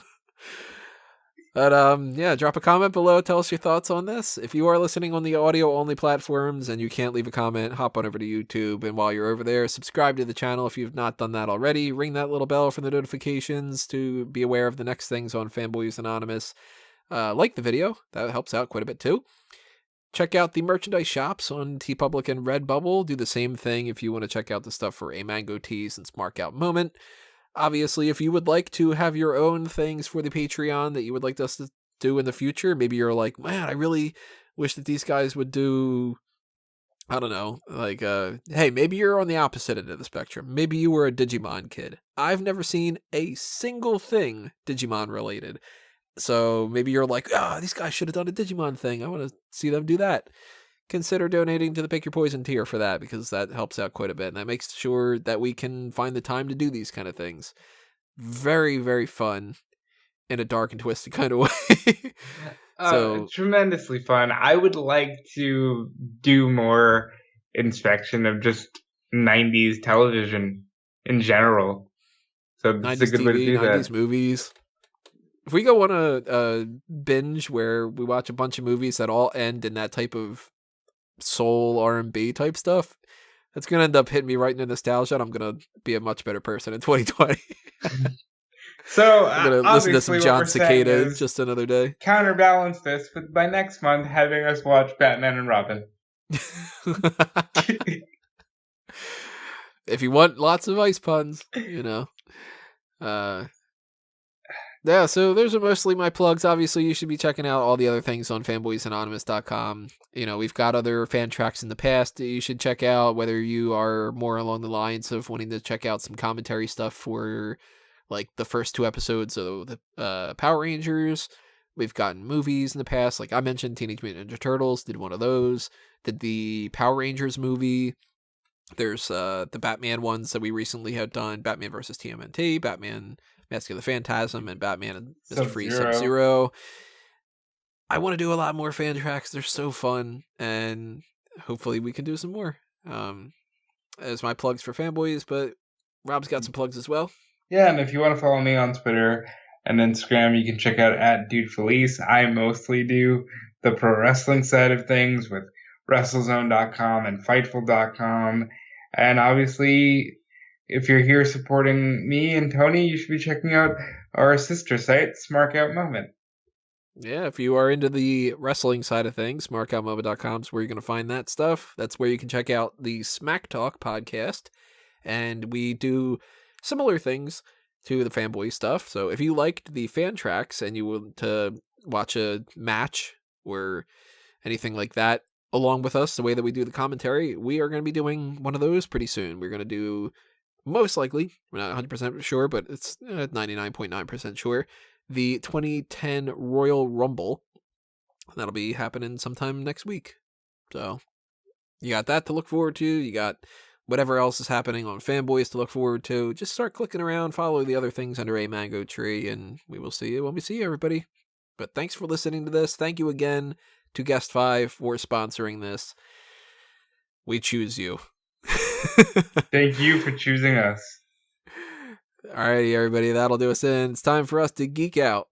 But yeah, drop a comment below. Tell us your thoughts on this. If you are listening on the audio-only platforms and you can't leave a comment, hop on over to YouTube. And while you're over there, subscribe to the channel if you've not done that already. Ring that little bell for the notifications to be aware of the next things on Fanboys Anonymous. Like the video. That helps out quite a bit too. Check out the merchandise shops on TeePublic and Redbubble. Do the same thing if you want to check out the stuff for A Mango Tees and Mark Out Moment. Obviously, if you would like to have your own things for the Patreon that you would like us to do in the future, maybe you're like, man, I really wish that these guys would do, I don't know, like, hey, maybe you're on the opposite end of the spectrum. Maybe you were a Digimon kid. I've never seen a single thing Digimon related. So maybe you're like, these guys should have done a Digimon thing. I want to see them do that. Consider donating to the Pick Your Poison tier for that, because that helps out quite a bit. And that makes sure that we can find the time to do these kind of things. Very, very fun in a dark and twisted kind of way. So
tremendously fun. I would like to do more inspection of just 90s television in general. So this is a good
TV,
way to do
90s
that.
movies. If we go on a binge where we watch a bunch of movies that all end in that type of soul R&B type stuff, that's gonna end up hitting me right in the nostalgia, and I'm gonna be a much better person in 2020.
So
I'm gonna listen to some John Cicada just another day.
Counterbalance this with by next month having us watch Batman and Robin.
If you want lots of ice puns, yeah, so those are mostly my plugs. Obviously, you should be checking out all the other things on fanboysanonymous.com. We've got other FanTracks in the past that you should check out, whether you are more along the lines of wanting to check out some commentary stuff for, like, the first 2 episodes of the Power Rangers. We've gotten movies in the past. Like I mentioned, Teenage Mutant Ninja Turtles, did one of those. Did the Power Rangers movie. There's the Batman ones that we recently had done. Batman vs. TMNT, Batman Mask of the Phantasm, and Batman and Mr. Freeze Sub-Zero. I want to do a lot more FanTracks. They're so fun, and hopefully we can do some more. As my plugs for Fanboys, but Rob's got some plugs as well.
Yeah, and if you want to follow me on Twitter and Instagram, you can check out @DudeFelice. I mostly do the pro wrestling side of things with WrestleZone.com and Fightful.com. And obviously, if you're here supporting me and Tony, you should be checking out our sister site, Mark Out Moment.
Yeah, if you are into the wrestling side of things, markoutmoment.com is where you're going to find that stuff. That's where you can check out the Smack Talk podcast. And we do similar things to the Fanboy stuff. So if you liked the FanTracks and you want to watch a match or anything like that along with us, the way that we do the commentary, we are going to be doing one of those pretty soon. We're going to do, most likely, we're not 100% sure, but it's 99.9% sure, the 2010 Royal Rumble. That'll be happening sometime next week. So you got that to look forward to. You got whatever else is happening on Fanboys to look forward to. Just start clicking around, follow the other things under a mango tree, and we will see you when we see you, everybody. But thanks for listening to this. Thank you again to Guest 5 for sponsoring this. We choose you.
Thank you for choosing us.
Alrighty, everybody. That'll do us in. It's time for us to geek out.